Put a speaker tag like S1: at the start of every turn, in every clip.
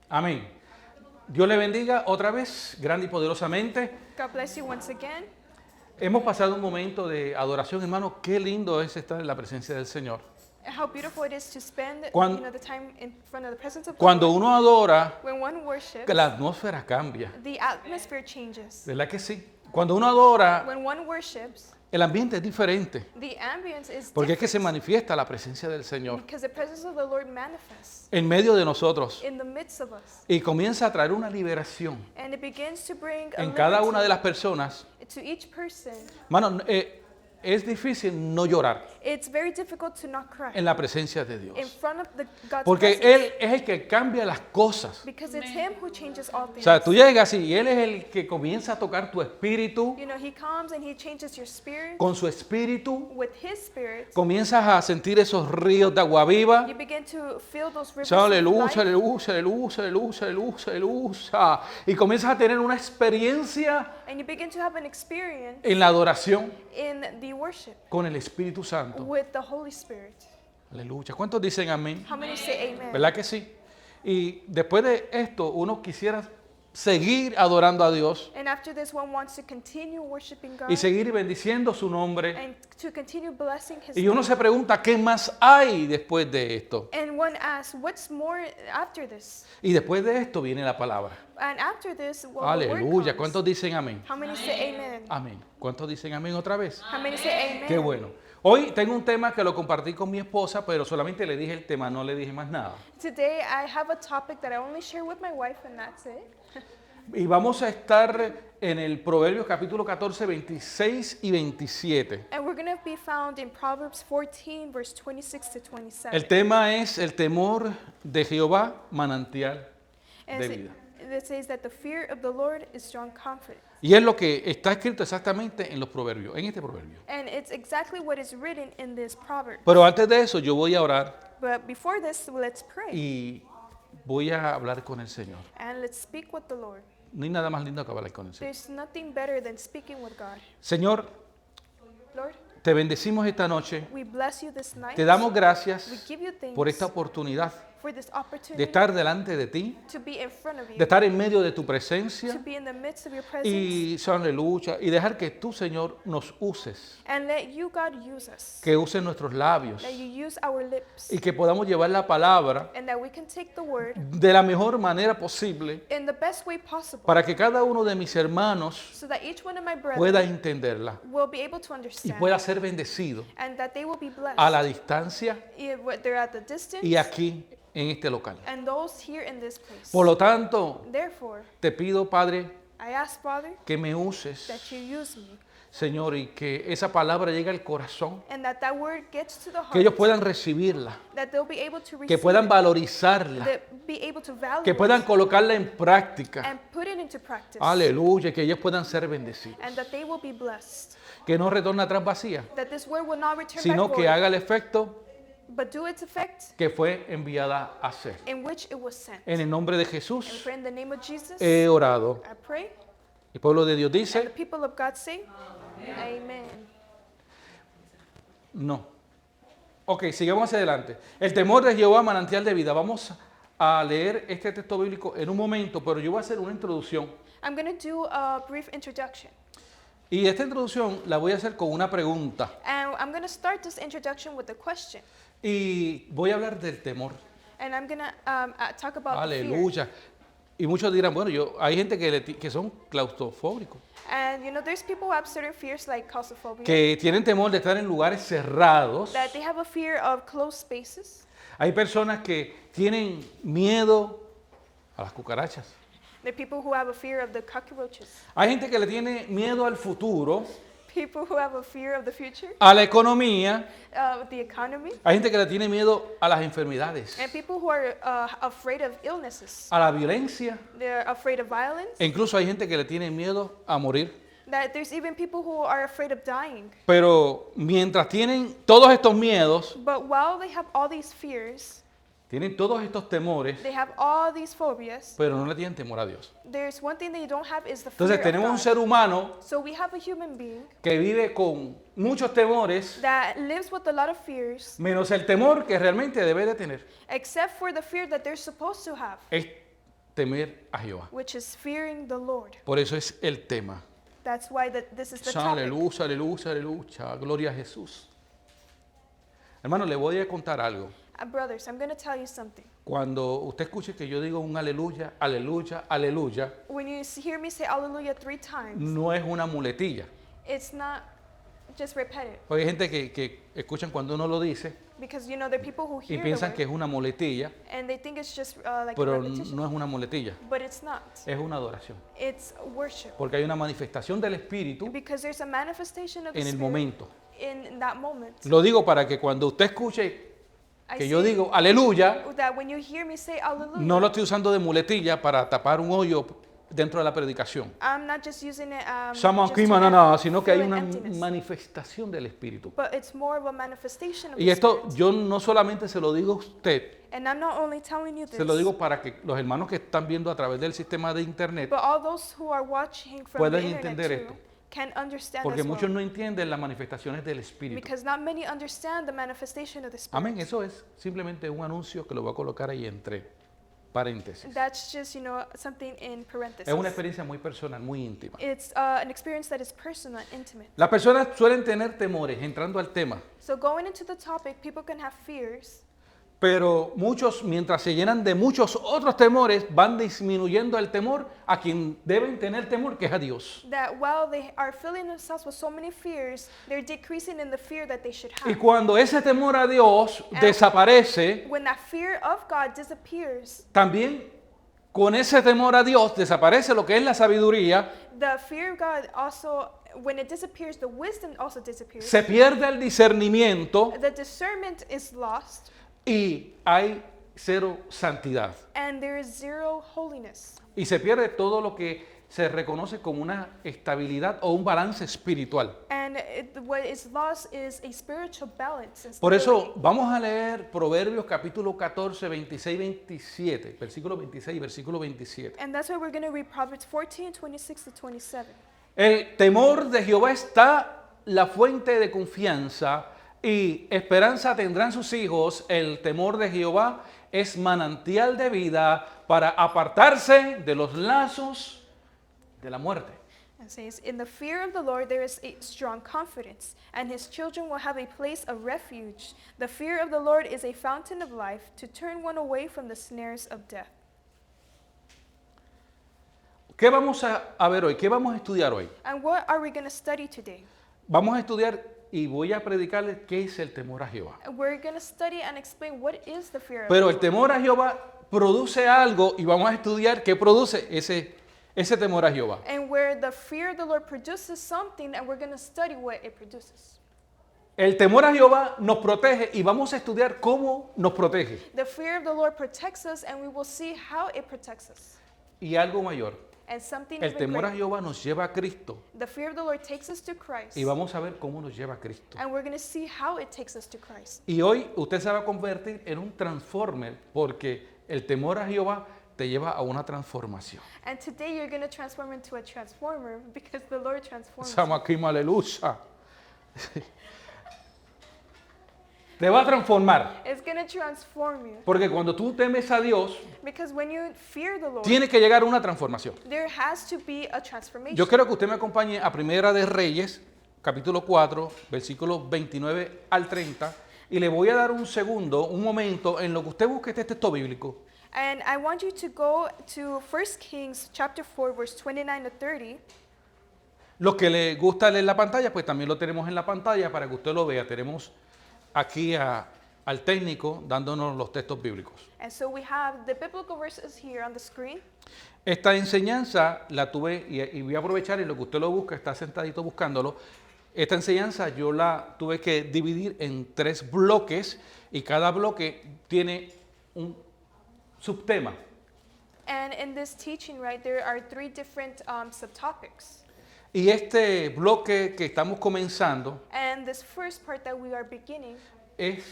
S1: Amén. Dios le bendiga otra vez, grande y poderosamente.
S2: God bless you once again.
S1: Hemos pasado un momento de adoración, hermano. Qué lindo es estar en la presencia del Señor.
S2: How beautiful it is to spend the time in front of the presence of the
S1: Cuando
S2: Lord.
S1: uno adora,
S2: When one worships,
S1: la atmósfera cambia.
S2: the atmosphere changes.
S1: ¿Verdad que sí? Cuando uno adora,
S2: When one worships,
S1: el ambiente es diferente.
S2: the ambience is
S1: Porque es que se
S2: different
S1: manifiesta la presencia del Señor
S2: because the presence of the Lord manifests
S1: en medio de nosotros.
S2: in the midst of us.
S1: Y comienza a traer una liberación
S2: And it begins to bring a
S1: en cada una de las
S2: liberty
S1: personas.
S2: to each person.
S1: Hermano, es difícil no llorar
S2: It's very difficult to not cry
S1: en la presencia de Dios.
S2: in front of God's
S1: Porque
S2: presence
S1: Él es el que cambia las cosas.
S2: because it's Him who changes all
S1: O
S2: things.
S1: sea, tú llegas y Él es el que comienza a tocar tu espíritu.
S2: You know, He comes and He changes your spirit.
S1: Con su espíritu
S2: With His spirit,
S1: comienzas a sentir esos ríos de agua viva.
S2: you begin to feel those rivers
S1: Señor,
S2: of
S1: aleluya,
S2: life.
S1: aleluya, aleluya, aleluya, aleluya, aleluya. Y comienzas a tener una experiencia
S2: And you begin to have an experience
S1: en la adoración
S2: in the worship
S1: con el Espíritu Santo.
S2: with the Holy Spirit.
S1: Aleluya. ¿Cuántos dicen amén?
S2: How many say amen?
S1: ¿Verdad que sí? Y después de esto, uno quisiera seguir adorando a Dios
S2: And after this, one wants to continue worshiping God
S1: y seguir bendiciendo su nombre.
S2: and to continue blessing His
S1: Y uno
S2: name.
S1: se pregunta, ¿qué más hay después de esto?
S2: And one asks, what's more after this?
S1: Y después de esto viene la palabra.
S2: And after this, well, the
S1: Aleluya.
S2: word comes.
S1: ¿Cuántos dicen amén?
S2: How many say amen?
S1: Amén. ¿Cuántos dicen amén otra vez?
S2: How many say amen?
S1: Qué bueno. Hoy tengo un tema que lo compartí con mi esposa, pero solamente le dije el tema, no le dije más nada.
S2: Today, I have a topic that I only share with my wife, and that's it.
S1: Y vamos a estar en el Proverbios capítulo 14, 26 y 27.
S2: And we're going to be found in Proverbs 14, verse 26 to 27.
S1: El tema es el temor de Jehová, manantial
S2: And
S1: de
S2: it-
S1: vida.
S2: it says that the fear of the Lord is strong confidence.
S1: Y es lo que está escrito exactamente en los proverbios, en este proverbio.
S2: And it's exactly what is written in this proverb.
S1: Pero antes de eso yo voy a orar
S2: But before this, let's pray.
S1: y voy a hablar con el Señor.
S2: And let's speak with the Lord.
S1: No hay nada más lindo que hablar con el Señor.
S2: There's nothing better than speaking with God.
S1: Señor,
S2: Lord,
S1: te bendecimos esta noche.
S2: we bless you this night.
S1: Te damos
S2: We
S1: gracias
S2: give you thanks
S1: por esta oportunidad
S2: for this
S1: de
S2: opportunity
S1: estar delante de ti,
S2: to be in front of
S1: de
S2: you,
S1: estar en medio de tu
S2: to
S1: presencia
S2: be in the midst of your presence,
S1: y, Señor, aleluya, y dejar que tú, Señor, nos uses,
S2: and let you, God, use us.
S1: que uses nuestros labios
S2: That you use our lips,
S1: y que podamos llevar la palabra
S2: and that we can take the word
S1: de la mejor manera posible
S2: in the best way possible,
S1: para que cada uno de mis hermanos
S2: so that each one of my
S1: pueda
S2: brethren
S1: entenderla
S2: will be able to
S1: y
S2: understand,
S1: pueda ser bendecido
S2: and that they will be blessed,
S1: a la distancia
S2: whether at the distance
S1: y aquí en este local.
S2: and those here in this place.
S1: Por lo tanto,
S2: Therefore,
S1: te pido, Padre,
S2: I ask, Father,
S1: que me uses,
S2: that you use me,
S1: Señor, y que esa palabra llegue al corazón,
S2: and that that word gets to the heart,
S1: que ellos puedan recibirla,
S2: that they'll be able to receive
S1: que puedan
S2: it,
S1: valorizarla,
S2: that be able to value
S1: que puedan
S2: it,
S1: colocarla en práctica.
S2: and put it into practice,
S1: Aleluya, que ellos puedan ser bendecidos.
S2: and that they will be blessed,
S1: Que no retorne atrás vacía,
S2: that this word will not return
S1: sino
S2: back
S1: que
S2: void,
S1: haga el efecto
S2: but do its effect
S1: que fue enviada a hacer.
S2: in which it was sent.
S1: En el nombre de
S2: And
S1: Jesús
S2: pray in the name of Jesus,
S1: he orado.
S2: I pray,
S1: El pueblo de Dios
S2: and the
S1: dice,
S2: people of God say, Amen.
S1: no. Ok, sigamos hacia adelante. El temor de Jehová, manantial de vida. Vamos a leer este texto bíblico en un momento, pero yo voy a hacer una introducción.
S2: I'm going to do a brief introduction.
S1: Y esta introducción la voy a hacer con una pregunta.
S2: And I'm going to start this introduction with a question.
S1: Y voy a hablar del temor.
S2: And I'm going to talk about the fear.
S1: Aleluya. Y muchos dirán, bueno, hay gente que son claustrofóbicos,
S2: And you know, there's people who have certain fears like claustrophobia,
S1: que tienen temor de estar en lugares cerrados.
S2: that they have a fear of closed spaces.
S1: Hay personas que tienen miedo a las cucarachas.
S2: There are people who have a fear of the cockroaches.
S1: Hay gente que le tiene miedo al futuro,
S2: People who have a fear of the future,
S1: a la economía.
S2: the economy.
S1: Hay gente que le tiene miedo a las enfermedades,
S2: And people who are afraid of illnesses.
S1: a la violencia.
S2: They're afraid of violence.
S1: E incluso hay gente que le tiene miedo a morir.
S2: That there's even people who are afraid of dying.
S1: Pero mientras tienen todos estos miedos,
S2: But while they have all these fears,
S1: tienen todos estos temores,
S2: they have all these phobias,
S1: pero no le tienen temor a Dios.
S2: there's one thing that you don't have is the fear
S1: Entonces
S2: of
S1: tenemos un
S2: God.
S1: ser humano
S2: So we have a human being
S1: que vive con muchos temores,
S2: that lives with a lot of fears,
S1: menos el temor que realmente debe de tener.
S2: except for the fear that they're supposed to have.
S1: Es temer a Jehová.
S2: which is fearing the Lord.
S1: Por eso es el tema.
S2: That's why this is the topic.
S1: Aleluya, aleluya, aleluya. Gloria a Jesús. Hermano, le voy a contar algo.
S2: Brothers, I'm going to tell you something.
S1: Cuando usted escuche que yo digo un aleluya, aleluya, aleluya,
S2: When you hear me say hallelujah 3 times,
S1: no es una muletilla.
S2: it's not just repetitive.
S1: Porque hay gente que escuchan cuando uno lo dice
S2: Because, there are people who
S1: y
S2: hear the
S1: piensan
S2: word,
S1: que es una muletilla,
S2: and they think it's just like a
S1: pero
S2: repetition.
S1: no es una muletilla,
S2: But it's not.
S1: es una adoración.
S2: It's worship.
S1: Porque hay una manifestación del Espíritu
S2: Because there's a manifestation of the
S1: en el
S2: Spirit
S1: momento.
S2: in that moment.
S1: Lo digo para que cuando usted escuche
S2: I
S1: que yo
S2: say
S1: digo aleluya,
S2: that when you hear me say hallelujah,
S1: no lo estoy usando de muletilla para tapar un hoyo dentro de la predicación.
S2: I'm not just using it
S1: Estamos
S2: just
S1: aquí,
S2: to
S1: manana, sino que hay
S2: fill in
S1: una
S2: emptiness.
S1: manifestación del Espíritu.
S2: But it's more of a manifestation of
S1: Y
S2: the
S1: esto
S2: Spirit.
S1: yo no solamente se lo digo a usted,
S2: And I'm not only telling you this,
S1: se lo digo para que los hermanos que están viendo a través del sistema de internet,
S2: but all those who are watching from
S1: puedan
S2: the internet
S1: entender
S2: too
S1: esto.
S2: can understand
S1: porque
S2: as
S1: muchos
S2: well.
S1: no entienden las manifestaciones del Espíritu.
S2: Because not many understand the manifestation of the Spirit.
S1: Amén, eso es simplemente un anuncio que lo voy a colocar ahí entre paréntesis.
S2: That's just, something in parentheses.
S1: Es una experiencia muy personal, muy íntima.
S2: It's an experience that is personal and intimate.
S1: Las personas suelen tener temores, entrando al tema,
S2: So going into the topic, people can have fears,
S1: pero muchos, mientras se llenan de muchos otros temores, van disminuyendo el temor a quien deben tener temor, que es a Dios.
S2: that while they are filling themselves with so many fears, they're decreasing in the fear that they should
S1: Y
S2: have.
S1: cuando ese temor a Dios desaparece,
S2: When that fear of God disappears,
S1: también con ese temor a Dios desaparece lo que es la sabiduría,
S2: the fear of God also, when it disappears, the wisdom also disappears.
S1: se pierde el discernimiento
S2: The discernment is lost,
S1: y hay cero santidad.
S2: and there is zero holiness.
S1: Y se pierde todo lo que se reconoce como una estabilidad o un balance espiritual.
S2: And what is lost is a spiritual balance. And
S1: Por eso
S2: stability.
S1: vamos a leer Proverbios capítulo 14, 26 y 27, versículo 26 y versículo 27.
S2: And that's why we're going to read Proverbs 14, 26 to 27.
S1: El temor de Jehová está la fuente de confianza y esperanza tendrán sus hijos. El temor de Jehová es manantial de vida para apartarse de los lazos de la muerte.
S2: It says, in the fear of the Lord there is a strong confidence, and his children will have a place of refuge. The fear of the Lord is a fountain of life, to turn one away from the snares of death.
S1: ¿Qué vamos a ver hoy? ¿Qué vamos a estudiar hoy?
S2: And what are we going to study today?
S1: Vamos a estudiar y voy a predicarles qué es el temor a Jehová.
S2: We're going to study and explain what is the fear of
S1: Pero
S2: the
S1: el
S2: Lord.
S1: temor a Jehová produce algo y vamos a estudiar qué produce ese temor a Jehová.
S2: And where the fear of the Lord produces something, and we're going to study what it produces.
S1: El temor a Jehová nos protege y vamos a estudiar cómo nos protege.
S2: The fear of the Lord protects us, and we will see how it protects us.
S1: Y algo mayor,
S2: And something
S1: el
S2: even
S1: temor a
S2: greater.
S1: Jehová nos lleva a Cristo
S2: The fear of the Lord takes us to Christ,
S1: y vamos a ver cómo nos lleva a Cristo.
S2: and we're going to see how it takes us to Christ.
S1: Y hoy usted se va a convertir en un transformer porque el temor a Jehová te lleva a una transformación.
S2: And today you're going to transform into a transformer because the Lord transforms.
S1: Estamos aquí, aleluya. Te va a transformar.
S2: It's going to transform you.
S1: Porque cuando tú temes a Dios,
S2: Because when you fear the Lord,
S1: tiene que llegar a una transformación.
S2: there has to be a transformation.
S1: Yo quiero que usted me acompañe a Primera de Reyes, capítulo 4, versículos 29 al 30, y le voy a dar un momento, en lo que usted busque este texto bíblico,
S2: And I want you to go to 1 Kings chapter 4, verse 29 to 30.
S1: Los que le gusta leer la pantalla, pues también lo tenemos en la pantalla para que usted lo vea. Tenemos aquí al técnico dándonos los textos bíblicos.
S2: And so we have the biblical verses here on the screen.
S1: Esta enseñanza la tuve, y voy a aprovechar en lo que usted lo busca, está sentadito buscándolo. Esta enseñanza yo la tuve que dividir en 3 bloques y cada bloque tiene un subtema.
S2: And in this teaching, right, there are 3 different subtopics.
S1: Y este bloque que estamos comenzando
S2: And this first part that we are beginning,
S1: es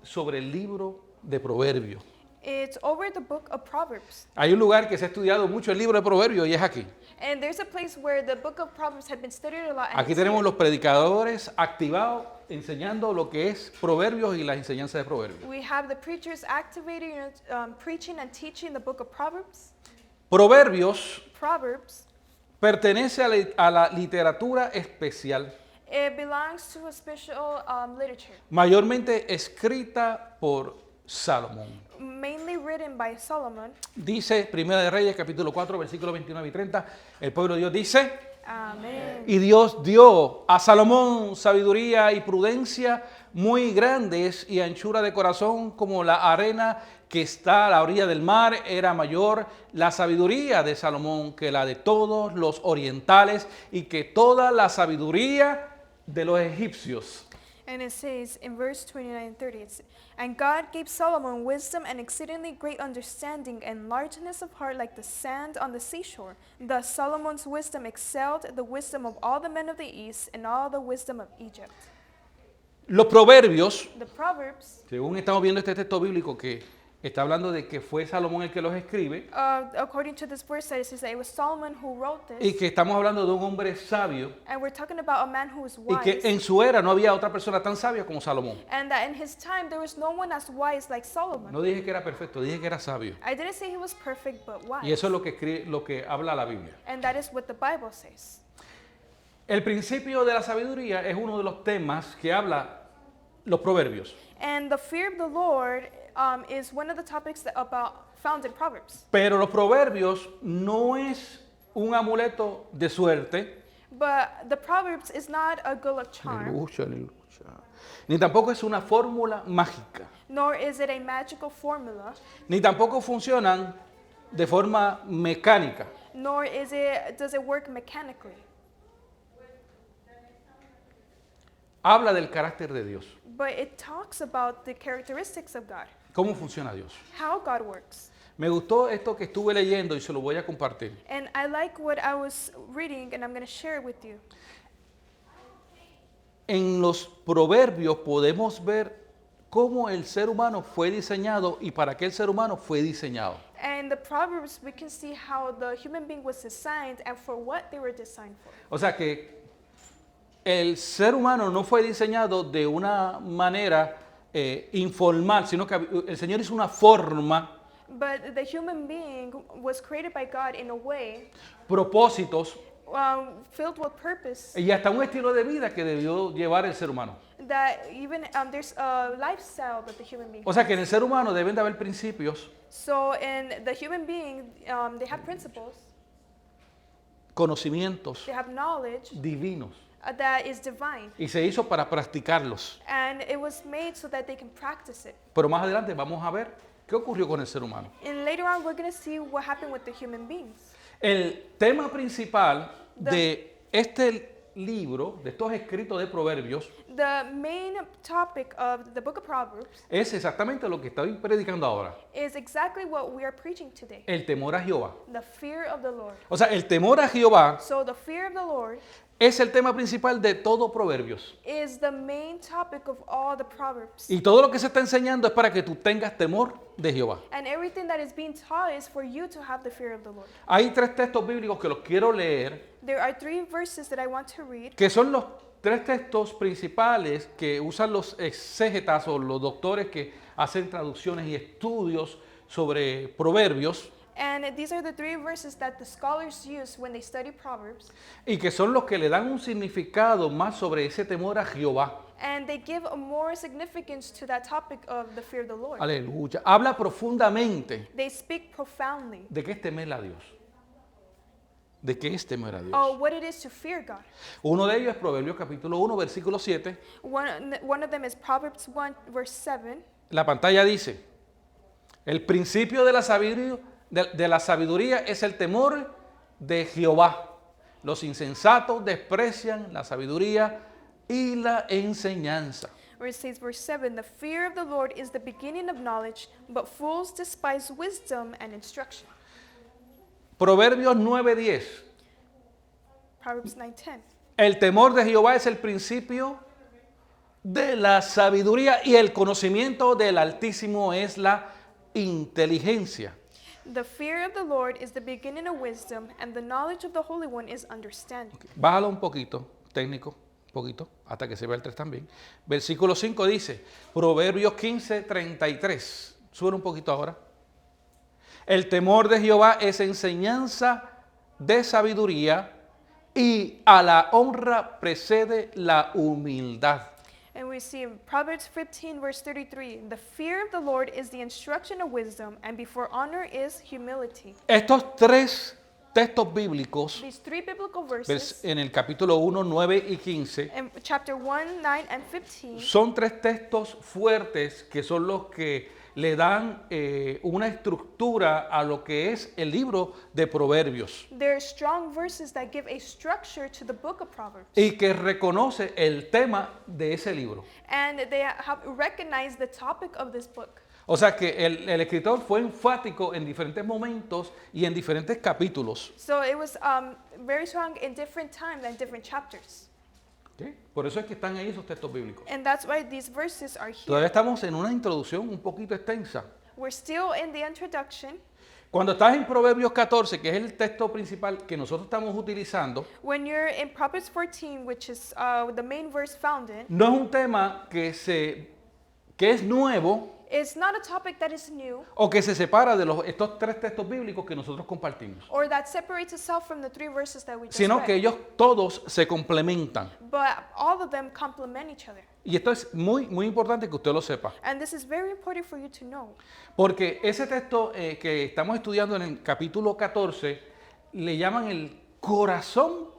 S1: sobre el libro de Proverbios.
S2: it's over the book of Proverbs.
S1: Hay un lugar que se ha estudiado mucho el libro de Proverbios y es aquí.
S2: And there's a place where the book of Proverbs had been studied a lot. And
S1: Aquí
S2: it's
S1: tenemos
S2: here.
S1: los predicadores activados enseñando lo que es Proverbios y las enseñanzas de Proverbios.
S2: We have the preachers activated, preaching and teaching the book of Proverbs.
S1: Proverbios
S2: Proverbs,
S1: pertenece a la literatura especial,
S2: it belongs to a special literature,
S1: mayormente escrita por Salomón.
S2: mainly written by Solomon.
S1: Dice Primera de Reyes, capítulo 4, versículos 29 y 30, el pueblo de Dios dice,
S2: Amen.
S1: y Dios dio a Salomón sabiduría y prudencia muy grandes y anchura de corazón como la arena que está a la orilla del mar. Era mayor la sabiduría de Salomón que la de todos los orientales y que toda la sabiduría de los egipcios.
S2: And it says in verse 29 and 30, and God gave Solomon wisdom and exceedingly great understanding and largeness of heart like the sand on the seashore. Thus Solomon's wisdom excelled the wisdom of all the men of the east and all the wisdom of Egypt.
S1: Los proverbios,
S2: The Proverbs,
S1: según estamos viendo este texto bíblico que está hablando de que fue Salomón el que los escribe
S2: according to this verse, it says that it was Solomon who wrote
S1: y
S2: this.
S1: que estamos hablando de un hombre sabio
S2: And we're talking about a man who was
S1: y que
S2: wise.
S1: en su era no había otra persona tan sabia como Salomón.
S2: And that in his time there was no one as wise like Solomon.
S1: No dije que era perfecto, dije que era sabio.
S2: I didn't say he was perfect, but wise.
S1: Y eso es lo que habla la Biblia.
S2: And that is what the Bible says.
S1: El principio de la sabiduría es uno de los temas que habla los proverbios.
S2: And the fear of the Lord is one of the topics found in Proverbs.
S1: Pero los proverbios no es un amuleto de suerte,
S2: But the Proverbs is not a good luck charm,
S1: aleluya, aleluya, ni tampoco es una fórmula mágica,
S2: nor is it a magical formula,
S1: ni tampoco funcionan de forma mecánica.
S2: nor does it work mechanically.
S1: Habla del carácter de Dios.
S2: But it talks about the characteristics of God,
S1: ¿Cómo funciona Dios?
S2: how God works.
S1: Me gustó esto que estuve leyendo y se lo voy a compartir.
S2: And I like what I was reading, and I'm going to share it with you.
S1: En los proverbios podemos ver cómo el ser humano fue diseñado y para qué el ser humano fue diseñado.
S2: And the Proverbs, we can see how the human being was designed and for what they were designed for.
S1: O sea que el ser humano no fue diseñado de una manera informal, sino que el Señor hizo una forma,
S2: But the human being was created by God in a way
S1: propósitos
S2: filled with purpose
S1: y hasta un estilo de vida que debió llevar el ser humano.
S2: that even there's a lifestyle that the human being.
S1: O sea que en el ser humano deben de haber principios,
S2: So in the human being, they have principles,
S1: conocimientos
S2: they have knowledge
S1: divinos
S2: that is divine,
S1: y se hizo para practicarlos.
S2: and it was made so that they can practice it.
S1: Pero más adelante vamos a ver qué ocurrió con el ser humano.
S2: And later on, we're going to see what happened with the human beings.
S1: El tema principal de este libro, de estos escritos de proverbios,
S2: The main topic of the book of Proverbs
S1: es exactamente lo que estoy predicando ahora,
S2: is exactly what we are preaching today,
S1: el temor a Jehová.
S2: the fear of the Lord.
S1: O sea, el temor a Jehová
S2: So the fear of the Lord
S1: es el tema principal de todo proverbios.
S2: is the main topic of all the Proverbs.
S1: Y todo lo que se está enseñando es para que tú tengas temor de Jehová.
S2: And everything that is being taught is for you to have the fear of the Lord.
S1: Hay tres textos bíblicos que los quiero leer,
S2: There are 3 verses that I want to read,
S1: que son los tres textos principales que usan los exégetas o los doctores que hacen traducciones y estudios sobre proverbios,
S2: and these are the 3 verses that the scholars use when they study Proverbs,
S1: y que son los que le dan un significado más sobre ese temor a Jehová.
S2: and they give a more significance to that topic of the fear of the Lord.
S1: Aleluya. Habla profundamente
S2: They speak profoundly
S1: de qué es temer a Dios. De qué es temer a Dios.
S2: of what it is to fear God.
S1: Uno de ellos es Proverbios capítulo 1, versículo 7.
S2: One of them is Proverbs 1, verse 7.
S1: La pantalla dice, el principio de la sabiduría es el temor de Jehová. Los insensatos desprecian la sabiduría y la enseñanza.
S2: Where it says, verse 7, the fear of the Lord is the beginning of knowledge, but fools despise wisdom and instruction.
S1: Proverbios 9:10.
S2: Proverbs 9:10.
S1: El temor de Jehová es el principio de la sabiduría y el conocimiento del Altísimo es la inteligencia.
S2: The fear of the Lord is the beginning of wisdom, and the knowledge of the Holy One is understanding.
S1: Bájalo un poquito, técnico, un poquito, hasta que se vea el 3 también. Versículo 5 dice, Proverbios 15:33. Sube un poquito ahora. El temor de Jehová es enseñanza de sabiduría y a la honra precede la humildad.
S2: And we see in Proverbs 15, verse 33, the fear of the Lord is the instruction of wisdom, and before honor is humility.
S1: Estos tres textos bíblicos,
S2: These three biblical verses,
S1: en el capítulo 1, 9 y 15,
S2: in chapter 1, 9, and 15,
S1: son tres textos fuertes que son los que le dan una estructura a lo que es el libro de Proverbios
S2: they're strong verses that give a structure to the book of Proverbs.
S1: y que reconoce el tema de ese libro.
S2: And they have recognized the topic of this book.
S1: O sea que el escritor fue enfático en diferentes momentos y en diferentes capítulos.
S2: So it was very strong in different times and different chapters.
S1: ¿Ok? Por eso es que están ahí esos textos bíblicos.
S2: And that's why these verses are here.
S1: Todavía estamos en una introducción un poquito extensa.
S2: We're still in the introduction.
S1: Cuando estás en Proverbios 14, que es el texto principal que nosotros estamos utilizando,
S2: When you're in Proverbs 14, which is the main verse found in,
S1: no es un tema que es nuevo
S2: it's not a topic that is new
S1: o que se separa de estos tres textos bíblicos que nosotros compartimos,
S2: or that separates itself from the three verses that we just
S1: sino que
S2: read.
S1: ellos todos se complementan.
S2: But all of them complement each other.
S1: Y esto es muy, muy importante que usted lo sepa,
S2: And this is very important for you to know.
S1: porque ese texto que estamos estudiando en el capítulo 14 le llaman el corazón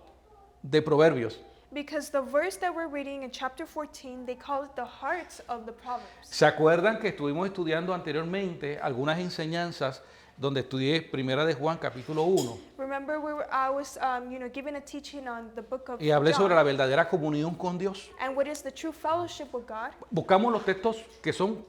S1: de Proverbios.
S2: Because the verse that we're reading in chapter 14, they call it the heart of the Proverbs.
S1: ¿Se acuerdan que estuvimos estudiando anteriormente algunas enseñanzas donde estudié Primera de Juan capítulo 1
S2: Remember, I was giving a teaching on the book of
S1: y hablé sobre la
S2: John
S1: verdadera comunión con Dios?
S2: and what is the true fellowship with God.
S1: Buscamos los textos que son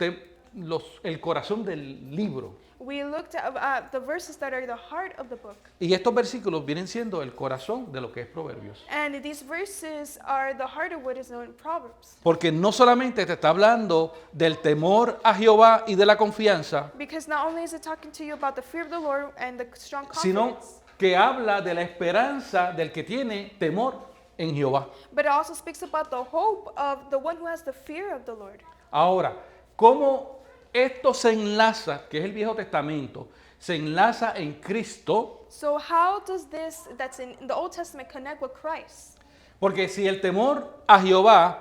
S1: el corazón del libro.
S2: We looked at the verses that are the heart of the book.
S1: Y estos versículos vienen siendo el corazón de lo que es Proverbios.
S2: And these verses are the heart of what is known in Proverbs.
S1: Porque no solamente te está hablando del temor a Jehová y de la confianza,
S2: Because not only is it talking to you about the fear of the Lord and the strong
S1: sino
S2: confidence,
S1: que habla de la esperanza del que tiene temor en Jehová.
S2: but it also speaks about the hope of the one who has the fear of the Lord.
S1: Ahora, ¿cómo esto se enlaza, que es el Viejo Testamento, se enlaza en Cristo?
S2: So how does this that's in the Old Testament connect with Christ?
S1: Porque si el temor a Jehová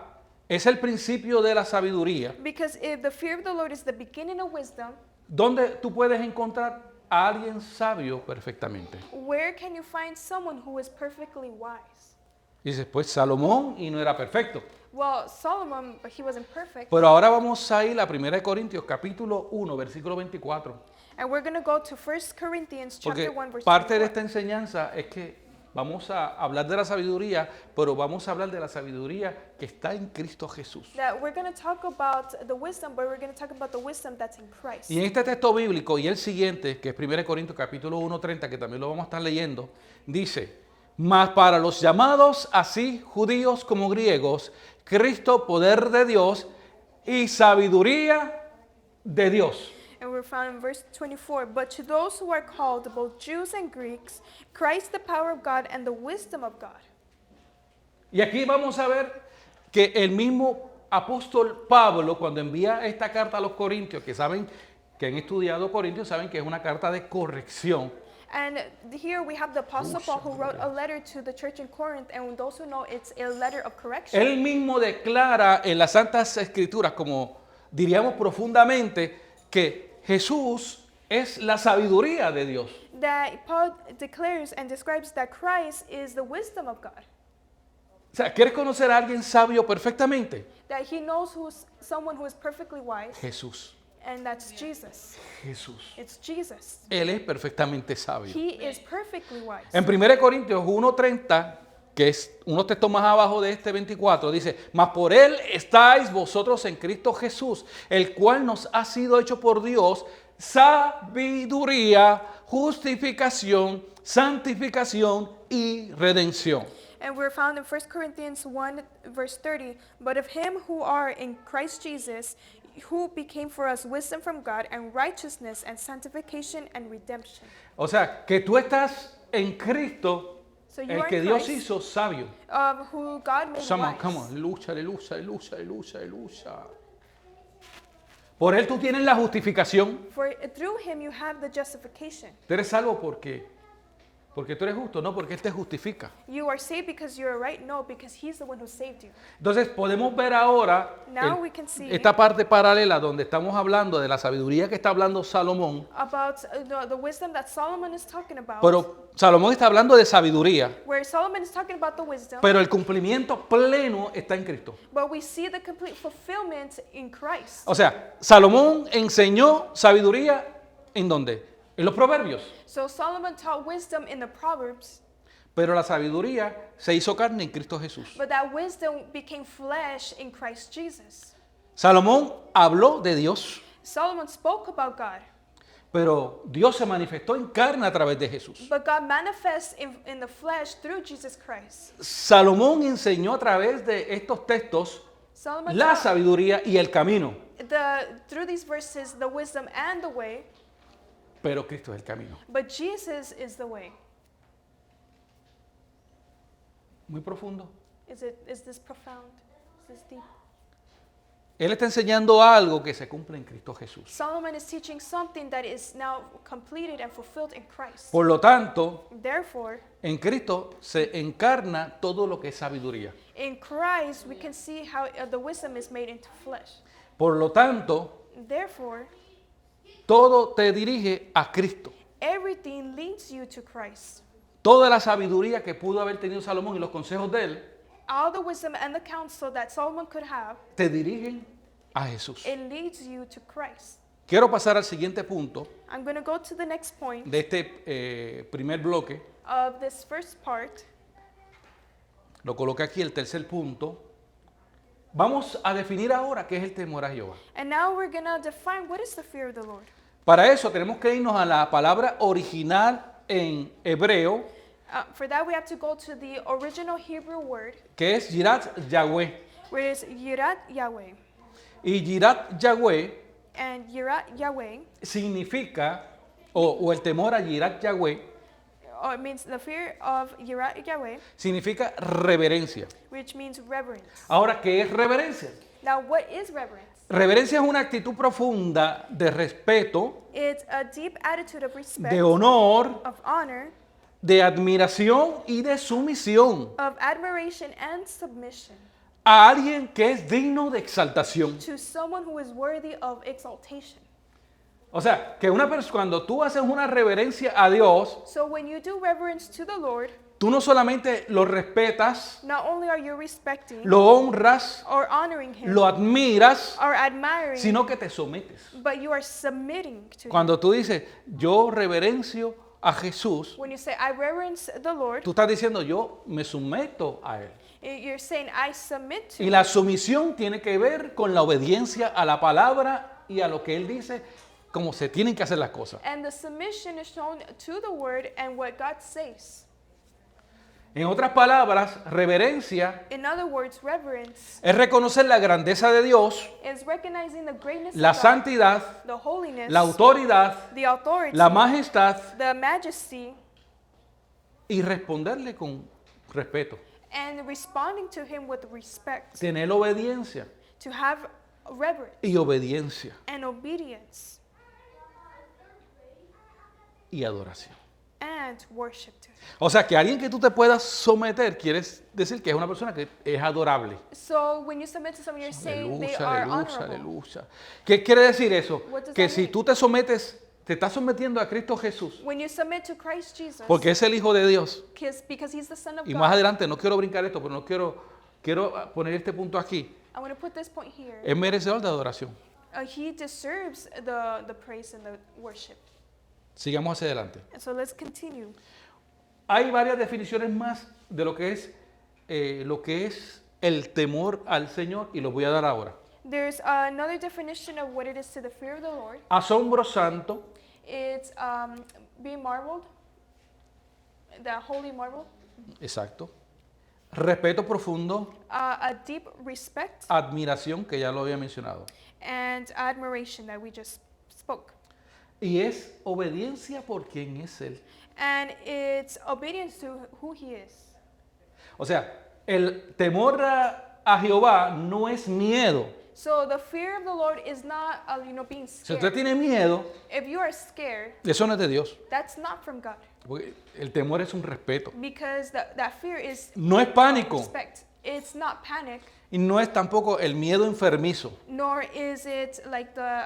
S1: es el principio de la sabiduría,
S2: Because if the fear of the Lord is the beginning of wisdom,
S1: ¿dónde tú puedes encontrar a alguien sabio perfectamente?
S2: where can you find someone who is perfectly wise?
S1: Dices, pues Salomón y no era perfecto.
S2: Well, Solomon, but he wasn't perfect.
S1: Pero ahora vamos a ir a 1 Corintios capítulo 1, versículo 24.
S2: And we're going to go to 1 Corinthians
S1: Porque
S2: chapter 1 verse
S1: parte de
S2: 24.
S1: esta enseñanza es que vamos a hablar de la sabiduría, pero vamos a hablar de la sabiduría que está en Cristo Jesús.
S2: That we're going to talk about the wisdom, but we're going to talk about the wisdom that's in Christ.
S1: Y en este texto bíblico y el siguiente, que es 1 Corintios capítulo 1, 30, que también lo vamos a estar leyendo, dice, mas para los llamados así judíos como griegos, Cristo poder de Dios y sabiduría de Dios.
S2: And we're found in verse 24. But to those who are called, both Jews and Greeks, Christ the power of God and the wisdom of God.
S1: Y aquí vamos a ver que el mismo apóstol Pablo, cuando envía esta carta a los Corintios, que saben que han estudiado Corintios, saben que es una carta de corrección.
S2: And here we have the Apostle Paul who wrote a letter to the church in Corinth, and those who know it's a letter of correction.
S1: Él mismo declara en las Santas Escrituras, como diríamos profundamente, que Jesús es la sabiduría de Dios.
S2: That Paul declares and describes that Christ is the wisdom of God.
S1: O sea, ¿quieres conocer a alguien sabio perfectamente?
S2: That he knows who's someone who is perfectly wise,
S1: Jesús.
S2: and that's Jesus.
S1: Jesús.
S2: It's Jesus.
S1: Él es perfectamente sabio.
S2: He is perfectly wise.
S1: En 1 Corintios 1:30, que es unos textos más abajo de este 24, dice, mas por él estáis vosotros en Cristo Jesús, el cual nos ha sido hecho por Dios sabiduría, justificación, santificación y redención.
S2: And we're found in 1 Corinthians 1 verse 30. But of him who are in Christ Jesus, who became for us wisdom from God and righteousness and sanctification and redemption.
S1: O sea, que tú estás en Cristo,
S2: So you
S1: el
S2: are
S1: que
S2: in
S1: Dios
S2: Christ,
S1: hizo sabio.
S2: who God made
S1: Come on,
S2: wise.
S1: come on, aleluya, aleluya, aleluya, aleluya, aleluya. Por él tú tienes la justificación.
S2: For through him you have the justification.
S1: Tú eres salvo porque tú eres justo, no porque él te justifica.
S2: You are saved because you are right? No, because he's the one who saved you.
S1: Entonces podemos ver ahora
S2: Now we can see
S1: esta parte paralela donde estamos hablando de la sabiduría que está hablando Salomón.
S2: about the wisdom that Solomon is talking about.
S1: Pero Salomón está hablando de sabiduría,
S2: Where Solomon is talking about the wisdom,
S1: pero el cumplimiento pleno está en Cristo.
S2: but we see the complete fulfillment in Christ.
S1: O sea, Salomón enseñó sabiduría ¿en dónde? En los proverbios.
S2: So Solomon taught wisdom in the Proverbs,
S1: Pero la sabiduría se hizo carne en Cristo Jesús.
S2: but that wisdom became flesh in Christ Jesus.
S1: Salomón habló de Dios,
S2: Solomon spoke about God,
S1: pero Dios se manifestó en carne a través de Jesús.
S2: but God manifests in the flesh through Jesus Christ.
S1: Salomón enseñó a través de estos textos
S2: Solomon
S1: la
S2: taught
S1: sabiduría y el camino,
S2: through these verses the wisdom and the way,
S1: pero Cristo es el camino.
S2: but Jesus is the way.
S1: Muy profundo.
S2: Is this profound? Is this deep?
S1: Él está enseñando algo que se cumple en Cristo Jesús.
S2: Solomon is teaching something that is now completed and fulfilled in Christ.
S1: Por lo tanto,
S2: Therefore,
S1: en Cristo se encarna todo lo que es sabiduría.
S2: in Christ we can see how the wisdom is made into flesh.
S1: Por lo tanto,
S2: Therefore,
S1: todo te dirige a Cristo.
S2: everything leads you to Christ.
S1: Toda la sabiduría que pudo haber tenido Salomón y los consejos de él
S2: All the wisdom and the counsel that Solomon could have,
S1: te dirigen a Jesús.
S2: it leads you to Christ.
S1: Quiero pasar al siguiente punto
S2: I'm going to go to the next point
S1: de este primer bloque.
S2: of this first part.
S1: Lo coloqué aquí, el tercer punto. Vamos a definir ahora qué es el temor a Jehová.
S2: And now we're going to define what is the fear of the Lord.
S1: Para eso tenemos que irnos a la palabra original en hebreo,
S2: For that, we have to go to the original Hebrew word,
S1: que es Yirat Yahweh.
S2: where it is Yirat Yahweh.
S1: Y Yirat Yahweh
S2: And Yirat Yahweh,
S1: significa, o el temor a Yirat Yahweh,
S2: or it means the fear of Yirat Yahweh,
S1: significa reverencia.
S2: which means reverence.
S1: Ahora, ¿qué es reverencia?
S2: Now, what is reverence?
S1: Reverencia es una actitud profunda de respeto,
S2: It's a deep attitude of respect,
S1: de honor,
S2: of honor,
S1: de admiración y de sumisión
S2: of admiration and submission
S1: a alguien que es digno de exaltación.
S2: to someone who is worthy of exaltation.
S1: O sea, que cuando tú haces una reverencia a Dios,
S2: So when you do reverence to the Lord,
S1: tú no solamente lo respetas,
S2: not only are you respecting
S1: lo honras,
S2: or honoring Him
S1: lo admiras,
S2: or admiring,
S1: sino que te sometes.
S2: but you are submitting to Him.
S1: Cuando tú dices, yo reverencio a Jesús,
S2: When you say, I reverence the Lord,
S1: tú estás diciendo, yo me someto a Él.
S2: you're saying, I submit to
S1: Y
S2: Him.
S1: la sumisión tiene que ver con la obediencia a la palabra y a lo que Él dice, como se tienen que hacer las cosas.
S2: And the submission is shown to the word and what God says.
S1: En otras palabras, reverencia
S2: In other words, reverence
S1: es reconocer la grandeza de Dios,
S2: is recognizing the greatness
S1: la
S2: of God,
S1: santidad,
S2: the holiness,
S1: la autoridad,
S2: the authority,
S1: la majestad
S2: the majesty,
S1: y responderle con respeto.
S2: and responding to Him with respect,
S1: Tener obediencia
S2: to have reverence
S1: y obediencia
S2: and obedience
S1: y adoración.
S2: and worship to Him.
S1: O sea, que alguien que tú te puedas someter, quieres decir que es una persona que es adorable.
S2: So when you submit to someone, you're saying they
S1: Aleluya,
S2: are
S1: aleluya,
S2: honorable.
S1: aleluya. ¿Qué quiere decir eso?
S2: What does
S1: Que
S2: that
S1: si
S2: mean?
S1: tú te sometes, te estás sometiendo a Cristo Jesús,
S2: When you submit to Christ Jesus,
S1: porque es el Hijo de Dios.
S2: because He's the Son of
S1: Y
S2: God.
S1: más adelante, no quiero brincar esto, pero no quiero poner este punto aquí.
S2: I want to put this point here.
S1: Es merecedor de adoración.
S2: He deserves the praise and the worship.
S1: Sigamos hacia adelante.
S2: And so let's continue.
S1: Hay varias definiciones más de lo que es el temor al Señor y los voy a dar ahora.
S2: There's another definition of what it is to the fear of the Lord.
S1: Asombro santo,
S2: It's being marveled, the holy marvel,
S1: exacto. Respeto profundo,
S2: a deep respect
S1: admiración, que ya lo había mencionado.
S2: and admiration that we just spoke.
S1: Y es obediencia por quien es Él.
S2: And it's obedience to who He is.
S1: O sea, el temor a Jehová no es miedo.
S2: So the fear of the Lord is not, being
S1: Si usted
S2: scared.
S1: tiene miedo,
S2: If you are scared,
S1: eso no es de Dios.
S2: that's not from God.
S1: Porque el temor es un respeto.
S2: Because that fear is
S1: No es pánico
S2: respect. It's not panic,
S1: y no es tampoco el miedo enfermizo.
S2: nor is it like the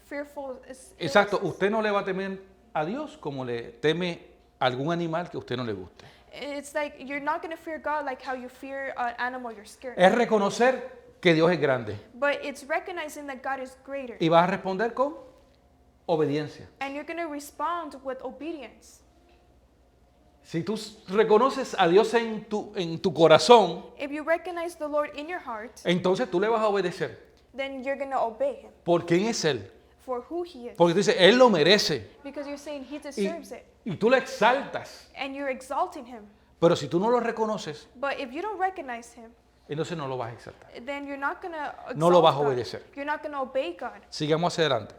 S2: fearful.
S1: Exacto, usted no le va a temer a Dios como le teme a algún animal que a usted no le guste.
S2: It's like you're not going to fear God like how you fear an animal you're scared
S1: Es
S2: of.
S1: reconocer que Dios es grande
S2: But it's recognizing that God is greater.
S1: y vas a responder con obediencia.
S2: And you're going to respond with obedience.
S1: Si tú reconoces a Dios en tu corazón,
S2: If you recognize the Lord in your heart,
S1: entonces tú le vas a obedecer.
S2: then you're going to obey Him
S1: ¿Por quién es Él?
S2: for who He is.
S1: Porque tú dices, Él lo merece.
S2: Because you're saying He
S1: Y,
S2: deserves it.
S1: y tú lo exaltas.
S2: And you're exalting Him.
S1: Pero si tú no lo reconoces,
S2: But if you don't recognize Him,
S1: entonces no lo vas a exaltar.
S2: then you're not going to
S1: No lo vas a
S2: God.
S1: obedecer.
S2: You're not going to obey God.
S1: Sigamos hacia adelante.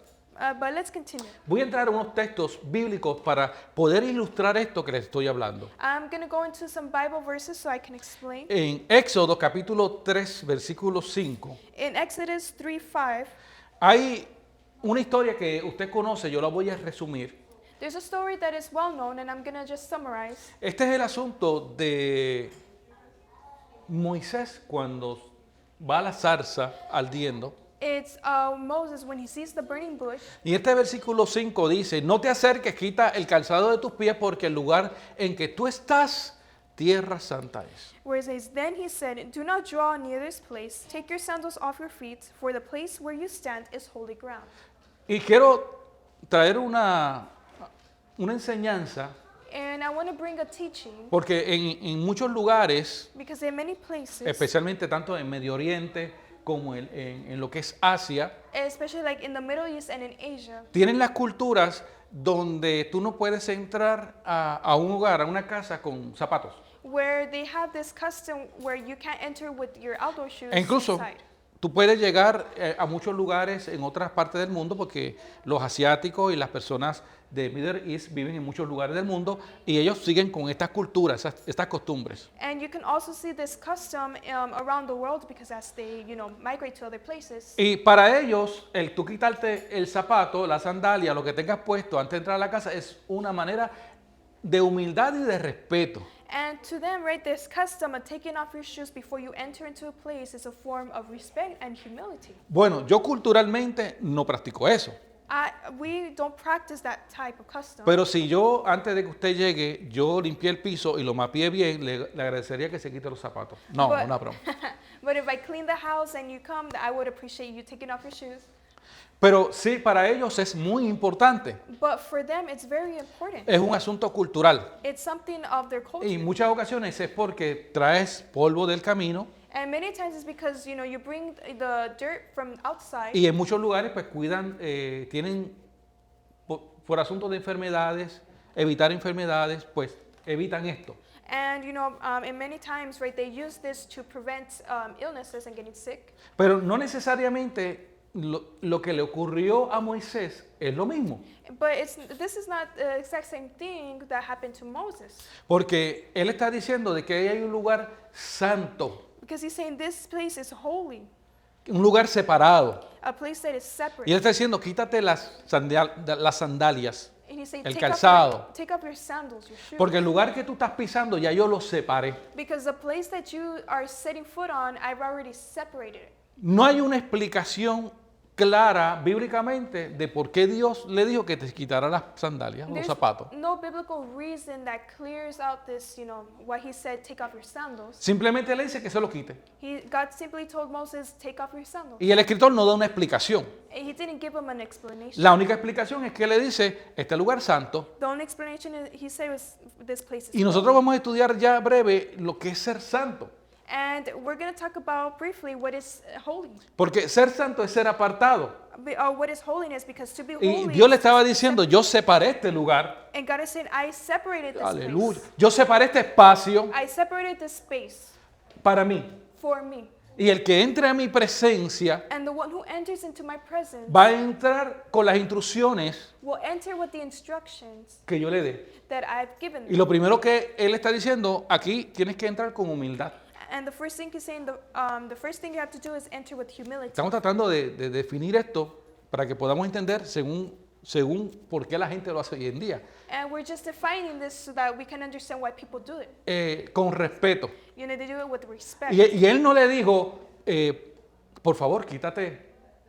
S2: But let's continue.
S1: Voy a entrar a unos textos bíblicos para poder ilustrar esto que les estoy hablando.
S2: I'm going to go into some Bible verses so I can explain.
S1: En Éxodo capítulo 3, versículo 5,
S2: In Exodus 3:5,
S1: hay una historia que usted conoce, yo la voy a resumir.
S2: there's a story that is well known, and I'm going to just summarize.
S1: Este es el asunto de Moisés cuando va a la zarza ardiendo.
S2: It's Moses when he sees the burning bush.
S1: Y este versículo 5 dice, no te acerques, quita el calzado de tus pies porque el lugar en que tú estás, tierra santa es.
S2: Where it says, Then he said, Do not draw near this place. Take your sandals off your feet, for the place where you stand is holy ground.
S1: Y quiero traer una enseñanza,
S2: And I want to bring a teaching,
S1: porque en muchos lugares,
S2: because in many places,
S1: especialmente tanto en Medio Oriente como en lo que es Asia,
S2: especially like in the Middle East and in Asia,
S1: tienen las culturas donde tú no puedes entrar a un hogar, a una casa con zapatos.
S2: where they have this custom where you can't enter with your outdoor shoes
S1: E incluso
S2: inside.
S1: tú puedes llegar a muchos lugares en otras partes del mundo porque los asiáticos y las personas de Middle East viven en muchos lugares del mundo y ellos siguen con estas culturas, estas costumbres.
S2: And you can also see this custom around the world because as they, migrate to other places.
S1: Y para ellos, el tú quitarte el zapato, la sandalia, lo que tengas puesto antes de entrar a la casa es una manera de humildad y de respeto.
S2: And to them, right, this custom of taking off your shoes before you enter into a place is a form of respect and humility.
S1: Bueno, yo culturalmente no practico eso.
S2: We don't practice that type of custom.
S1: Pero si yo, antes de que usted llegue, yo limpié el piso y lo mapeé bien, le agradecería que se quite los zapatos. No,
S2: But-
S1: una broma.
S2: But if I clean the house and you come, I would appreciate you taking off your shoes.
S1: Pero sí, para ellos es muy importante.
S2: But for them, it's very important.
S1: Es un asunto cultural.
S2: It's something of their culture.
S1: Y en muchas ocasiones es porque traes polvo del camino
S2: And many times it's because, you bring the dirt from outside.
S1: y en muchos lugares pues cuidan, tienen por asuntos de enfermedades, evitar enfermedades, pues evitan esto.
S2: And, in many times, right, they use this to prevent illnesses and getting sick.
S1: Pero no necesariamente lo que le ocurrió a Moisés es lo mismo.
S2: But this is not the exact same thing that happened to Moses.
S1: Porque él está diciendo de que ahí hay un lugar santo,
S2: Because he's saying this place is holy,
S1: un lugar separado.
S2: a place that is separate.
S1: Y él está diciendo, quítate las sandalias,
S2: And he's saying,
S1: el
S2: take
S1: calzado.
S2: take off your sandals, your shoes.
S1: Porque el lugar que tú estás pisando ya yo lo separé.
S2: Because the place that you are setting foot on, I've already separated it.
S1: No hay una explicación clara bíblicamente de por qué Dios le dijo que te quitara las sandalias o los
S2: There's
S1: zapatos.
S2: no biblical reason that clears out this, why he said, take off your sandals.
S1: Simplemente le dice que se lo quite.
S2: God simply told Moses, take off your sandals.
S1: Y el escritor no da una explicación.
S2: And he didn't give him an explanation.
S1: La única explicación es que le dice, este lugar santo,
S2: The only explanation he said was, this place is
S1: y nosotros vamos a estudiar ya breve lo que es ser santo.
S2: And we're going to talk about briefly what is holy.
S1: Porque ser santo es ser apartado.
S2: What is holiness? Because to be
S1: Y
S2: holy,
S1: Dios le estaba diciendo, yo separé este lugar.
S2: and God is saying, I separated this
S1: Aleluya.
S2: place.
S1: Yo separé este espacio
S2: I separated this space
S1: para mí.
S2: for me.
S1: Y el que entre a mi presencia
S2: And the one who enters into my presence
S1: va a entrar con las instrucciones
S2: will enter with the instructions
S1: que yo le dé.
S2: that I've given
S1: Y
S2: them.
S1: lo primero que él está diciendo, aquí tienes que entrar con humildad.
S2: And the first thing he's saying, the first thing you have to do is enter with humility.
S1: Estamos tratando de definir esto para que podamos entender según por qué la gente lo hace hoy en día.
S2: And we're just defining this so that we can understand why people do it.
S1: Con respeto.
S2: You know, they do it with respect.
S1: Y él no le dijo, por favor, quítate,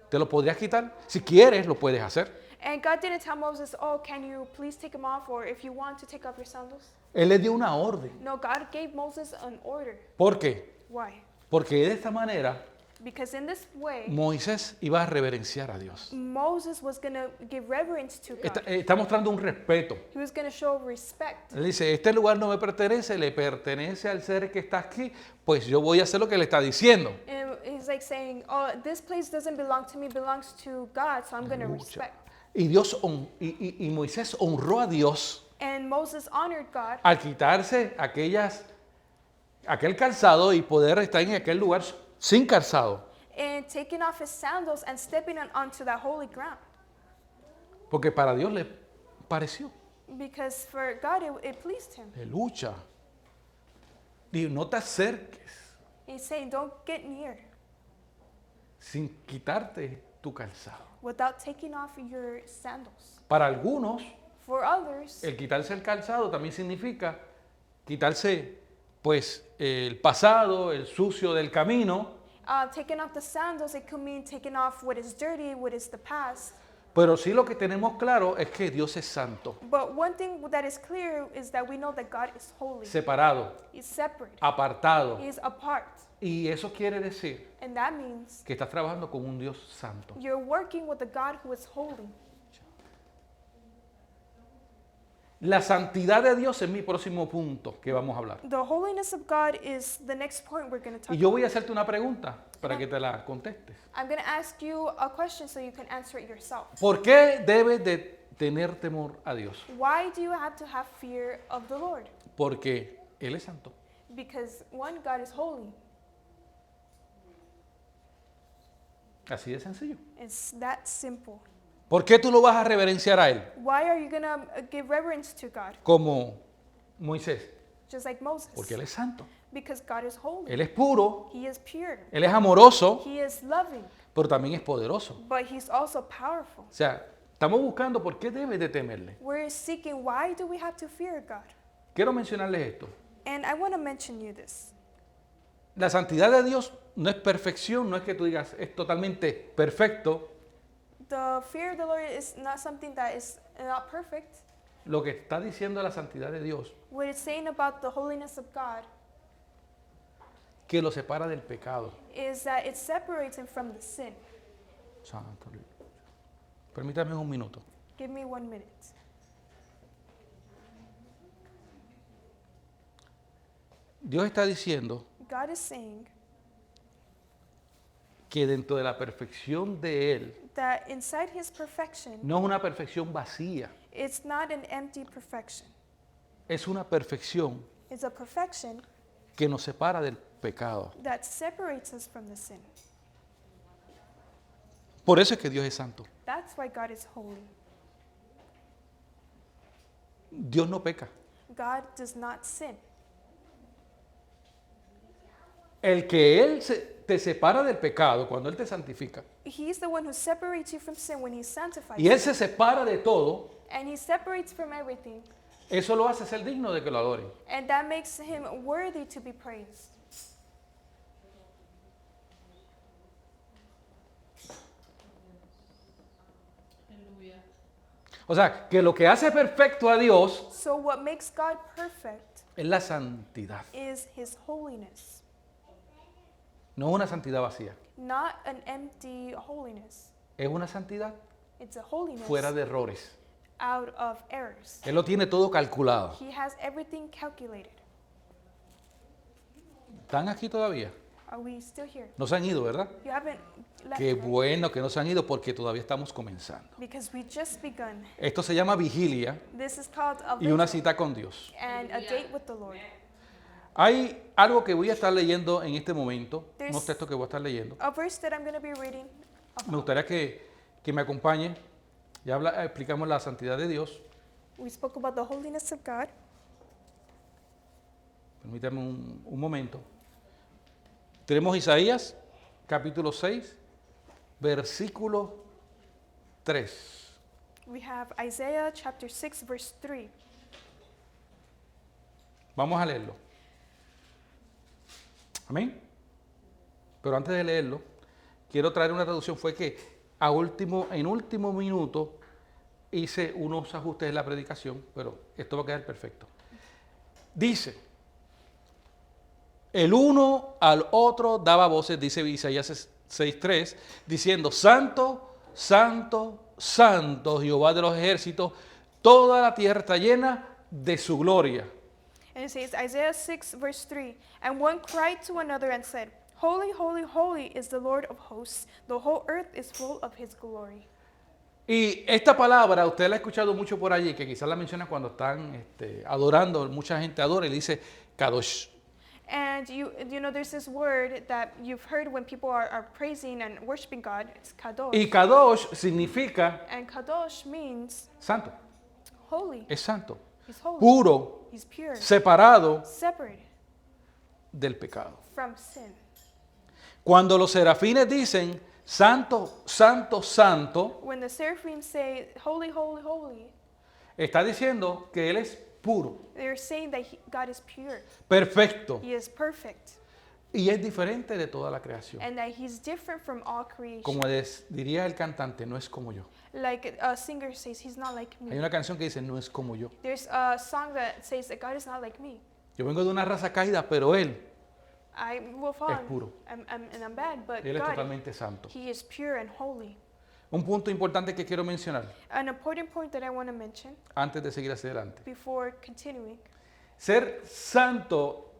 S1: ¿te lo podrías quitar? Si quieres, lo puedes hacer.
S2: And God didn't tell Moses, oh, can you please take them off? Or if you want to take off your sandals.
S1: Él le dio una orden.
S2: No, God gave Moses an order.
S1: ¿Por qué?
S2: Why?
S1: Porque de esta manera
S2: Because in this way,
S1: Moisés iba a reverenciar a Dios.
S2: Moses was going to give reverence to God.
S1: Está mostrando un respeto.
S2: He was going to show respect.
S1: Él dice, este lugar no me pertenece, le pertenece al ser que está aquí, pues yo voy a hacer lo que le está diciendo.
S2: And he's like saying, oh, this place doesn't belong to me, belongs to God, so I'm going to
S1: Aleluya.
S2: respect.
S1: Y Moisés honró a Dios
S2: And Moses honored God
S1: al quitarse aquel calzado y poder estar en aquel lugar sin calzado.
S2: and taking off his sandals and stepping onto that holy ground.
S1: Porque para Dios le pareció.
S2: Because for God, it pleased him.
S1: Aleluya. Dijo, no te acerques
S2: He's saying, don't get near
S1: sin quitarte tu calzado.
S2: without taking off your sandals.
S1: Para algunos,
S2: For others,
S1: el quitarse el calzado también significa quitarse, pues, el pasado, el sucio del camino.
S2: taking off the sandals, it could mean taking off what is dirty, what is the past.
S1: Pero sí lo que tenemos claro es que Dios es santo,
S2: But one thing that is clear is that we know that God is holy.
S1: separado,
S2: He's separate.
S1: apartado.
S2: He's apart.
S1: Y eso quiere decir
S2: And that means
S1: que estás trabajando con un Dios santo.
S2: you're working with a God who is holy.
S1: La santidad de Dios es mi próximo punto que vamos a hablar.
S2: The holiness of God is the next point we're going to talk
S1: Y yo
S2: about.
S1: voy a hacerte una pregunta para que te la contestes.
S2: I'm going to ask you a question so you can answer it yourself.
S1: ¿Por qué debes de tener temor a Dios?
S2: Why do you have to have fear of the Lord?
S1: Porque Él es santo.
S2: Because one, God is holy.
S1: Así de sencillo.
S2: It's that simple.
S1: ¿Por qué tú lo vas a reverenciar a Él?
S2: Why are you going to give reverence to God?
S1: Como Moisés.
S2: Just like Moses.
S1: Porque Él es santo.
S2: Because God is holy.
S1: Él es puro,
S2: He is pure.
S1: Él es amoroso,
S2: He is loving.
S1: pero también es poderoso.
S2: But He's also powerful.
S1: O sea, estamos buscando por qué debes de temerle.
S2: We're seeking, why do we have to fear God?
S1: Quiero mencionarles esto.
S2: And I want to mention you this.
S1: La santidad de Dios no es perfección, no es que tú digas es totalmente perfecto.
S2: The fear of the Lord is not something that is not perfect.
S1: Lo que está diciendo la santidad de Dios,
S2: What it's saying about the holiness of God
S1: que lo separa del pecado.
S2: is that it separates him from the sin.
S1: Santo. Permítame un minuto.
S2: Give me 1 minute.
S1: Dios está diciendo
S2: God is saying
S1: que dentro de la perfección de Él,
S2: that inside his perfection,
S1: no es una perfección vacía,
S2: it's not an empty perfection.
S1: es una perfección
S2: It's a perfection
S1: que nos separa del pecado.
S2: that separates us from the sin.
S1: Por eso es que Dios es santo.
S2: That's why God is holy.
S1: Dios no peca.
S2: God does not sin.
S1: El que Él te separa del pecado cuando Él te santifica.
S2: He's the one who separates you from sin when he sanctifies
S1: Y Él
S2: you.
S1: se separa de todo.
S2: And he separates from everything.
S1: Eso lo hace ser digno de que lo adoren.
S2: And that makes him worthy to be praised.
S1: O sea, que lo que hace perfecto a Dios
S2: So what makes God perfect
S1: es la santidad.
S2: is his holiness,
S1: No es una santidad vacía.
S2: not an empty holiness.
S1: Es una santidad
S2: It's a holiness
S1: fuera de errores.
S2: out of errors.
S1: Él lo tiene todo calculado.
S2: He has everything calculated.
S1: ¿Están aquí todavía?
S2: Are we still here?
S1: No se han ido, ¿verdad?
S2: You haven't left,
S1: Qué
S2: right?
S1: bueno que no se han ido porque todavía estamos comenzando.
S2: Because we just begun.
S1: Esto se llama vigilia
S2: This is called a
S1: y una
S2: vigil
S1: cita con Dios.
S2: and a date with the Lord.
S1: Hay algo que voy a estar leyendo en este momento,
S2: There's-
S1: unos textos que voy a estar leyendo.
S2: A verse that I'm going to be reading.
S1: Me gustaría que me acompañen. Ya explicamos la santidad de Dios.
S2: We spoke about the holiness of God.
S1: Permítame un momento. Tenemos Isaías, capítulo 6, versículo 3.
S2: We have Isaiah chapter 6, verse 3.
S1: Vamos a leerlo. Amén. Pero antes de leerlo, quiero traer una traducción. Fue que en último minuto hice unos ajustes en la predicación, pero esto va a quedar perfecto. Dice, el uno al otro daba voces, dice Isaías 6:3, diciendo, Santo, Santo, Santo, Jehová de los ejércitos, toda la tierra está llena de su gloria.
S2: And it says, Isaiah 6, verse 3, and one cried to another and said, Holy, holy, holy is the Lord of hosts. The whole earth is full of his glory.
S1: Y esta palabra, usted la ha escuchado mucho por allí, que quizás la menciona cuando están adorando, mucha gente adora y le dice Kadosh.
S2: And you know, there's this word that you've heard when people are praising and worshiping God. It's kadosh.
S1: Y Kadosh significa
S2: And kadosh means
S1: santo,
S2: holy.
S1: es santo,
S2: He's holy.
S1: puro,
S2: He's pure.
S1: separado
S2: Separated
S1: del pecado.
S2: from sin.
S1: Cuando los serafines dicen santo, santo, santo,
S2: When the seraphim say, Holy, holy, holy,
S1: está diciendo que Él es puro,
S2: they're saying that God is pure.
S1: perfecto
S2: He is perfect.
S1: y es diferente de toda la creación.
S2: And that he's different from all creation.
S1: Como diría el cantante, no es como yo.
S2: Like a singer says, he's not like
S1: Hay
S2: me.
S1: una canción que dice, no es como yo.
S2: There's a song that says that God is not like me.
S1: Yo vengo de una raza caída, pero Él
S2: I will fall
S1: es puro.
S2: and I'm bad, but
S1: Él es
S2: God,
S1: totalmente santo.
S2: he is pure and holy.
S1: Un punto importante que quiero mencionar
S2: An important point that I want to mention
S1: antes de seguir hacia adelante.
S2: before continuing,
S1: Ser santo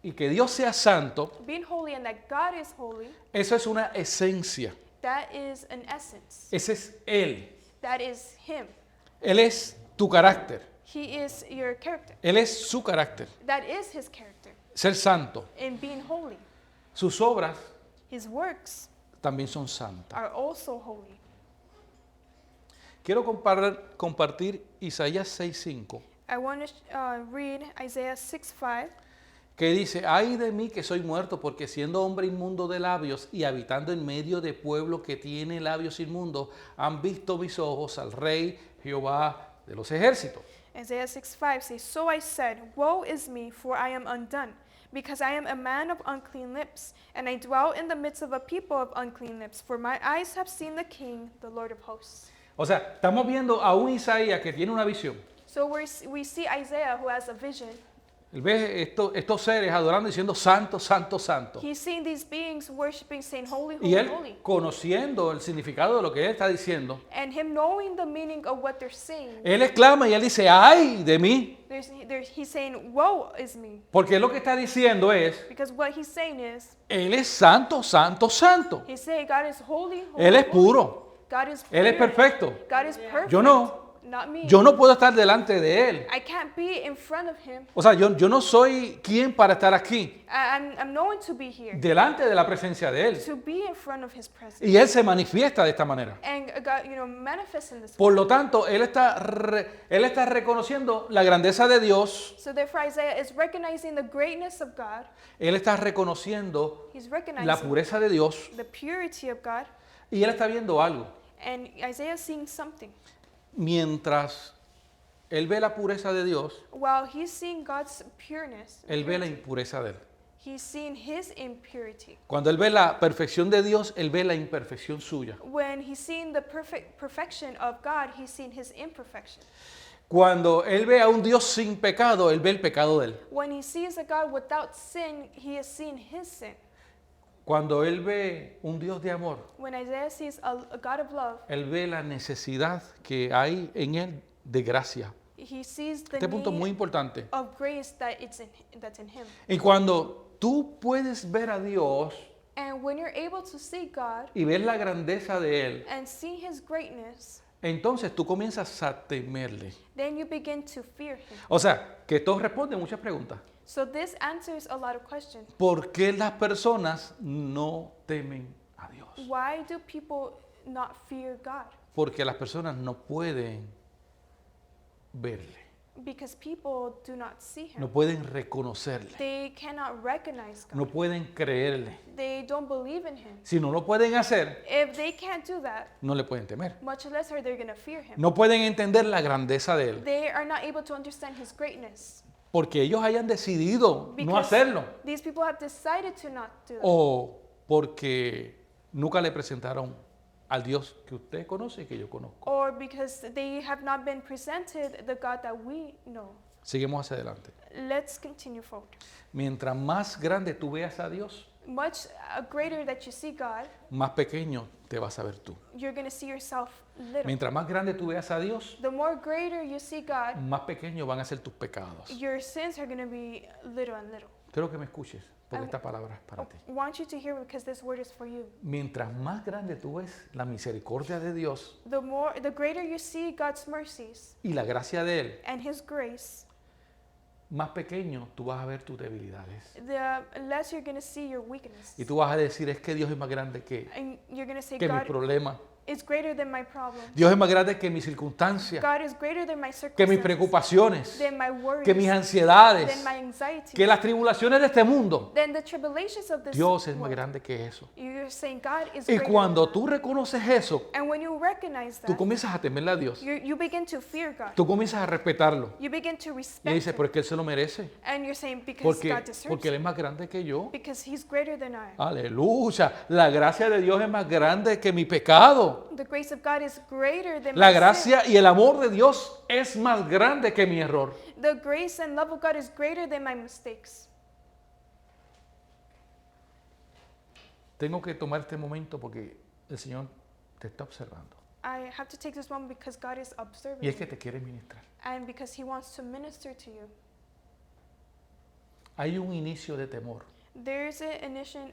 S1: y que Dios sea santo,
S2: being holy and that God is holy,
S1: eso es una esencia.
S2: that is an essence.
S1: Ese es Él.
S2: That is him.
S1: Él es tu carácter.
S2: He is your character.
S1: Él es su carácter.
S2: That is his character
S1: Ser santo.
S2: in being holy.
S1: Sus obras
S2: His works
S1: también son santas.
S2: are also holy.
S1: Quiero compartir Isaías 6:5,
S2: I want to read Isaiah 6:5.
S1: que dice, ay de mí que soy muerto, porque siendo hombre inmundo de labios y habitando en medio de pueblo que tiene labios inmundos, han visto mis ojos al Rey Jehová de los ejércitos.
S2: Isaiah 6:5 says, So I said, Woe is me, for I am undone, because I am a man of unclean lips, and I dwell in the midst of a people of unclean lips, for my eyes have seen the King, the Lord of hosts.
S1: O sea, estamos viendo a un Isaías que tiene una visión.
S2: So we see Isaiah who has a vision.
S1: Él ve estos seres adorando diciendo santo, santo, santo.
S2: He's seeing these beings worshiping, saying, Holy,
S1: Y
S2: holy,
S1: él,
S2: holy.
S1: conociendo el significado de lo que él está diciendo,
S2: And him knowing the meaning of what they're saying,
S1: él exclama y él dice, ay de mí.
S2: he's saying, Woe is me.
S1: Porque lo que está diciendo es,
S2: Because what he's saying is,
S1: él es santo, santo, santo.
S2: he's saying God is holy, holy,
S1: Él es
S2: holy.
S1: puro.
S2: God is
S1: Él es
S2: pure.
S1: perfecto.
S2: God is perfect.
S1: Yo no.
S2: Not me.
S1: Yo no puedo estar delante de él.
S2: I can't be in front of him.
S1: O sea, yo no soy quien para estar aquí,
S2: I'm known to be here,
S1: delante de la presencia de él.
S2: to be in front of his presence.
S1: Y él se manifiesta de esta manera.
S2: And God, manifests in this way.
S1: Por lo tanto, él está reconociendo la grandeza de Dios.
S2: So therefore Isaiah is recognizing the greatness of God.
S1: Él está reconociendo
S2: He's
S1: la
S2: recognizing
S1: pureza de Dios.
S2: the purity of God.
S1: Y él está viendo algo.
S2: And Isaiah is seeing something.
S1: Mientras él ve la pureza de Dios,
S2: While he's seeing God's pureness,
S1: él ve la impureza de él.
S2: he's seeing his impurity.
S1: Cuando él ve la perfección de Dios, él ve la imperfección suya.
S2: When he's seeing the perfection of God, he's seeing his imperfection.
S1: Cuando él ve a un Dios sin pecado, él ve el pecado de él.
S2: When he sees a God without sin, he is seeing his sin.
S1: Cuando él ve un Dios de amor,
S2: When Isaiah sees a God of love,
S1: él ve la necesidad que hay en él de gracia.
S2: he sees the
S1: Este punto es muy
S2: need
S1: importante.
S2: of grace that's in him.
S1: Y cuando tú puedes ver a Dios
S2: And when you're able to see God
S1: y ver la grandeza de él,
S2: and see his greatness,
S1: entonces tú comienzas a temerle.
S2: then you begin to fear him.
S1: O sea, que esto responde muchas preguntas.
S2: So this answers a lot of questions.
S1: ¿Por qué las personas no temen a Dios?
S2: Why do people not fear God?
S1: Porque las personas no pueden verle.
S2: Because people do not see him.
S1: no pueden reconocerle,
S2: They cannot recognize God.
S1: no pueden creerle.
S2: They don't believe in him.
S1: Si no lo pueden hacer,
S2: If they can't do that,
S1: no le pueden temer.
S2: much less are they going to fear him.
S1: No pueden entender la grandeza de él,
S2: They are not able to understand his greatness.
S1: porque ellos hayan decidido no
S2: Because
S1: hacerlo,
S2: these people have decided to not do that.
S1: o porque nunca le presentaron al Dios que usted conoce y que yo conozco.
S2: Or because they have not been presented the God that we know.
S1: Seguimos hacia adelante.
S2: Let's continue forward.
S1: Mientras más grande tú veas a Dios,
S2: Much greater that you see God,
S1: más pequeño te vas a ver tú.
S2: you're going to see yourself little.
S1: Mientras más grande tú veas a Dios,
S2: The more greater you see God,
S1: más pequeños van a ser tus pecados.
S2: your sins are going to be little and little.
S1: Quiero que me escuches, porque esta palabra es para ti.
S2: I want you to hear because this word is for you.
S1: Mientras más grande tú ves la misericordia de Dios
S2: The greater you see God's mercies
S1: y la gracia de Él,
S2: and His grace,
S1: más pequeño tú vas a ver tus debilidades.
S2: the less you're going to see your weakness.
S1: Y tú vas a decir, es que Dios es más grande
S2: And you're going to say,
S1: que mi
S2: God
S1: problema.
S2: is greater than my problem.
S1: Dios es más grande que mis circunstancias,
S2: God is greater than my
S1: que mis
S2: circumstances,
S1: preocupaciones,
S2: than my worries,
S1: que mis ansiedades,
S2: than my anxiety,
S1: que las tribulaciones de este mundo.
S2: than the tribulations of this
S1: Dios es más
S2: world.
S1: grande que eso.
S2: You're saying God is
S1: Y
S2: greater
S1: cuando
S2: than
S1: tú reconoces eso,
S2: that. And when you recognize
S1: tú
S2: that,
S1: comienzas a temerle a Dios.
S2: you begin to fear God.
S1: Tú comienzas a respetarlo.
S2: You begin to
S1: Y
S2: respect
S1: dices,
S2: Him.
S1: porque Él se lo merece.
S2: And you're saying, because
S1: Porque,
S2: God deserves
S1: porque Él
S2: it.
S1: es más grande que yo.
S2: Because He's greater than I.
S1: Aleluya. La gracia de Dios es más grande que mi pecado.
S2: The grace of God is greater than
S1: La
S2: my sin.
S1: gracia y el amor de Dios es más grande que mi error.
S2: The grace and love of God is greater than my mistakes.
S1: Tengo que tomar este momento porque el Señor te está observando.
S2: I have to take this moment because God is observing
S1: Y es que
S2: me,
S1: te quiere ministrar.
S2: and because He wants to minister to you.
S1: Hay un inicio de temor
S2: There's an initial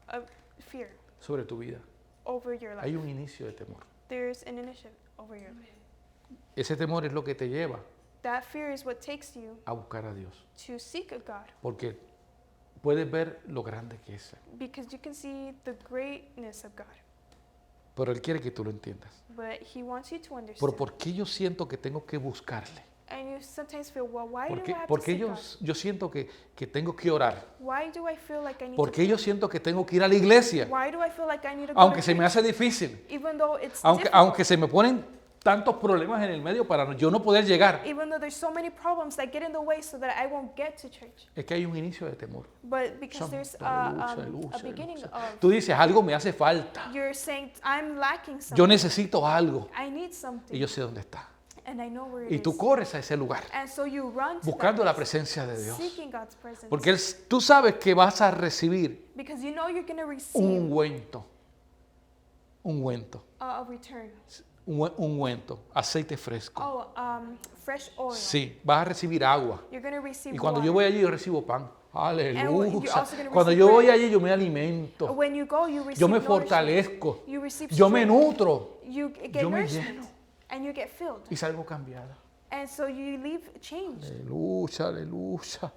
S2: of fear
S1: sobre tu vida.
S2: over your life.
S1: Hay un inicio de temor.
S2: There's an initiative over your life.
S1: Ese temor es lo que te lleva
S2: That fear is what takes you
S1: a buscar a Dios.
S2: to seek a God,
S1: Porque puedes ver lo grande que es.
S2: because you can see the greatness of God.
S1: Pero Él quiere que tú lo entiendas.
S2: But He wants you to
S1: Pero
S2: understand.
S1: ¿por qué yo siento que tengo que buscarle?
S2: And you sometimes feel, well, why do I
S1: Porque,
S2: have to
S1: porque
S2: seek God?
S1: yo siento que tengo que orar.
S2: Why do I feel like I need
S1: Porque
S2: to
S1: yo siento que tengo que ir a la iglesia.
S2: Why do I feel like I need to go
S1: Aunque
S2: to
S1: se me
S2: church?
S1: hace difícil.
S2: Even though it's
S1: Aunque
S2: difficult,
S1: se me ponen tantos problemas en el medio para yo no poder llegar.
S2: even though there's so many problems that get in the way so that I won't get to church.
S1: Es que hay un inicio de temor.
S2: But because there's
S1: Santo,
S2: a
S1: aleluya,
S2: beginning
S1: aleluya.
S2: of,
S1: Tú dices, algo me hace falta.
S2: you're saying, I'm lacking
S1: Yo
S2: something.
S1: necesito algo.
S2: I need
S1: Y
S2: something.
S1: yo sé dónde está.
S2: And I know where
S1: Y
S2: it
S1: tú
S2: is.
S1: corres a ese lugar
S2: And so you run to
S1: buscando
S2: that
S1: la
S2: place,
S1: presencia de Dios.
S2: seeking God's presence.
S1: Porque tú sabes que vas a recibir
S2: Because you know you're going to
S1: un
S2: receive
S1: ungüento. Ungüento.
S2: a return.
S1: Ungüento. Aceite fresco.
S2: Oh, fresh oil.
S1: Sí, vas a recibir agua.
S2: You're going to receive
S1: Y cuando
S2: water.
S1: yo voy allí, yo recibo pan.
S2: you're
S1: Aleluya.
S2: also gonna
S1: Cuando
S2: receive
S1: yo voy
S2: bread.
S1: allí, yo me alimento.
S2: When you go, you receive
S1: Yo me
S2: nourishment.
S1: fortalezco.
S2: You receive
S1: Yo me
S2: strength.
S1: nutro.
S2: You get
S1: Yo me
S2: nourishment.
S1: lleno.
S2: And you get filled.
S1: Y salgo cambiada.
S2: And so you leave changed.
S1: Aleluya, aleluya.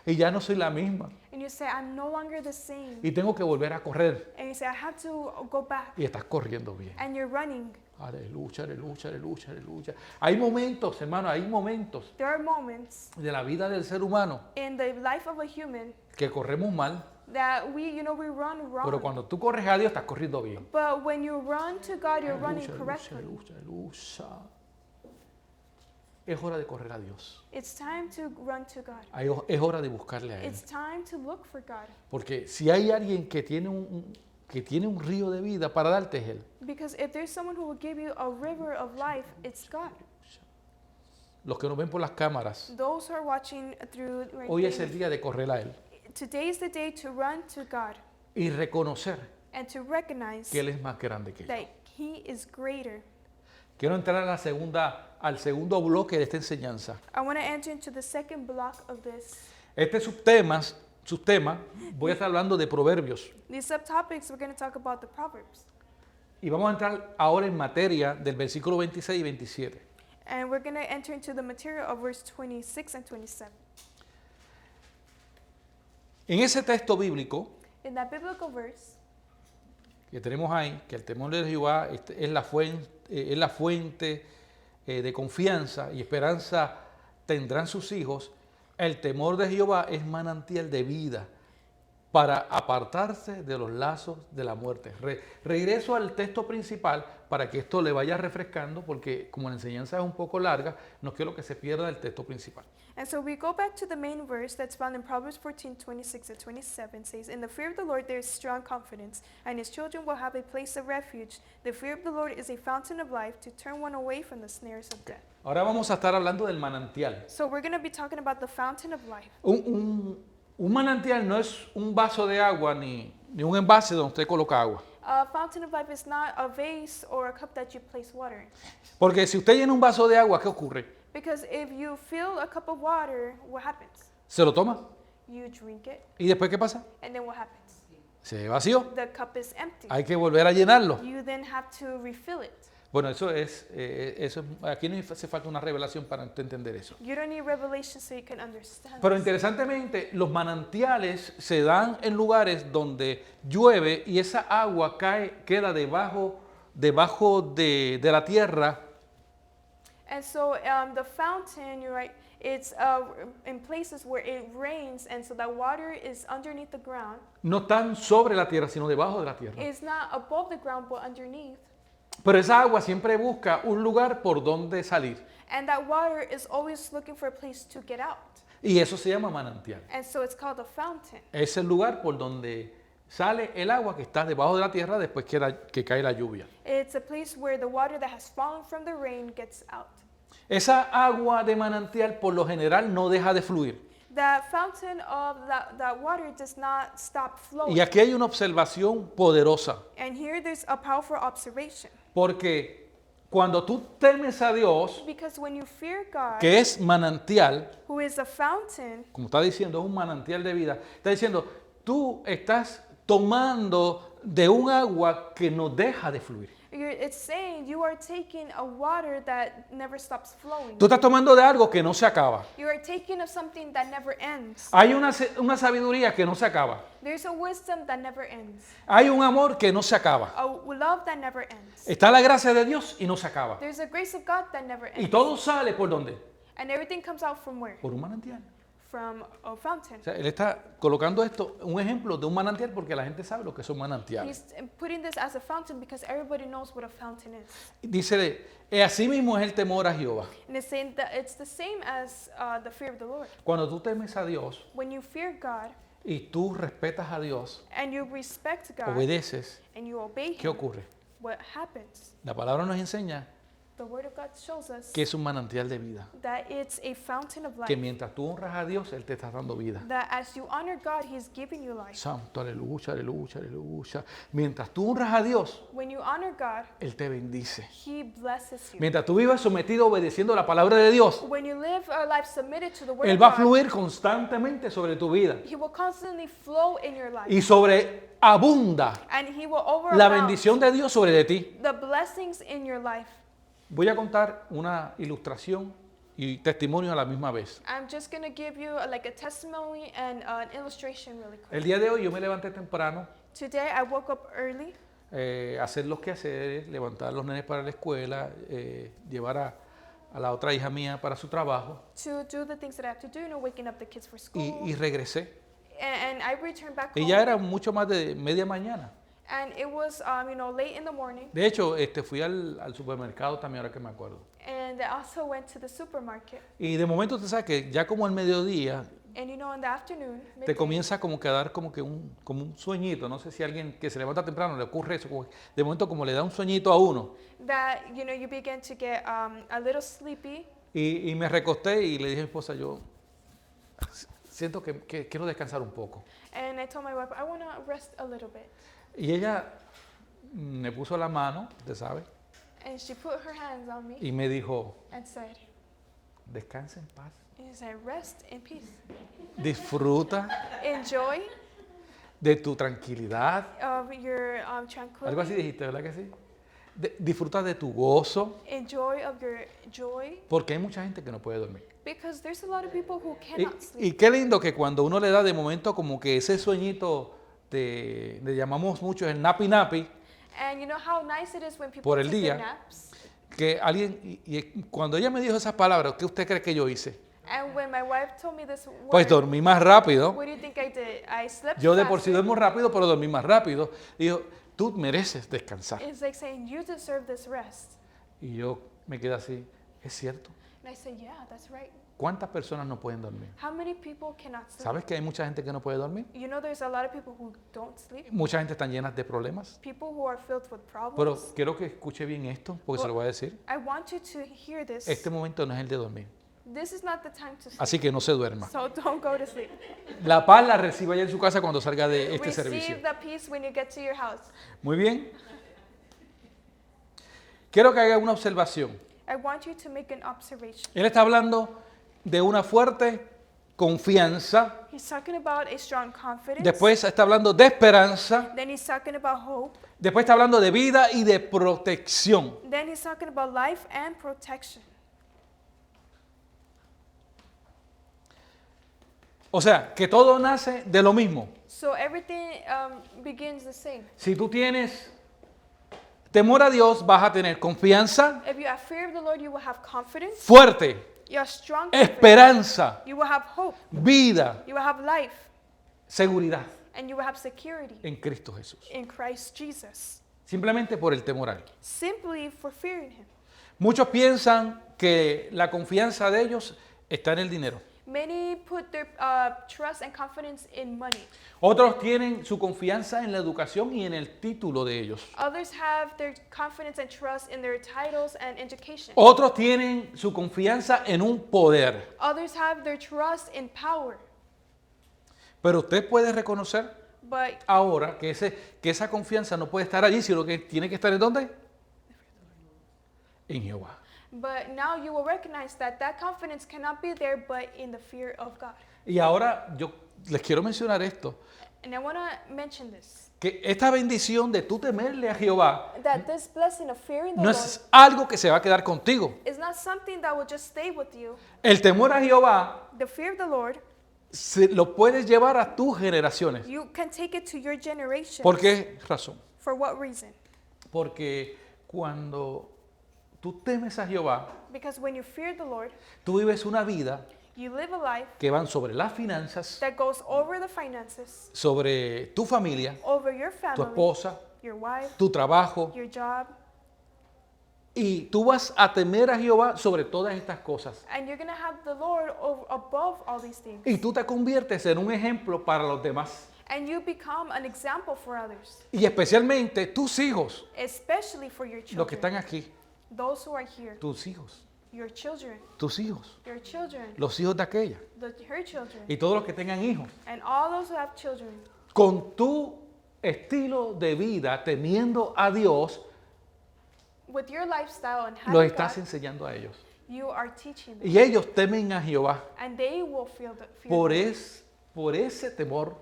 S1: Y ya no soy la misma.
S2: And you say, I'm no longer the same.
S1: Y tengo que volver a correr.
S2: And you say, I have to go back.
S1: Y estás corriendo bien.
S2: And you're running.
S1: Aleluya, aleluya, aleluya, aleluya. Hay momentos, hermano, hay momentos
S2: There are moments
S1: de la vida del ser humano
S2: in the life of a human
S1: que corremos mal.
S2: that we run wrong.
S1: Pero cuando tú corres a Dios, estás corriendo bien.
S2: But when you run to God, you're running
S1: Aleluya,
S2: correctly.
S1: aleluya, aleluya. Es hora de correr a Dios.
S2: It's time to run to God.
S1: Es hora de buscarle a Él.
S2: It's time to look for God.
S1: Porque si hay alguien que tiene un río de vida para darte, es Él.
S2: Because if there's someone who will give you a river of life, it's God.
S1: Los que nos ven por las cámaras,
S2: Those who are watching through
S1: hoy es el día de correr a Él
S2: today is the day to run to God
S1: y reconocer
S2: and to recognize
S1: que Él es más grande que yo.
S2: that He is greater.
S1: Quiero entrar al segundo bloque de esta enseñanza.
S2: I want to enter into the second block of this.
S1: Este subtema, voy a estar hablando de proverbios.
S2: These subtopics, we're going to talk about the Proverbs.
S1: Y vamos a entrar ahora en materia del versículo 26 y 27.
S2: And we're going to enter into the material of verse 26 and 27.
S1: En ese texto bíblico
S2: In that biblical verse,
S1: que tenemos ahí, que el temor de Jehová es la fuente de confianza y esperanza tendrán sus hijos. El temor de Jehová es manantial de vida para apartarse de los lazos de la muerte. Regreso al texto principal para que esto le vaya refrescando, porque como la enseñanza es un poco larga, no quiero que se pierda el texto principal.
S2: And so we go back to the main verse that's found in Proverbs 14:26-27 says, "In the fear of the Lord there is strong confidence, and his children will have a place of refuge. The fear of the Lord is a fountain of life to turn one away from the snares of death."
S1: Ahora vamos a estar hablando del manantial.
S2: So we're going to be talking about the fountain of life.
S1: Un manantial no es un vaso de agua ni un envase donde usted coloca agua.
S2: A fountain of life is not a vase or a cup that you place water in.
S1: Porque si usted llena un vaso de agua, ¿qué ocurre?
S2: Because if you fill a cup of water, what happens?
S1: Se lo toma.
S2: You drink it,
S1: ¿Y después qué pasa?
S2: and then what happens?
S1: Se vació.
S2: The cup is empty.
S1: Hay que volver a llenarlo.
S2: You then have to refill it.
S1: Bueno, aquí no hace falta una revelación para entender eso.
S2: You don't need revelation so you can understand
S1: Pero
S2: this.
S1: interesantemente, los manantiales se dan en lugares donde llueve y esa agua queda debajo de la tierra.
S2: And so the fountain, you're right, it's in places where it rains, and so that water is underneath the ground.
S1: No están sobre la tierra, sino debajo de la tierra.
S2: It's not above the ground, but underneath.
S1: Pero esa agua siempre busca un lugar por donde salir.
S2: And that water is always looking for a place to get out.
S1: Y eso se llama manantial.
S2: And so it's called a fountain.
S1: Es el lugar por donde sale el agua que está debajo de la tierra después que cae la lluvia.
S2: It's a place where the water that has fallen from the rain gets out.
S1: Esa agua de manantial por lo general no deja de fluir.
S2: That fountain of that water does not stop flowing.
S1: Y aquí hay una observación poderosa,
S2: And here there's a powerful observation.
S1: porque cuando tú temes a Dios,
S2: Because when you fear God,
S1: que es manantial,
S2: who is a fountain,
S1: como está diciendo, es un manantial de vida, está diciendo, tú estás tomando de un agua que no deja de fluir.
S2: it's saying you are taking a water that never stops flowing.
S1: Tú estás tomando de algo que no se acaba.
S2: You are taking of something that never ends.
S1: Hay una sabiduría que no se acaba.
S2: There's a wisdom that never ends.
S1: Hay un amor que no se acaba.
S2: A love that never ends.
S1: Está la gracia de Dios y no se acaba.
S2: There's a grace of God that never
S1: Y
S2: ends.
S1: todo sale por dónde?
S2: And everything comes out from where?
S1: Por un manantial.
S2: From a fountain.
S1: O sea, él está colocando esto, un ejemplo de un manantial, porque la gente sabe lo que son manantiales.
S2: He's putting this as a fountain because everybody knows what a fountain is.
S1: Dice, así mismo es el temor a Jehová.
S2: And it's saying that it's the same as the fear of the Lord.
S1: Cuando tú temes a Dios
S2: When you fear God
S1: y tú respetas a Dios,
S2: and you respect God
S1: obedeces,
S2: and you obey
S1: ¿qué
S2: Him,
S1: ocurre?
S2: what happens?
S1: La palabra nos enseña
S2: The Word of God shows us
S1: que es un manantial de vida.
S2: that it's a fountain of
S1: Que
S2: life.
S1: mientras tú honras a Dios, Él te está dando vida.
S2: That as you honor God, He's giving you life.
S1: Santo, aleluya, aleluya, aleluya. Mientras tú honras a Dios,
S2: When you honor God,
S1: Él te bendice.
S2: He blesses you.
S1: Mientras tú vivas sometido, obedeciendo la palabra de Dios,
S2: When you live a life submitted to the Word
S1: Él
S2: of
S1: va a
S2: God,
S1: fluir constantemente sobre tu vida
S2: He will constantly flow in your life.
S1: y sobreabunda
S2: And He will
S1: la
S2: overabound
S1: bendición de Dios sobre de ti.
S2: the blessings in your life.
S1: Voy a contar una ilustración y testimonio a la misma vez.
S2: I'm just going to give you like a testimony and an illustration really quick.
S1: El día de hoy yo me levanté temprano,
S2: Today I woke up early
S1: hacer los quehaceres, levantar a los nenes para la escuela, llevar a la otra hija mía para su trabajo
S2: to do the things that I have to do, waking up the kids for school.
S1: y regresé.
S2: And I returned back
S1: Y
S2: home.
S1: ya era mucho más de media mañana.
S2: And it was, late in the morning.
S1: De hecho, fui al supermercado también, ahora que me acuerdo.
S2: And I also went to the supermarket.
S1: Y de momento usted sabe que ya como al mediodía
S2: And in the afternoon,
S1: te
S2: midday,
S1: comienza como que a dar como un sueñito. No sé si a alguien que se levanta temprano le ocurre eso. De momento como le da un sueñito a uno.
S2: that, you begin to get a little sleepy.
S1: Y me recosté y le dije a mi esposa, yo siento que quiero descansar un poco.
S2: And I told my wife, I want to rest a little bit.
S1: Y ella me puso la mano, usted sabe,
S2: And she put her hands on me
S1: y me dijo,
S2: and said,
S1: descansa en paz,
S2: and she said, rest in peace.
S1: disfruta
S2: Enjoy
S1: de tu tranquilidad.
S2: of your
S1: Algo así
S2: tranquility.
S1: dijiste, ¿verdad que sí? Disfruta de tu gozo,
S2: Enjoy of your joy.
S1: porque hay mucha gente que no puede dormir.
S2: Because there's a lot of people who
S1: Y,
S2: cannot sleep.
S1: y qué lindo que cuando uno le da de momento como que ese sueñito, le llamamos mucho el napi napi,
S2: And you know how nice it is when people
S1: por el
S2: take their
S1: día.
S2: naps?
S1: que alguien, y cuando ella me dijo esas palabras, ¿qué usted cree que yo hice?
S2: And when my wife told me this
S1: Pues
S2: word,
S1: dormí más rápido.
S2: what do you think I did? I slept
S1: Yo de por sí
S2: faster.
S1: duermo rápido, pero dormí más rápido. Dijo, tú mereces descansar.
S2: It's like saying, you deserve this rest.
S1: Y yo me quedé así, es cierto.
S2: And I said, yeah, that's right.
S1: ¿Cuántas personas no pueden dormir?
S2: How many people cannot sleep?
S1: ¿Sabes que hay mucha gente que no puede dormir?
S2: You know, there's a lot of people who don't sleep.
S1: Mucha gente está llena de problemas.
S2: People who are filled with
S1: Pero
S2: problems.
S1: quiero que escuche bien esto, porque se lo voy a decir.
S2: I want you to hear this.
S1: Este momento no es el de dormir.
S2: This is not the time to sleep.
S1: Así que no se duerma.
S2: So don't go to sleep.
S1: La paz la reciba ya en su casa cuando salga de este servicio.
S2: Receive the peace when you get to your house.
S1: Muy bien. Quiero que haga una observación.
S2: I want you to make an observation.
S1: Él está hablando de una fuerte confianza.
S2: He's talking about a strong confidence.
S1: Después está hablando de esperanza.
S2: Then he's talking about hope.
S1: Después está hablando de vida y de protección.
S2: Then he's talking about life and protection.
S1: O sea, que todo nace de lo mismo.
S2: So everything begins the same.
S1: Si tú tienes temor a Dios, vas a tener confianza
S2: If you have fear of the Lord, you will have confidence.
S1: fuerte,
S2: You have strong confidence.
S1: esperanza,
S2: You will have hope.
S1: vida,
S2: You will have life.
S1: seguridad
S2: And you will have security
S1: en Cristo Jesús.
S2: in Christ Jesus.
S1: Simplemente por el temor a Él.
S2: Simply for fearing Him.
S1: Muchos piensan que la confianza de ellos está en el dinero.
S2: Many put their trust and confidence in money.
S1: Otros tienen su confianza en la educación y en el título de ellos.
S2: Others have their confidence and trust in their titles and education.
S1: Otros tienen su confianza en un poder.
S2: Others have their trust in power.
S1: Pero usted puede reconocer
S2: But
S1: ahora que esa confianza no puede estar allí, sino que tiene que estar ¿en dónde? En Jehová.
S2: now you will recognize that confidence cannot be there but in the fear of God.
S1: Y ahora yo les quiero mencionar esto,
S2: And I want to mention this.
S1: que esta bendición de tú temerle a Jehová
S2: That this blessing of fearing the
S1: no
S2: Lord
S1: es algo que se va a quedar contigo.
S2: is not something that will just stay with you.
S1: El temor a Jehová
S2: The fear of the Lord,
S1: lo puedes llevar a tus generaciones.
S2: you can take it to your generation.
S1: ¿Por qué razón?
S2: For what reason?
S1: Porque cuando tú temes a Jehová,
S2: Because when you fear the Lord,
S1: tú vives una vida
S2: you live a life
S1: que van sobre las finanzas,
S2: that goes over the finances,
S1: sobre tu familia,
S2: over your
S1: tu
S2: family,
S1: esposa,
S2: your wife,
S1: tu trabajo,
S2: your job,
S1: y tú vas a temer a Jehová sobre todas estas cosas.
S2: and you're going to have the Lord above all these things.
S1: Y tú te conviertes en un ejemplo para los demás.
S2: And you become an example for others,
S1: Y especialmente tus hijos,
S2: especially for your
S1: los que
S2: children.
S1: están aquí,
S2: Those who are here,
S1: tus hijos,
S2: your children,
S1: tus hijos,
S2: your children,
S1: los hijos de aquella,
S2: her children,
S1: y todos los que tengan hijos.
S2: and all those who have children.
S1: Con tu estilo de vida, temiendo a Dios,
S2: With your lifestyle and
S1: los
S2: having
S1: estás
S2: God,
S1: enseñando a ellos.
S2: you are teaching them.
S1: Y ellos temen a Jehová
S2: And they will feel the fear
S1: por ese temor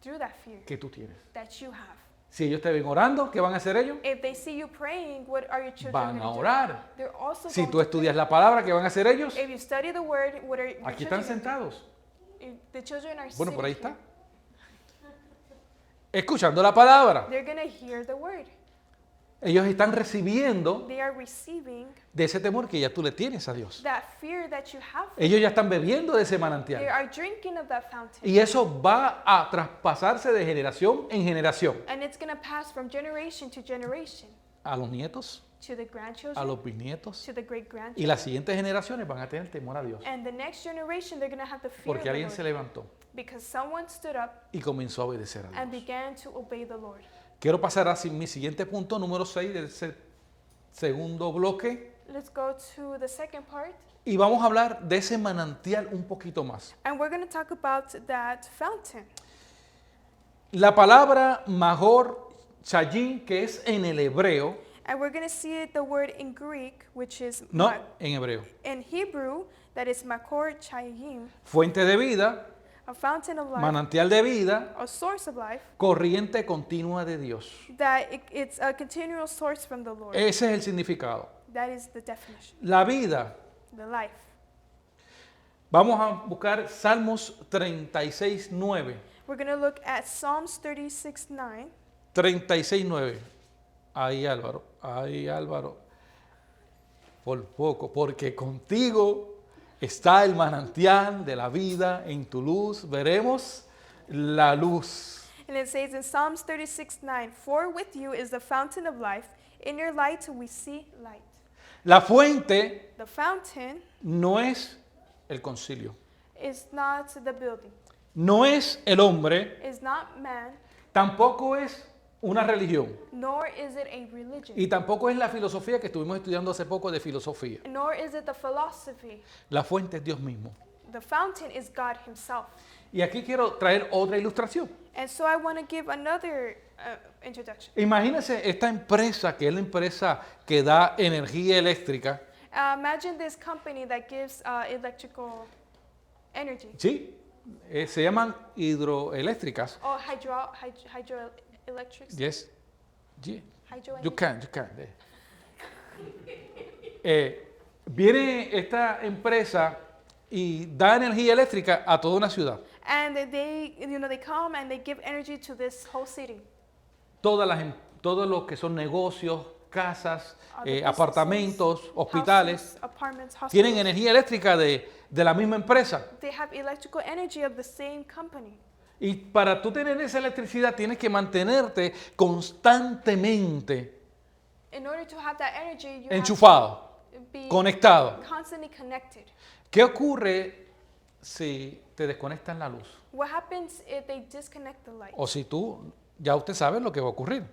S2: through that fear
S1: que tú tienes.
S2: that you have.
S1: Si ellos te ven orando, ¿qué van a hacer ellos?
S2: If they see you praying, what are your children
S1: Van a
S2: going to
S1: orar.
S2: do? They're also
S1: Si
S2: going
S1: tú
S2: to
S1: estudias la palabra, ¿qué van a hacer ellos?
S2: If you study the word, what are your
S1: Aquí están
S2: children going to
S1: sentados.
S2: do? If the children are
S1: Bueno, por ahí
S2: sitting
S1: está. Escuchando la palabra.
S2: here, they're going to hear the word.
S1: Ellos están recibiendo
S2: They are receiving
S1: de ese temor que ya tú le tienes a Dios.
S2: that fear that you have.
S1: Ellos ya están bebiendo de ese
S2: They
S1: manantial.
S2: are drinking of that fountain.
S1: Y eso va a traspasarse de generación en generación.
S2: And it's going to pass from generation to generation
S1: A los nietos,
S2: to the
S1: a
S2: grandchildren,
S1: los bisnietos.
S2: to the great
S1: Y
S2: grandchildren.
S1: las siguientes generaciones van a tener temor a Dios.
S2: And the next generation, they're going to have the fear of
S1: Porque
S2: the
S1: alguien se
S2: Lord.
S1: levantó
S2: Because someone stood up
S1: y comenzó a obedecer a
S2: and
S1: Dios.
S2: began to obey the Lord.
S1: Quiero pasar a mi siguiente punto, número 6 de ese segundo bloque.
S2: Let's go to the second part.
S1: Y vamos a hablar de ese manantial un poquito más.
S2: And we're going to talk about that fountain.
S1: La palabra Mahor Chayim, que es en el hebreo,
S2: And we're going to see the word in Greek, which is
S1: no, en hebreo,
S2: in Hebrew, that is makor chayim,
S1: fuente de vida,
S2: a fountain of life,
S1: manantial de vida,
S2: a source of life,
S1: corriente continua de Dios.
S2: that it's a continual source from the Lord.
S1: Ese es el significado.
S2: That is the definition.
S1: La vida.
S2: The life.
S1: Vamos a buscar Salmos 36:9.
S2: We're going to look at Psalms 36:9.
S1: 36:9. Ahí Álvaro. Por poco, porque contigo está el manantial de la vida, en tu luz veremos la luz.
S2: And it says in Psalms 36:9, "For with you is the fountain of life. In your light we see light."
S1: La fuente
S2: The fountain
S1: no es el concilio,
S2: is not the building,
S1: no es el hombre,
S2: is not man,
S1: tampoco es una religión
S2: nor is it a religion,
S1: y tampoco es la filosofía que estuvimos estudiando hace poco de filosofía.
S2: nor is it the philosophy.
S1: La fuente es Dios mismo.
S2: The fountain is God himself.
S1: Y aquí quiero traer otra ilustración.
S2: And so I want to give another introduction.
S1: Imagínense esta empresa, que es la empresa que da energía eléctrica,
S2: Imagine this company that gives electrical energy.
S1: ¿sí? Se llaman hidroeléctricas.
S2: Oh, hydroelectrics.
S1: Yes. Yeah.
S2: Hydro
S1: You can. Viene esta empresa y da energía eléctrica a toda una ciudad.
S2: And they come and they give energy to this whole city.
S1: Todos los que son negocios, casas,
S2: The businesses,
S1: apartamentos, hospitales,
S2: houses, apartments, hospitals.
S1: tienen energía eléctrica de la misma empresa.
S2: They have electrical energy of the same company.
S1: Y para tú tener esa electricidad tienes que mantenerte constantemente
S2: In order to have that energy, you
S1: enchufado,
S2: have to be
S1: conectado.
S2: constantly connected.
S1: ¿Qué ocurre si te desconectan la luz?
S2: What happens if they disconnect the light?
S1: O si tú, ya usted sabe lo que va a ocurrir.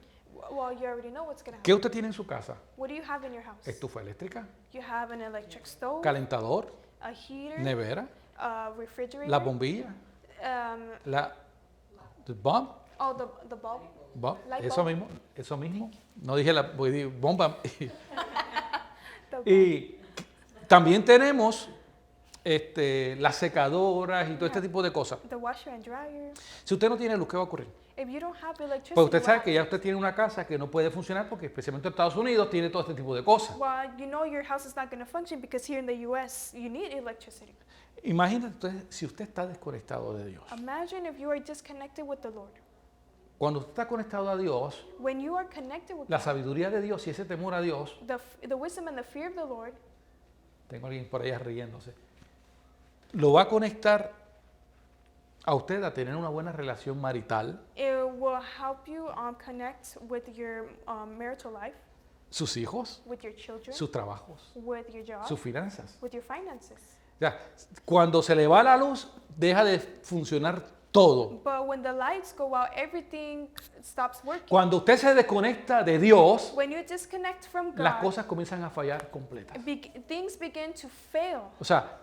S2: Well, you already know what's going to
S1: ¿Qué
S2: happen.
S1: usted tiene en su casa?
S2: What do you have in your house?
S1: Estufa eléctrica,
S2: You have an electric stove,
S1: calentador,
S2: a heater,
S1: nevera,
S2: a refrigerator,
S1: la bombilla, the bulb,
S2: the bulb, Light
S1: eso
S2: bulb.
S1: mismo. No dije bomba.
S2: the bulb.
S1: Y también tenemos las secadoras y todo este tipo de cosas.
S2: The washer and dryer.
S1: Si usted no tiene luz, ¿qué va a ocurrir?
S2: If you don't have electricity,
S1: Pues usted
S2: what
S1: sabe que ya
S2: happens?
S1: usted tiene una casa que no puede funcionar porque especialmente en Estados Unidos tiene todo este tipo de cosas.
S2: Well, you know your house is not going to function because here in the U.S. you need electricity.
S1: Imagínate entonces si usted está desconectado de Dios.
S2: Imagine if you are disconnected with the Lord.
S1: Cuando usted está conectado a Dios,
S2: When you are connected with
S1: la
S2: God,
S1: sabiduría de Dios y ese temor a Dios,
S2: the wisdom and the fear of the Lord,
S1: tengo a alguien por allá riéndose, lo va a conectar a usted a tener una buena relación marital,
S2: it will help you connect with your marital life,
S1: sus hijos,
S2: with your children,
S1: sus trabajos,
S2: with your job,
S1: sus finanzas.
S2: with your finances.
S1: Ya, cuando se le va la luz, deja de funcionar todo.
S2: But when the lights go out, everything stops working.
S1: Cuando usted se desconecta de Dios,
S2: When you disconnect from
S1: las
S2: God,
S1: cosas comienzan a fallar completas.
S2: things begin to fail.
S1: O sea,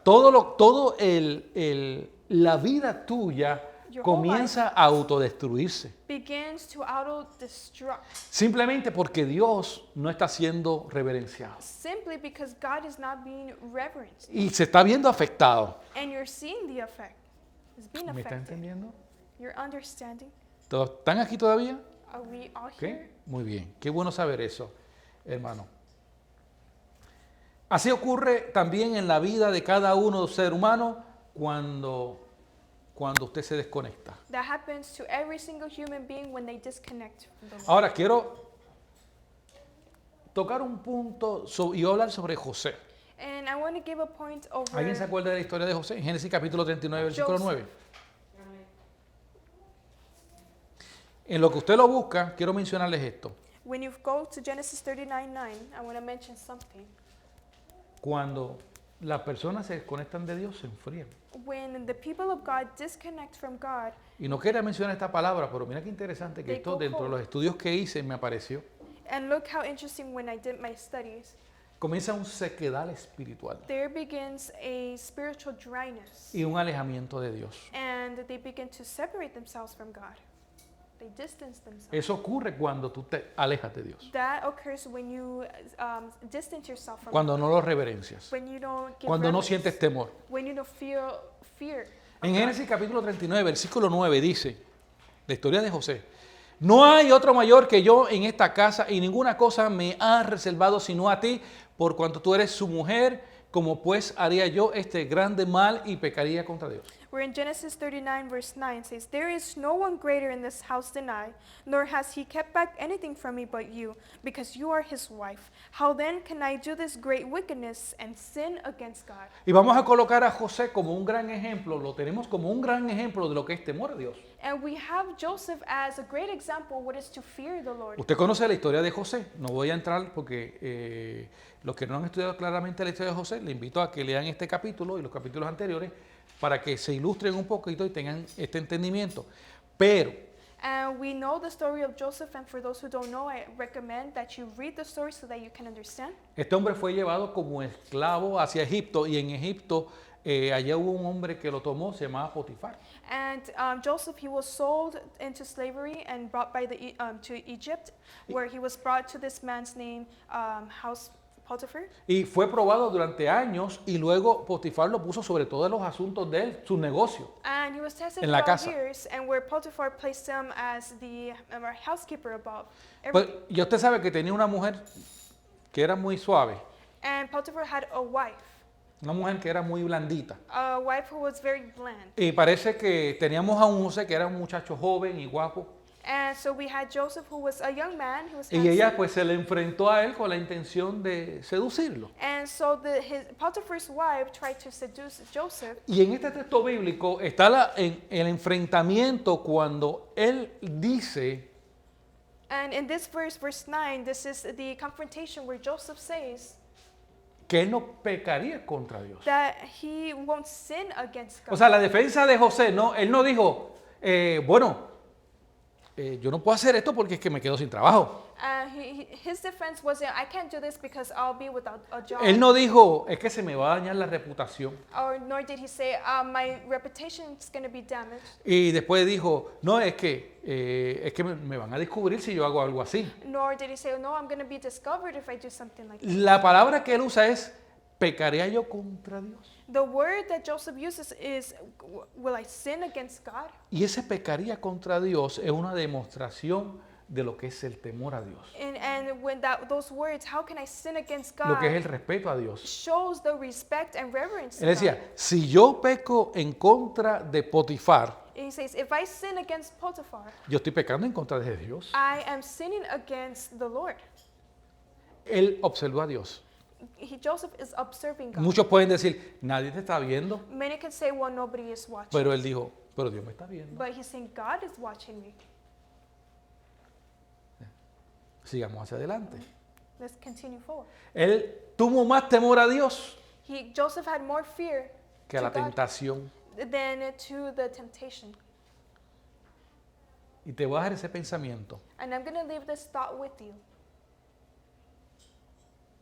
S1: la vida tuya
S2: Your whole
S1: comienza a autodestruirse.
S2: Begins to auto-destruct
S1: Simplemente porque Dios no está siendo reverenciado.
S2: simply because God is not being reverenced.
S1: Y se está viendo afectado.
S2: And you're seeing the effect. It's being
S1: ¿Me está
S2: affected.
S1: entendiendo?
S2: You're understanding.
S1: ¿Están aquí todavía?
S2: Are we all
S1: ¿Qué?
S2: here?
S1: Muy bien. Qué bueno saber eso, hermano. Así ocurre también en la vida de cada uno de los seres humanos cuando usted se desconecta.
S2: That happens to every single human being when they disconnect from the Lord.
S1: Ahora quiero tocar un punto y hablar sobre José.
S2: And I want to give a point over
S1: ¿Alguien se acuerda de la historia de José? En Génesis capítulo 39, versículo
S2: Joseph.
S1: 9. En lo que usted lo busca, quiero mencionarles esto.
S2: When you go to Genesis 39:9, I want to mention something.
S1: Cuando las personas se desconectan de Dios, se enfrían.
S2: When the people of God disconnect from God,
S1: Y no quería mencionar esta palabra, pero mira qué interesante que
S2: They
S1: esto
S2: go
S1: dentro de
S2: cold.
S1: los estudios que hice me apareció.
S2: and look how interesting when I did my studies,
S1: Comienza un sequedal espiritual
S2: there begins a spiritual dryness.
S1: y un alejamiento de Dios.
S2: And they begin to separate themselves from God. They distance themselves.
S1: Eso ocurre cuando tú te alejas de Dios,
S2: That occurs when you distance yourself from
S1: cuando no lo reverencias,
S2: when you don't give
S1: cuando no
S2: reverence,
S1: sientes temor.
S2: when you don't feel fear.
S1: En Génesis capítulo 39, versículo 9 dice, la historia de José, no hay otro mayor que yo en esta casa y ninguna cosa me ha reservado sino a ti, por cuanto tú eres su mujer, como pues haría yo este grande mal y pecaría contra Dios.
S2: Where in Genesis 39 verse 9 says, "There is no one greater in this house than I, nor has he kept back anything from me but you, because you are his wife. How then can I do this great wickedness and sin against God?"
S1: Y vamos a colocar a José como un gran ejemplo, lo tenemos como un gran ejemplo de lo que es temor a Dios.
S2: And we have Joseph as a great example of what is to fear the Lord.
S1: Usted conoce la historia de José, no voy a entrar porque los que no han estudiado claramente la historia de José, le invito a que lean este capítulo y los capítulos anteriores para que se ilustren un poquito y tengan este entendimiento. Pero
S2: And we know the story of Joseph, and for those who don't know, I recommend that you read the story so that you can understand.
S1: este hombre fue llevado como esclavo hacia Egipto y en Egipto allá hubo un hombre que lo tomó, se llamaba Potifar.
S2: And Joseph, he was sold into slavery and brought by to Egypt, where he was brought to this man's name, House Potiphar.
S1: Y fue probado durante años y luego Potifar lo puso sobre todos los asuntos de él, su negocio.
S2: And he was tested
S1: En la
S2: for
S1: casa.
S2: years, and where Potiphar placed him as the housekeeper above
S1: Pues,
S2: everything.
S1: y usted sabe que tenía una mujer que era muy suave,
S2: And Potiphar had a wife
S1: que era muy blandita.
S2: who was very bland.
S1: Y parece que teníamos a un José que era un muchacho joven y guapo.
S2: And so we had Joseph, who was a young man, he was
S1: Y ella
S2: handsome.
S1: pues se le enfrentó a él con la intención de seducirlo.
S2: And so Potiphar's wife tried to seduce Joseph.
S1: Y en este texto bíblico está el enfrentamiento cuando él dice
S2: And in this verse 9, this is the confrontation where Joseph says
S1: que él no pecaría contra Dios.
S2: that he won't sin against God.
S1: O sea, la defensa de José, no, él no dijo, yo no puedo hacer esto porque es que me quedo sin trabajo.
S2: His defense wasn't, I can't do this because I'll be without a job.
S1: Él no dijo, es que se me va a dañar la reputación.
S2: Or nor did he say, my reputation is going to be damaged.
S1: Y después dijo, no, es que me van a descubrir si yo hago algo así.
S2: Nor did he say, no, I'm going to be discovered if I do something like that.
S1: La palabra que él usa es, ¿pecaría yo contra Dios?
S2: The word that Joseph uses is, will I sin against God?
S1: Y ese pecaría contra Dios es una demostración de lo que es el temor a Dios,
S2: And when those words, how can I sin against
S1: lo que es
S2: God,
S1: el respeto a Dios.
S2: shows the respect and reverence
S1: Él
S2: to God.
S1: decía, si yo peco en contra de Potifar,
S2: He says, if I sin against Potiphar,
S1: yo estoy pecando en contra de Dios.
S2: I am sinning against the Lord.
S1: Él observó a Dios.
S2: Joseph is observing God.
S1: Muchos pueden decir, nadie te está viendo,
S2: Many can say, well, nobody is watching.
S1: pero él dijo, pero Dios me está viendo.
S2: But he's saying, God is watching me.
S1: Sigamos hacia adelante.
S2: Let's continue forward.
S1: Él tuvo más temor a Dios
S2: Joseph had more fear
S1: que a
S2: to
S1: la
S2: God
S1: tentación.
S2: than to the temptation.
S1: Y te voy a dejar ese pensamiento.
S2: And I'm going to leave this thought with you.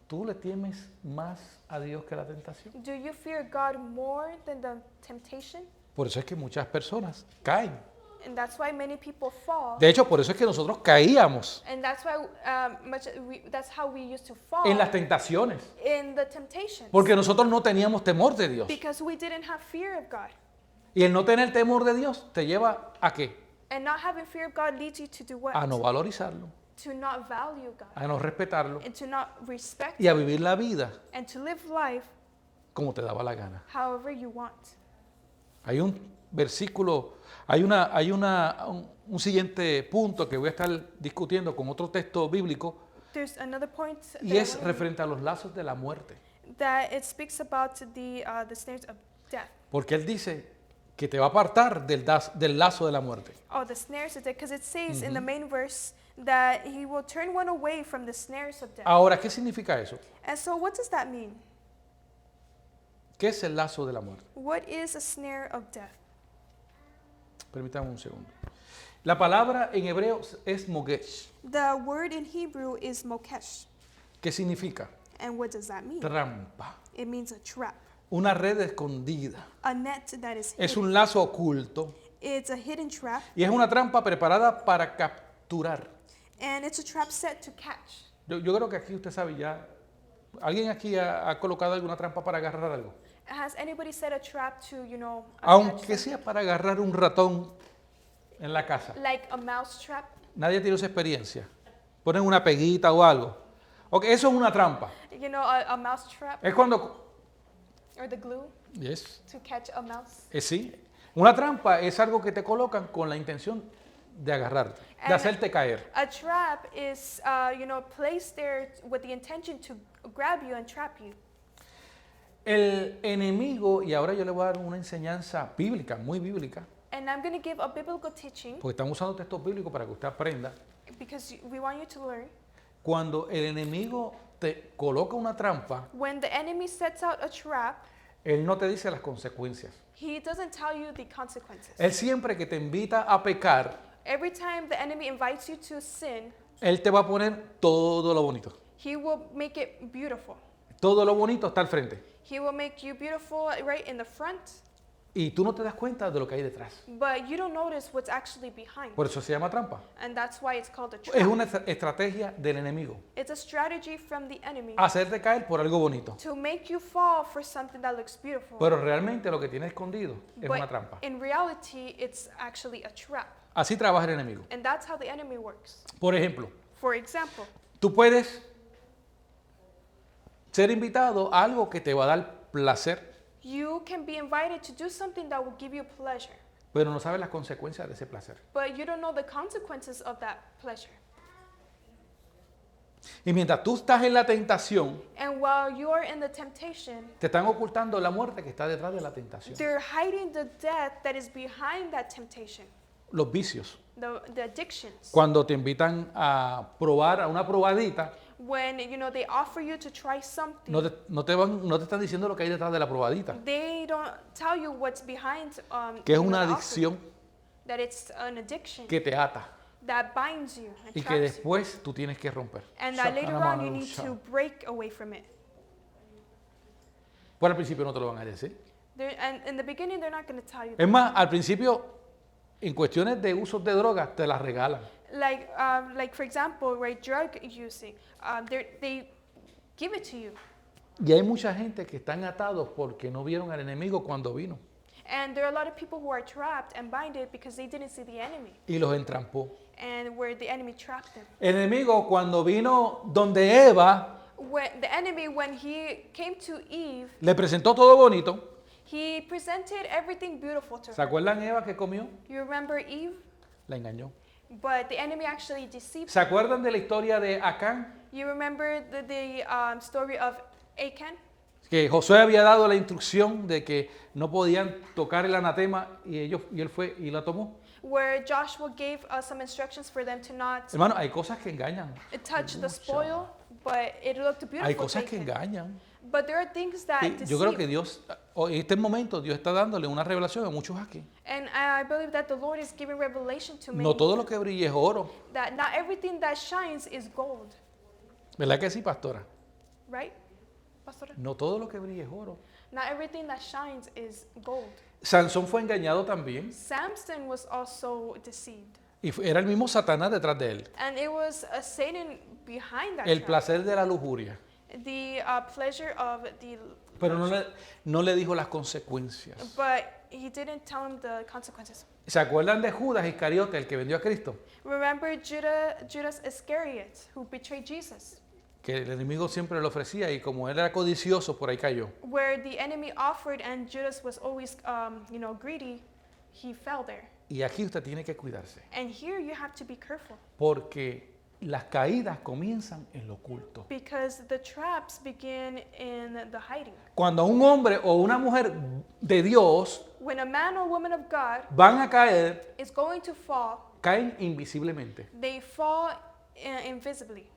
S1: ¿Tú le temes más a Dios que a la tentación?
S2: Do you fear God more than the temptation?
S1: Por eso es que muchas personas caen.
S2: And that's why many people fall.
S1: De hecho, por eso es que nosotros caíamos
S2: And that's why that's how we used to fall
S1: en las tentaciones.
S2: in the temptations.
S1: Porque nosotros no teníamos temor de Dios.
S2: Because we didn't have fear of God.
S1: Y el no tener temor de Dios te lleva ¿a qué?
S2: And not having fear of God leads you to do what?
S1: A no valorizarlo,
S2: To not value God.
S1: a no respetarlo
S2: And to not respect
S1: y a vivir la vida
S2: and to live life
S1: como te daba la gana.
S2: however you want.
S1: Hay un versículo, un siguiente punto que voy a estar discutiendo con otro texto bíblico
S2: There's another point
S1: y es referente a los lazos de la muerte.
S2: that it speaks about the snares of death.
S1: Porque él dice que te va a apartar del lazo de la muerte.
S2: Oh, the snares of death, because it says in the main verse that he will turn one away from the snares of death.
S1: Ahora, ¿qué significa eso?
S2: And so what does that mean?
S1: ¿Qué es el lazo de la muerte?
S2: What is a snare of death?
S1: Permítame un segundo. La palabra en hebreo es mogesh.
S2: The word in Hebrew is mokesh.
S1: ¿Qué significa?
S2: And what does that mean?
S1: Trampa.
S2: It means a trap,
S1: Una red escondida.
S2: a net that is
S1: Es
S2: hidden.
S1: un lazo oculto
S2: It's a hidden trap,
S1: y es una trampa preparada para capturar.
S2: and it's a trap set to catch.
S1: Yo creo que aquí usted sabe ya. ¿Alguien aquí ha colocado alguna trampa para agarrar algo?
S2: Has anybody set a trap to, catch
S1: Aunque
S2: something?
S1: sea para agarrar un ratón en la casa.
S2: Like a mouse trap?
S1: Nadie tiene esa experiencia. Ponen una peguita o algo. Ok, eso es una trampa.
S2: A mouse trap?
S1: Es cuando
S2: or the glue
S1: Yes.
S2: to catch a mouse.
S1: Sí. Una trampa es algo que te colocan con la intención de agarrarte, de
S2: And
S1: hacerte caer.
S2: A trap is, placed there with the intention to grab you and trap you.
S1: El enemigo, y ahora yo le voy a dar una enseñanza bíblica, muy bíblica,
S2: And I'm going to give a biblical teaching
S1: porque estamos usando textos bíblicos para que usted aprenda.
S2: because we want you to learn.
S1: Cuando el enemigo te coloca una trampa,
S2: When the enemy sets out a trap,
S1: él no te dice las consecuencias.
S2: he doesn't tell you the consequences.
S1: Él siempre que te invita a pecar,
S2: Every time the enemy invites you to sin,
S1: él te va a poner todo lo bonito.
S2: he will make it beautiful.
S1: Todo lo bonito está al frente.
S2: He will make you beautiful right in the front,
S1: Y tú no te das cuenta de lo que hay detrás.
S2: but you don't notice what's actually behind.
S1: Por eso se llama trampa.
S2: And that's why it's called a
S1: Es
S2: trap.
S1: una estrategia del enemigo.
S2: It's a strategy from the enemy
S1: Hacerte caer por algo bonito.
S2: to make you fall for something that looks beautiful.
S1: Pero realmente lo que tiene escondido es una
S2: But
S1: trampa.
S2: in reality, it's actually a trap.
S1: Así trabaja el enemigo.
S2: And that's how the enemy works.
S1: Por ejemplo,
S2: For example,
S1: tú puedes ser invitado a algo que te va a dar placer,
S2: you can be invited to do something that will give you pleasure,
S1: pero no sabes las consecuencias de ese placer.
S2: but you don't know the consequences of that pleasure.
S1: Y mientras tú estás en la tentación,
S2: And while you are in the temptation,
S1: te están ocultando la muerte que está detrás de la tentación.
S2: they're hiding the death that is behind that temptation,
S1: Los vicios.
S2: the addictions.
S1: Cuando te invitan a probar, a una probadita,
S2: When they offer you to try something,
S1: no te están diciendo lo que hay detrás de la probadita,
S2: they don't tell you what's behind
S1: que es
S2: the
S1: una
S2: offer.
S1: adicción
S2: That it's an addiction
S1: que te ata
S2: that binds you and
S1: y que
S2: traps you.
S1: después tú tienes que romper.
S2: And that later on you need to break away from it.
S1: Por al principio no te lo van a decir.
S2: And in the beginning, they're not going to tell you.
S1: Es más, al principio, en cuestiones de usos de drogas, te las regalan.
S2: Like for example, right, drug using, they give it to you.
S1: Y hay mucha gente que están atados porque no vieron al enemigo cuando vino
S2: And there are a lot of people who are trapped and binded because they didn't see the enemy
S1: y los entrampó.
S2: and where the enemy trapped them.
S1: El enemigo cuando vino donde Eva,
S2: When the enemy, when he came to Eve,
S1: le presentó todo bonito.
S2: he presented everything beautiful to
S1: ¿Se
S2: her.
S1: acuerdan Eva que comió?
S2: You remember Eve?
S1: La engañó.
S2: But the enemy actually deceived
S1: ¿Se
S2: her.
S1: acuerdan de la historia de Acán?
S2: You remember the story of Achan?
S1: Que Josué había dado la instrucción de que no podían tocar el anatema y él fue y la tomó.
S2: Where Joshua gave some instructions for them to not
S1: Hermano, hay cosas que engañan.
S2: touch the spoil, but it looked beautiful.
S1: Hay
S2: to
S1: cosas que
S2: Achan.
S1: engañan.
S2: But there are things that
S1: Sí, yo creo que
S2: deceive.
S1: Dios, en este momento, Dios está dándole una revelación a muchos aquí.
S2: And I believe that the Lord is giving revelation to many.
S1: No todo lo que brille es oro.
S2: That not everything that shines is gold,
S1: ¿Verdad que sí, pastora?
S2: right? Pastora?
S1: No todo lo que brille es oro.
S2: Not everything that shines is gold.
S1: Sansón fue engañado también
S2: Samson was also deceived.
S1: y era el mismo Satanás detrás de él.
S2: And it was Satan behind that
S1: El
S2: trap.
S1: placer de la lujuria.
S2: The pleasure of the
S1: Pero no le dijo las consecuencias.
S2: but he didn't tell him the consequences.
S1: ¿Se acuerdan de Judas Iscariote, el que vendió a Cristo?
S2: Remember Judas Iscariot, who betrayed Jesus,
S1: Que el enemigo siempre le ofrecía y como él era codicioso, por ahí cayó.
S2: where the enemy offered and Judas was always, greedy. He fell there.
S1: Y aquí usted tiene que cuidarse,
S2: And here you have to be careful
S1: porque las caídas comienzan en lo oculto.
S2: because the traps begin in the hiding.
S1: Cuando un hombre o una mujer de Dios
S2: When a man or woman of God
S1: van a caer,
S2: is going to fall,
S1: caen invisiblemente.
S2: they fall invisibly.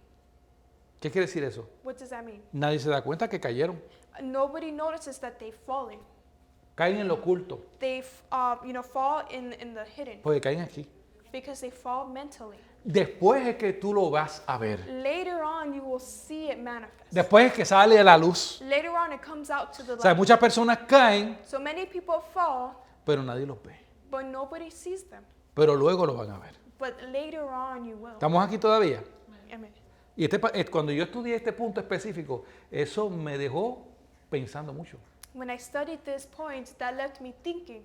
S1: ¿Qué quiere decir eso?
S2: What does that mean?
S1: Nadie se da cuenta que cayeron.
S2: Nobody notices that they've fallen.
S1: Caen en lo oculto,
S2: They fall in the hidden
S1: porque caen aquí.
S2: because they fall mentally.
S1: Después es que tú lo vas a ver.
S2: Later on, you will see it manifest.
S1: Después es que sale a la luz.
S2: Later on, it comes out to the
S1: O sea,
S2: light.
S1: muchas personas caen,
S2: So many people fall,
S1: pero nadie los ve.
S2: but nobody sees them.
S1: Pero luego lo van a ver.
S2: But later on, you will.
S1: ¿Estamos aquí todavía?
S2: Amen.
S1: Y cuando yo estudié este punto específico, eso me dejó pensando mucho.
S2: When I studied this point, that left me thinking.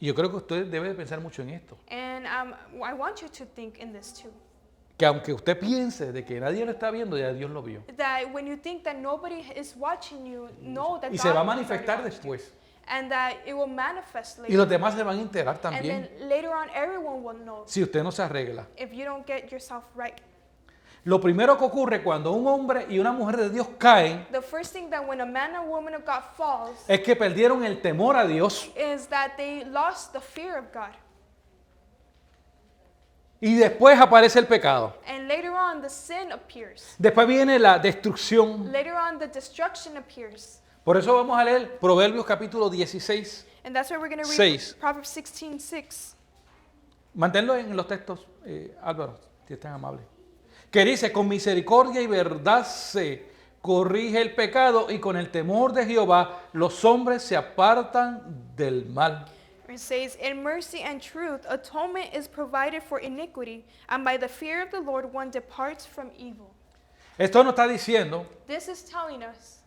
S1: Y yo creo que usted debe de pensar mucho en esto.
S2: And I want you to think in this too.
S1: que aunque usted piense de que nadie lo está viendo, ya Dios lo vio.
S2: That when you think that nobody is watching you, know that
S1: Y se va a
S2: God has already
S1: manifestar
S2: watched you.
S1: después.
S2: And that it will manifest
S1: Y
S2: later.
S1: los demás se van a enterar
S2: And
S1: también
S2: then later on, everyone will know
S1: si usted no se arregla.
S2: if you don't get yourself right.
S1: Lo primero que ocurre cuando un hombre y una mujer de Dios caen
S2: The first thing that when a man or woman of God falls
S1: es que perdieron el temor a Dios
S2: is that they lost the fear of God.
S1: y después aparece el pecado.
S2: And later on, the sin appears.
S1: Después viene la destrucción.
S2: Later on, the destruction appears.
S1: Por eso vamos a leer Proverbios capítulo 16.
S2: And that's why we're going to read
S1: 6.
S2: Proverbs 16:6.
S1: Manténlo en los textos, Álvaro, si es tan amable. Que dice, con misericordia y verdad se corrige el pecado y con el temor de Jehová los hombres se apartan del mal.
S2: It says, in mercy and truth, atonement is provided for iniquity, and by the fear of the Lord one departs from evil.
S1: Esto no está diciendo
S2: This is telling us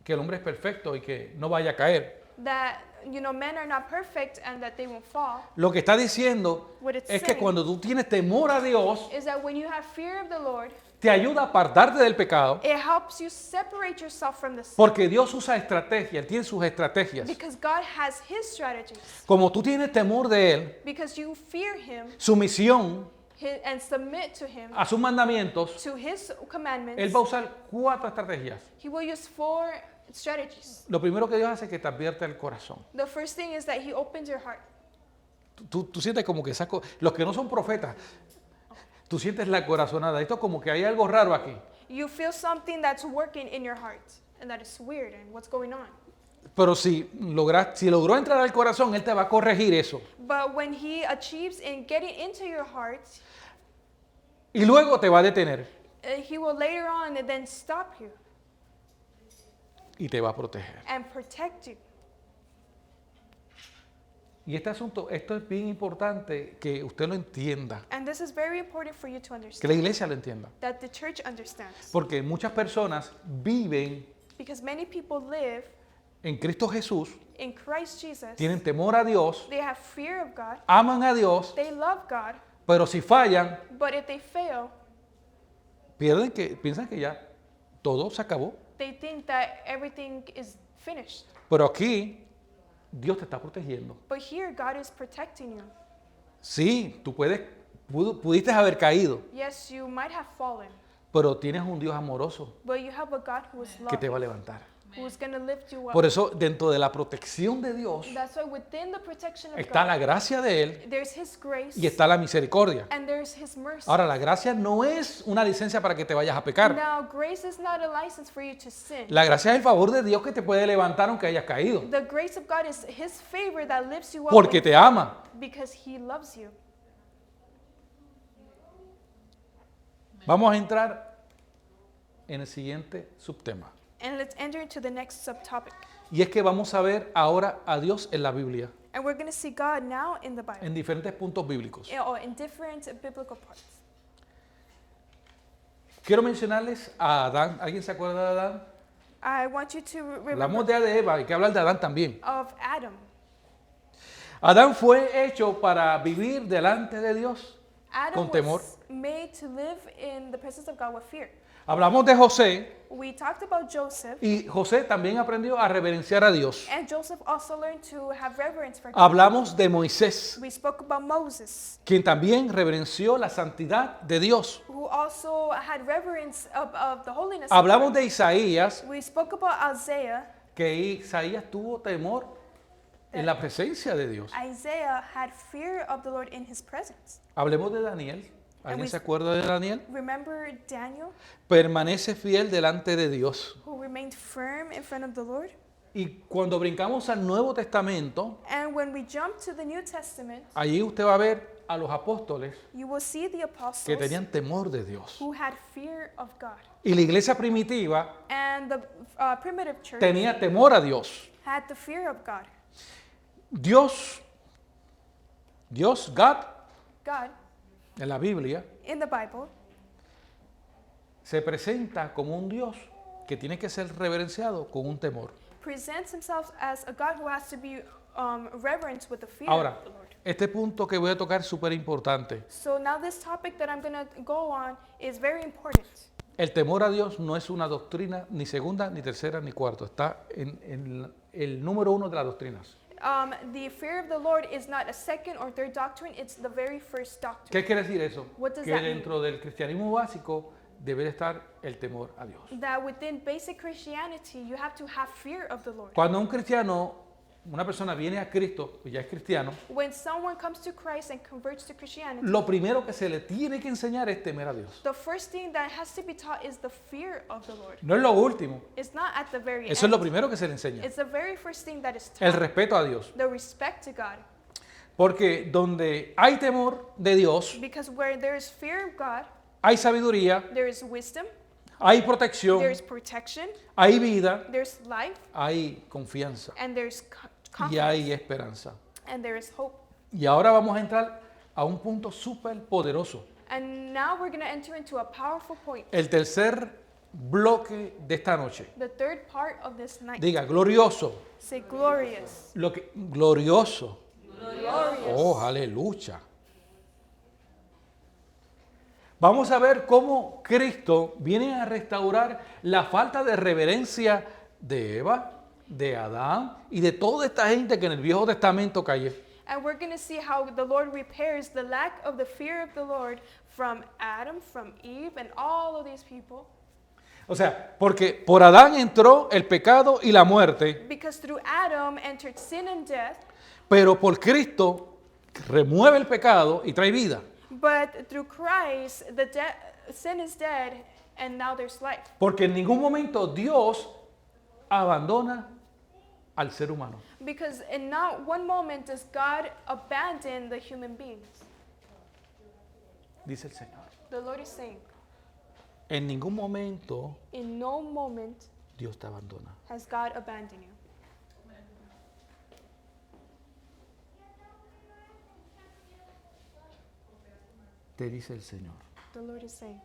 S1: que el hombre es perfecto y que no vaya a caer.
S2: that, men are not perfect and that they won't fall.
S1: Lo que está diciendo
S2: What it's
S1: es que
S2: saying
S1: cuando tú tienes temor a Dios,
S2: is that when you have fear of the Lord,
S1: te ayuda a apartarte del pecado,
S2: it helps you separate yourself from the sin.
S1: porque Dios usa estrategias, Él tiene sus estrategias.
S2: Because God has His strategies.
S1: Como tú tienes temor de Él,
S2: Because you fear Him
S1: sumisión
S2: and submit to Him,
S1: a sus mandamientos,
S2: to His commandments,
S1: Él va a usar 4 estrategias.
S2: He will use 4 strategies.
S1: Lo primero que Dios hace es que te advierte el corazón.
S2: The first thing is that He opens your heart.
S1: Tú sientes como que los que no son profetas, tú sientes la corazonada. Esto como que hay algo raro aquí.
S2: You feel something that's working in your heart and that is weird and what's going on.
S1: Pero si logró entrar al corazón, Él te va a corregir eso.
S2: But when He achieves in getting into your heart,
S1: Y luego te va a detener
S2: He will later on and then stop you
S1: y te va a proteger.
S2: and protect you.
S1: Y este asunto, esto es bien importante que usted lo entienda,
S2: And this is very important for you to
S1: que
S2: understand,
S1: la iglesia lo entienda.
S2: that the church understands.
S1: Porque muchas personas viven
S2: Because many people live
S1: en Cristo Jesús,
S2: in Christ Jesus.
S1: tienen temor a Dios,
S2: They have fear of God.
S1: aman a Dios,
S2: They love God.
S1: pero si fallan,
S2: But if they fail,
S1: piensan que ya todo se acabó.
S2: they think that everything is finished.
S1: Pero aquí Dios te está protegiendo.
S2: But here, God is protecting you.
S1: Sí, pudiste haber caído,
S2: Yes, you might have fallen,
S1: pero tienes un Dios amoroso
S2: but you have a God who is
S1: que te
S2: loving,
S1: va a levantar.
S2: who is going to lift you up.
S1: Por eso, dentro de la protección de Dios,
S2: That's why within the protection of
S1: está
S2: God,
S1: la gracia de Él
S2: there's His grace
S1: y está la misericordia.
S2: and there's His mercy.
S1: Ahora, la gracia no es una licencia para que te vayas a pecar.
S2: Now, grace is not a license for you to sin.
S1: La gracia es el favor de Dios que te puede levantar aunque hayas caído,
S2: The grace of God is His favor that lifts you up
S1: porque te ama.
S2: because He loves you.
S1: Vamos a entrar en el siguiente subtema.
S2: And let's enter into the next subtopic.
S1: Y es que vamos a ver ahora a Dios en la Biblia,
S2: And we're going to see God now in the Bible,
S1: en diferentes puntos bíblicos.
S2: or in different biblical parts.
S1: Quiero mencionarles a Adán. ¿Alguien se acuerda de Adán?
S2: I want you to
S1: Hablamos
S2: remember
S1: de Eva, hay que hablar de Adán también.
S2: of Adam.
S1: Adán fue hecho para vivir delante de Dios
S2: Adam
S1: con temor.
S2: was made to live in the presence of God with fear.
S1: Hablamos de José
S2: We talked about Joseph,
S1: y José también aprendió a reverenciar a Dios.
S2: and Joseph also learned to have reverence for God.
S1: Hablamos de Moisés,
S2: We spoke about Moses,
S1: quien también reverenció la santidad de Dios.
S2: who also had reverence of the holiness
S1: Hablamos
S2: of
S1: de
S2: God.
S1: Isaías,
S2: We spoke about Isaiah.
S1: que Isaías tuvo temor en la presencia de Dios.
S2: Isaiah had fear of the Lord in his presence.
S1: Hablemos de Daniel. ¿Alguien
S2: we-
S1: se acuerda de Daniel?
S2: Remember Daniel,
S1: Permanece fiel delante de Dios.
S2: who remained firm in front of the Lord?
S1: Y cuando brincamos al Nuevo Testamento,
S2: And when we jump to the New Testament,
S1: allí usted va a ver a los apóstoles
S2: you will see the
S1: que
S2: apostles
S1: tenían temor de Dios.
S2: who had fear of God.
S1: Y la iglesia primitiva
S2: And the primitive church
S1: tenía temor a Dios.
S2: had the fear of God.
S1: Dios, God,
S2: God,
S1: en la Biblia,
S2: in the Bible,
S1: se presenta como un Dios que tiene que ser reverenciado con un temor.
S2: presents himself as a God who has to be reverenced with the fear
S1: Ahora,
S2: of the Lord.
S1: este punto que voy a tocar es súper importante.
S2: So now this topic that I'm going to go on is very important.
S1: El temor a Dios no es una doctrina ni segunda, ni tercera, ni cuarta. Está en el número uno de las doctrinas.
S2: The fear of the Lord is not a second or third doctrine, it's the very first doctrine.
S1: ¿Qué quiere decir eso?
S2: What does
S1: Que
S2: that mean?
S1: dentro del cristianismo básico debe de estar el temor a Dios.
S2: That within basic Christianity, you have to have fear of the Lord.
S1: Cuando un cristiano, una persona viene a Cristo, y ya es cristiano,
S2: When someone comes to Christ and converts to Christianity,
S1: lo primero que se le tiene que enseñar es temer a Dios.
S2: the first thing that has to be taught is the fear of the Lord.
S1: No es lo último,
S2: It's not at the very
S1: eso es lo
S2: end.
S1: primero que se le enseña.
S2: It's the very first thing that is
S1: El
S2: taught.
S1: respeto a Dios.
S2: The respect to God.
S1: Porque donde hay temor de Dios,
S2: Because where there is fear of God,
S1: hay sabiduría,
S2: there is wisdom,
S1: hay protección,
S2: there is protection,
S1: hay vida,
S2: there's life,
S1: hay confianza
S2: and there's
S1: y
S2: confidence,
S1: hay esperanza.
S2: and there is hope.
S1: Y ahora vamos a entrar a un punto súper poderoso.
S2: And now we're going to enter into a powerful point.
S1: El tercer bloque de esta noche.
S2: The third part of this night.
S1: Diga, glorioso.
S2: Say glorious.
S1: Glorioso.
S2: Glorious.
S1: Oh, aleluya. Vamos a ver cómo Cristo viene a restaurar la falta de reverencia de Eva, de Adán y de toda esta gente que en el Viejo Testamento cayó.
S2: And we're going to see how the Lord repairs the lack of the fear of the Lord from Adam, from Eve, and all of these people.
S1: O sea, porque por Adán entró el pecado y la muerte,
S2: Because through Adam entered sin and death,
S1: pero por Cristo remueve el pecado y trae vida.
S2: but through Christ, sin is dead, and now there's life.
S1: Porque en ningún momento Dios abandona al ser humano.
S2: Because in not one moment does God abandon the human beings.
S1: Dice el Señor.
S2: The Lord is saying,
S1: En ningún momento
S2: in no moment
S1: Dios te abandona.
S2: has God abandoned you.
S1: Te dice el Señor.
S2: The Lord is saying,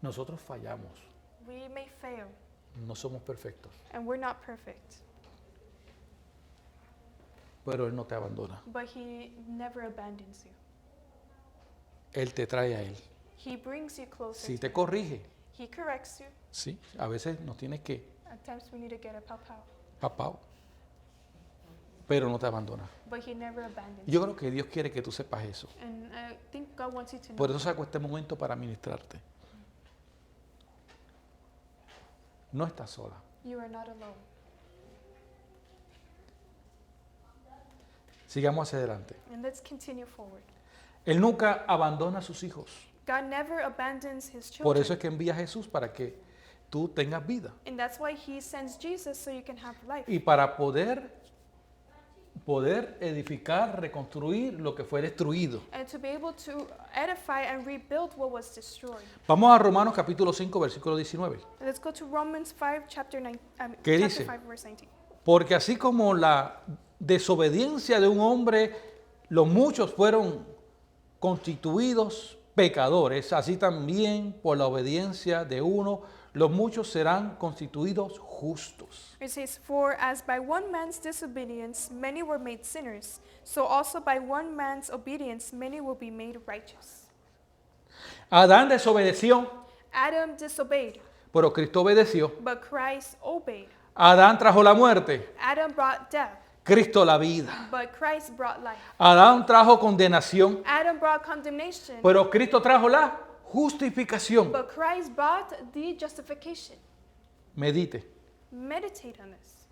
S1: Nosotros fallamos,
S2: we may fail,
S1: no somos perfectos,
S2: and we're not perfect,
S1: pero Él no te abandona.
S2: but He never abandons you.
S1: Él te trae a Él.
S2: He brings you closer.
S1: Si
S2: to
S1: te
S2: Him.
S1: corrige,
S2: He corrects you.
S1: sí, a veces nos tienes que
S2: At times we need to get a pow-pow,
S1: papao, pero no te abandona.
S2: but He never abandons
S1: Yo creo que Dios quiere que tú sepas eso.
S2: you. And I think God wants you to know.
S1: Por eso saco este momento para ministrarte. No estás sola.
S2: You are not alone.
S1: Sigamos hacia adelante.
S2: And let's continue forward.
S1: Él nunca abandona a sus hijos.
S2: God never abandons His children.
S1: Por eso es que envía a Jesús para que tú tengas vida.
S2: And that's why He sends Jesus so you can have life.
S1: Y para poder edificar, reconstruir lo que fue destruido.
S2: And to be able to edify and rebuild what was destroyed.
S1: Vamos a Romanos capítulo 5, versículo 19.
S2: And let's go to Romans 5, chapter
S1: ¿Qué
S2: chapter
S1: dice?
S2: 5, verse 19.
S1: Porque así como la desobediencia de un hombre, los muchos fueron constituidos pecadores, así también por la obediencia de uno, los muchos serán constituidos justos.
S2: It says, for as by one man's disobedience many were made sinners, so also by one man's obedience many will be made righteous.
S1: Adán desobedeció,
S2: Adam disobeyed,
S1: pero Cristo obedeció.
S2: but Christ obeyed.
S1: Adán trajo la muerte,
S2: Adam brought death,
S1: Cristo la vida.
S2: but Christ brought life.
S1: Adán trajo condenación,
S2: Adam brought condemnation,
S1: pero Cristo trajo la justificación.
S2: but Christ brought the justification.
S1: Medite.
S2: Meditate on this.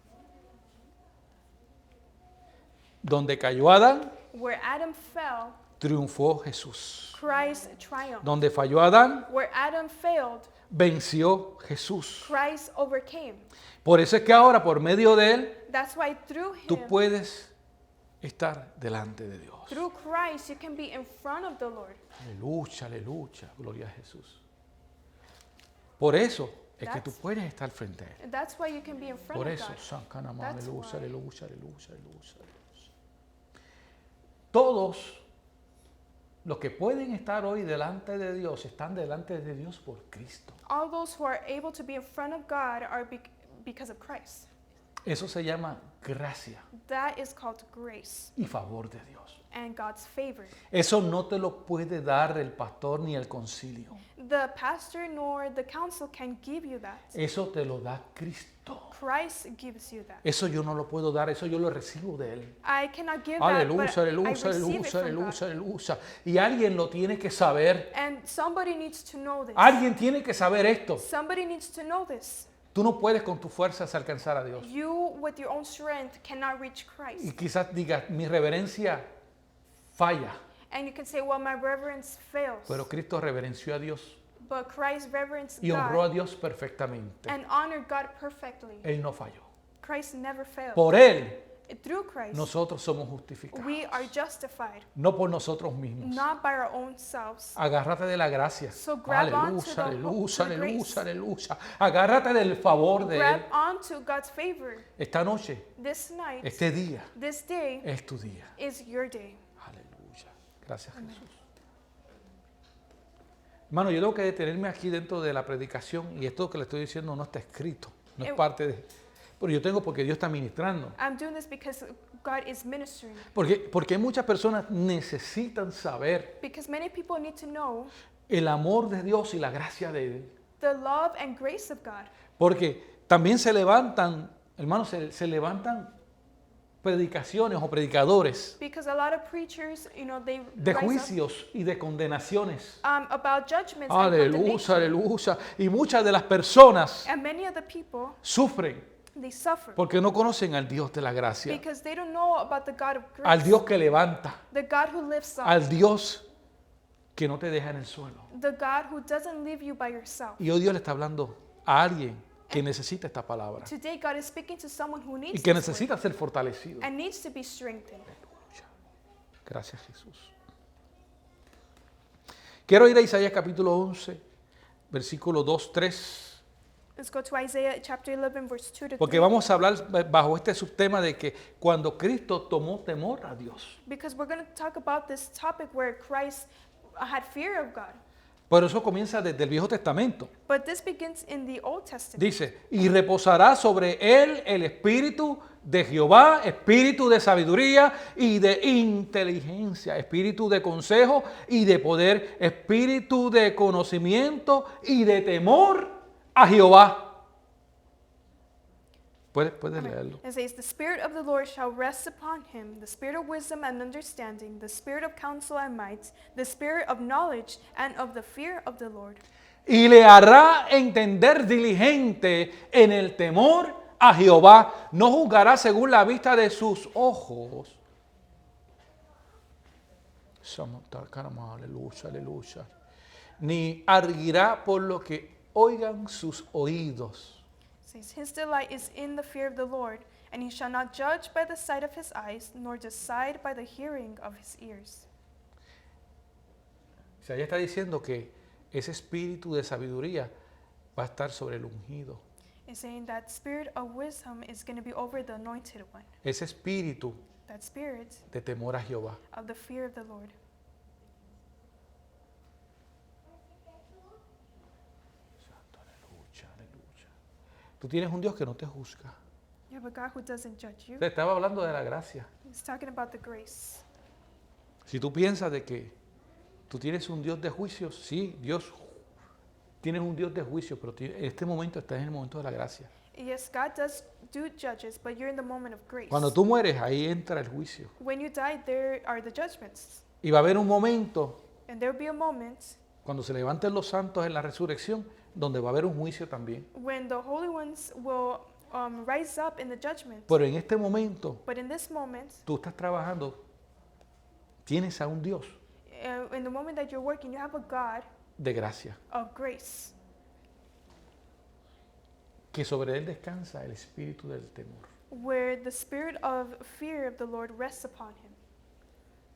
S1: Donde cayó Adán,
S2: Where Adam fell,
S1: triunfó Jesús.
S2: Christ triumphed.
S1: Donde falló Adán,
S2: Where Adam failed,
S1: venció Jesús.
S2: Christ overcame.
S1: Por eso es que ahora, por medio de Él,
S2: That's why through
S1: tú
S2: him,
S1: puedes estar delante de Dios.
S2: through Christ, you can be in front of the Lord.
S1: Aleluya, aleluya, gloria a Jesús. Por eso es que tú
S2: That's-
S1: puedes estar frente a Él.
S2: And that's why you can be in front
S1: Por
S2: of
S1: eso,
S2: God.
S1: San Canamá,
S2: That's
S1: aleluya,
S2: why.
S1: aleluya, aleluya, aleluya, aleluya. Todos Los que pueden estar hoy delante de Dios están delante de Dios por Cristo.
S2: All those who are able to be in front of God are because of Christ.
S1: Eso se llama gracia
S2: That is called grace
S1: y favor de Dios.
S2: and God's favor.
S1: Eso no te lo puede dar el pastor ni el concilio.
S2: The pastor nor the council can give you that.
S1: Eso te lo da Cristo.
S2: Christ gives you that.
S1: Eso yo no lo puedo dar, eso yo lo recibo de Él.
S2: I cannot give
S1: Aleluya,
S2: that, but
S1: aleluya,
S2: I receive
S1: aleluya,
S2: it from
S1: aleluya,
S2: God.
S1: aleluya. Y alguien lo tiene que saber.
S2: And somebody needs to know this.
S1: Alguien tiene que saber esto.
S2: Somebody needs to know this.
S1: Tú no puedes con tus fuerzas alcanzar a Dios.
S2: You, with your own strength, cannot reach
S1: Y
S2: Christ.
S1: quizás digas, mi reverencia falla.
S2: And you can say, well, my reverence fails.
S1: Pero Cristo reverenció a Dios
S2: But Christ reverenced
S1: y honró a
S2: God
S1: Dios perfectamente.
S2: and honored God perfectly.
S1: Él no falló.
S2: Christ never failed.
S1: Por Él
S2: Through Christ,
S1: nosotros somos justificados.
S2: we are justified,
S1: No por nosotros mismos.
S2: not by our own selves.
S1: Agárrate de la gracia.
S2: So grab onto
S1: Aleluya,
S2: the
S1: aleluya,
S2: grace.
S1: aleluya, aleluya. Agárrate del favor de Él.
S2: Grab onto God's favor.
S1: Esta noche,
S2: This night,
S1: este día,
S2: this day
S1: es tu día.
S2: is your day.
S1: Aleluya. Gracias, Jesús. Hermano, yo tengo que detenerme aquí dentro de la predicación y esto que le estoy diciendo no está escrito, no es parte de... Pero yo tengo porque Dios está ministrando.
S2: I'm doing this because God is ministering.
S1: Porque muchas personas necesitan saber
S2: Because many people need to know
S1: el amor de Dios y la gracia de Él.
S2: the love and grace of God.
S1: Porque también se levantan, hermanos, se levantan predicaciones o predicadores
S2: Because a lot of preachers, they
S1: de
S2: rise up,
S1: juicios y de condenaciones.
S2: about judgments and
S1: Aleluya,
S2: condemnation.
S1: aleluya. Y muchas de las personas
S2: And many of the people,
S1: sufren
S2: they suffer
S1: porque no conocen al Dios de la gracia,
S2: because they don't know about the God of grace,
S1: al Dios que levanta,
S2: the God who lifts up,
S1: al Dios que no te deja en el suelo.
S2: the God who doesn't leave you by yourself.
S1: Y hoy Dios le está hablando a alguien que necesita esta palabra
S2: Today, God is speaking to someone who
S1: y
S2: needs
S1: que
S2: this word
S1: necesita ser fortalecido.
S2: and needs to be strengthened.
S1: Aleluya. Gracias, Jesús. Quiero ir a Isaías capítulo 11, versículo 2, 3.
S2: Let's go to Isaiah chapter 11, verse 2 to
S1: Porque
S2: 3.
S1: vamos a hablar bajo este subtema de que cuando Cristo tomó temor a Dios.
S2: Because we're going to talk about this topic where Christ had fear of God.
S1: Por eso comienza desde el Viejo Testamento.
S2: But this begins in the Old Testament.
S1: Dice, y reposará sobre él el espíritu de Jehová, espíritu de sabiduría y de inteligencia, espíritu de consejo y de poder, espíritu de conocimiento y de temor a Jehová. Puedes leerlo.
S2: It says, the Spirit of the Lord shall rest upon him, the Spirit of wisdom and understanding, the Spirit of counsel and might, the Spirit of knowledge and of the fear of the Lord.
S1: Y le hará entender diligente en el temor a Jehová. No juzgará según la vista de sus ojos. Aleluya, aleluya. Ni arguirá por lo que oigan sus oídos.
S2: It says, his delight is in the fear of the Lord, and he shall not judge by the sight of his eyes, nor decide by the hearing of his ears.
S1: O sea, ella está diciendo que ese espíritu de sabiduría va a estar sobre el ungido.
S2: It's saying that spirit of wisdom is going to be over the anointed one,
S1: Ese espíritu
S2: that spirit
S1: de temor a Jehová.
S2: of the fear of the Lord.
S1: Aleluya, aleluya. Tú tienes un Dios que no te juzga.
S2: You have a God who doesn't judge you.
S1: Te estaba hablando de la gracia.
S2: He's talking about the grace.
S1: Si tú piensas de que tú tienes un Dios de juicios, sí, tienes un Dios de juicio, pero en este momento estás en el momento de la gracia.
S2: Yes, God does do judges, but you're in the moment of grace.
S1: Cuando tú mueres, ahí entra el juicio.
S2: When you die, there are the judgments.
S1: Y va a haber un momento,
S2: And there will be a moment
S1: cuando se levanten los santos en la resurrección, donde va a haber un juicio también.
S2: when the holy ones will rise up in the judgment.
S1: Pero en este momento,
S2: But in this moment,
S1: tú estás trabajando, tienes a un Dios
S2: in the moment that you're working, you have a God
S1: de gracia,
S2: of grace,
S1: que sobre él descansa el espíritu del temor.
S2: where the spirit of fear of the Lord rests upon him.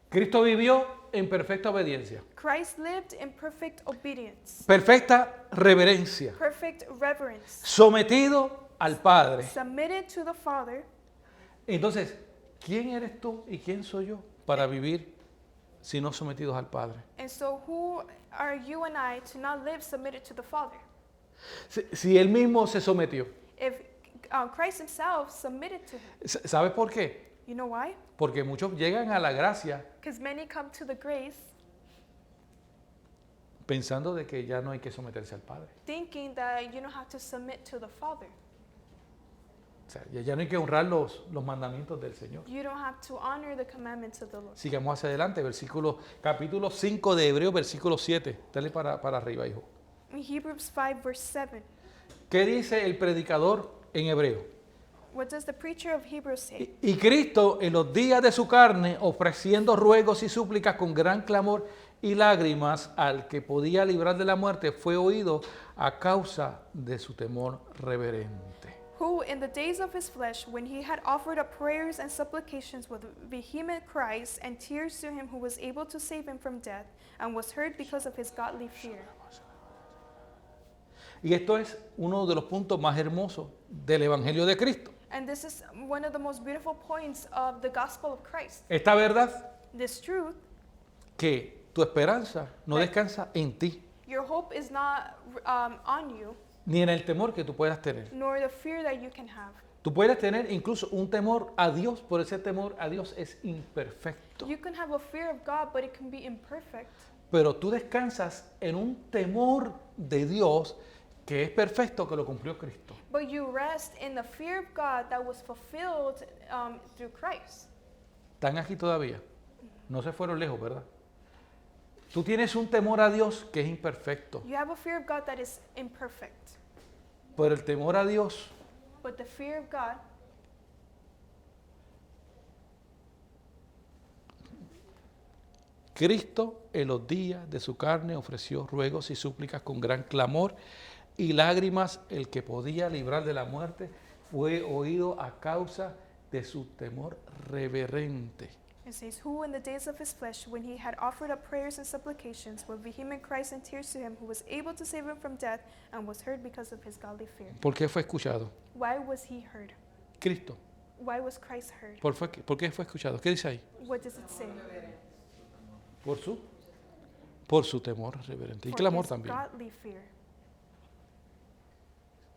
S1: Cristo vivió en perfecta obediencia,
S2: Christ lived in perfect obedience,
S1: perfecta reverencia,
S2: perfect reverence,
S1: sometido al Padre.
S2: submitted to the Father.
S1: Entonces, ¿quién eres tú y quién soy yo para vivir sino sometidos al Padre?
S2: And so who are you and I to not live submitted to the Father?
S1: Si Él mismo se sometió.
S2: If Christ himself submitted to him.
S1: ¿Sabe por qué?
S2: You know why?
S1: Porque muchos llegan a la gracia
S2: Because many come to the grace
S1: pensando de que ya no hay que someterse al Padre.
S2: thinking that you don't have to submit to the Father.
S1: O sea, ya no hay que honrar los mandamientos del Señor.
S2: You don't have to honor the commandments of the Lord.
S1: Sigamos hacia adelante, capítulo 5 de Hebreos, versículo 7. Dale para arriba, hijo.
S2: In Hebrews 5 verse 7.
S1: ¿Qué dice el predicador en hebreo?
S2: What does the preacher of Hebrews say?
S1: Y Cristo en los días de su carne, ofreciendo ruegos y súplicas con gran clamor y lágrimas al que podía librar de la muerte, fue oído a causa de su temor reverente.
S2: Who in the days of his flesh, when he had offered up prayers and supplications with vehement cries and tears to him who was able to save him from death, and was heard because of his godly fear.
S1: Y esto es uno de los puntos más hermosos del Evangelio de Cristo.
S2: And this is one of the most beautiful points of the gospel of Christ.
S1: Esta verdad
S2: This truth,
S1: que tu esperanza no descansa en ti,
S2: your hope is not on you,
S1: ni en el temor que tú puedas tener.
S2: nor the fear that you can have.
S1: Tú puedes tener incluso un temor a Dios, pero ese temor a Dios es imperfecto.
S2: You can have a fear of God, but it can be imperfect.
S1: Pero tú descansas en un temor de Dios que es perfecto, que lo cumplió Cristo.
S2: But you rest in the fear of God that was fulfilled through Christ.
S1: ¿Están aquí todavía? No se fueron lejos, ¿verdad? Tú tienes un temor a Dios que es imperfecto,
S2: You have a fear of God that is imperfect.
S1: pero el temor a Dios
S2: But the fear of God,
S1: Cristo en los días de su carne ofreció ruegos y súplicas con gran clamor y lágrimas. El que podía librar de la muerte fue oído a causa de su temor reverente.
S2: it says, who in the days of his flesh, when he had offered up prayers and supplications with vehement cries and tears to him who was able to save him from death, and was heard because of his godly fear.
S1: ¿Por qué fue escuchado?
S2: Why was he heard?
S1: Cristo.
S2: Why was Christ heard?
S1: ¿Por qué fue escuchado? ¿Qué dice ahí?
S2: What does it say?
S1: Por su temor reverente. Y
S2: For
S1: clamor
S2: his
S1: también. O
S2: godly fear.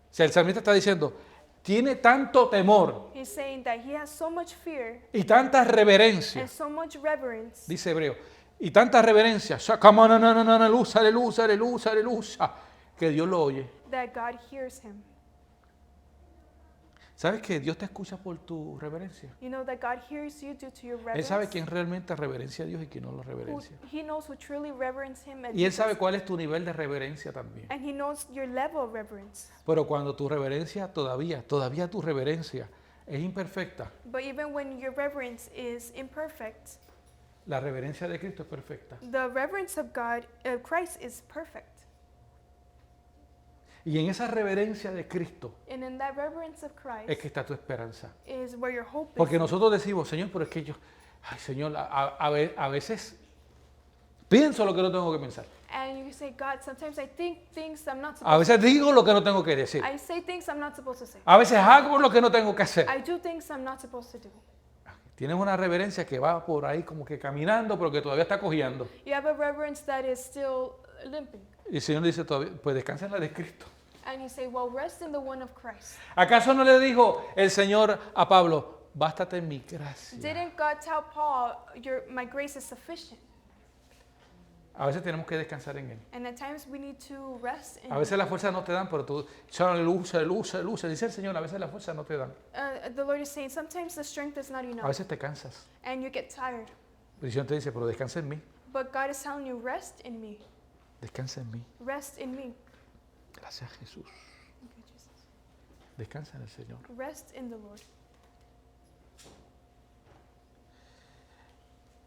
S1: sea, el salmista está diciendo, tiene tanto temor
S2: He's saying that he has so much fear
S1: y tanta reverencia,
S2: and so much reverence,
S1: dice Hebreo, y tanta reverencia, aleluya, aleluya, aleluya, que Dios lo oye.
S2: that God hears him.
S1: ¿Sabes que Dios te escucha por tu reverencia?
S2: You know that God hears you due to your
S1: Él
S2: reverence.
S1: sabe quién realmente reverencia a Dios y quién no lo
S2: Who-
S1: reverencia.
S2: He knows who truly reverence him, and
S1: Y Él sabe cuál es tu nivel de reverencia también.
S2: and he knows your level of reverence.
S1: Pero cuando tu reverencia todavía tu reverencia es imperfecta,
S2: But even when your reverence is imperfect,
S1: la reverencia de Cristo es perfecta.
S2: the reverence of God, Christ, is perfect.
S1: Y en esa reverencia de Cristo
S2: And in that reverence of
S1: es
S2: Christ
S1: que está tu esperanza.
S2: is where your hope
S1: Porque
S2: is.
S1: nosotros decimos, Señor, pero es que yo, ay Señor, a veces pienso lo que no tengo que pensar.
S2: And you say, God, sometimes I think things I'm not
S1: A
S2: supposed
S1: veces digo lo que no tengo que decir.
S2: to. I say things I'm not supposed to say.
S1: A veces hago lo que no tengo que hacer.
S2: I do things I'm not supposed to do.
S1: Tienes una reverencia que va por ahí como que caminando, pero que todavía está cojeando.
S2: You have a reverence that is still limping.
S1: Y el Señor dice todavía, pues descansa en la de Cristo.
S2: And you say, well, rest in the one of Christ.
S1: ¿Acaso no le dijo el Señor a Pablo, bástate en mi gracia?
S2: Didn't God tell Paul, my grace is sufficient?
S1: A veces tenemos que descansar en Él.
S2: And at times we need to rest in
S1: A veces las fuerzas no te dan, pero tú, aleluya, aleluya, aleluya. Dice el Señor, a veces las fuerzas no te dan.
S2: The Lord is saying, sometimes the strength is not
S1: A
S2: enough.
S1: veces te cansas.
S2: And you get tired.
S1: Pero el Señor te dice, pero descansa en mí,
S2: But God is telling you, rest in me.
S1: descansa en mí.
S2: Rest in me.
S1: Gracias Jesús.
S2: Thank you, Jesus.
S1: Descansa en el Señor.
S2: Rest in the Lord.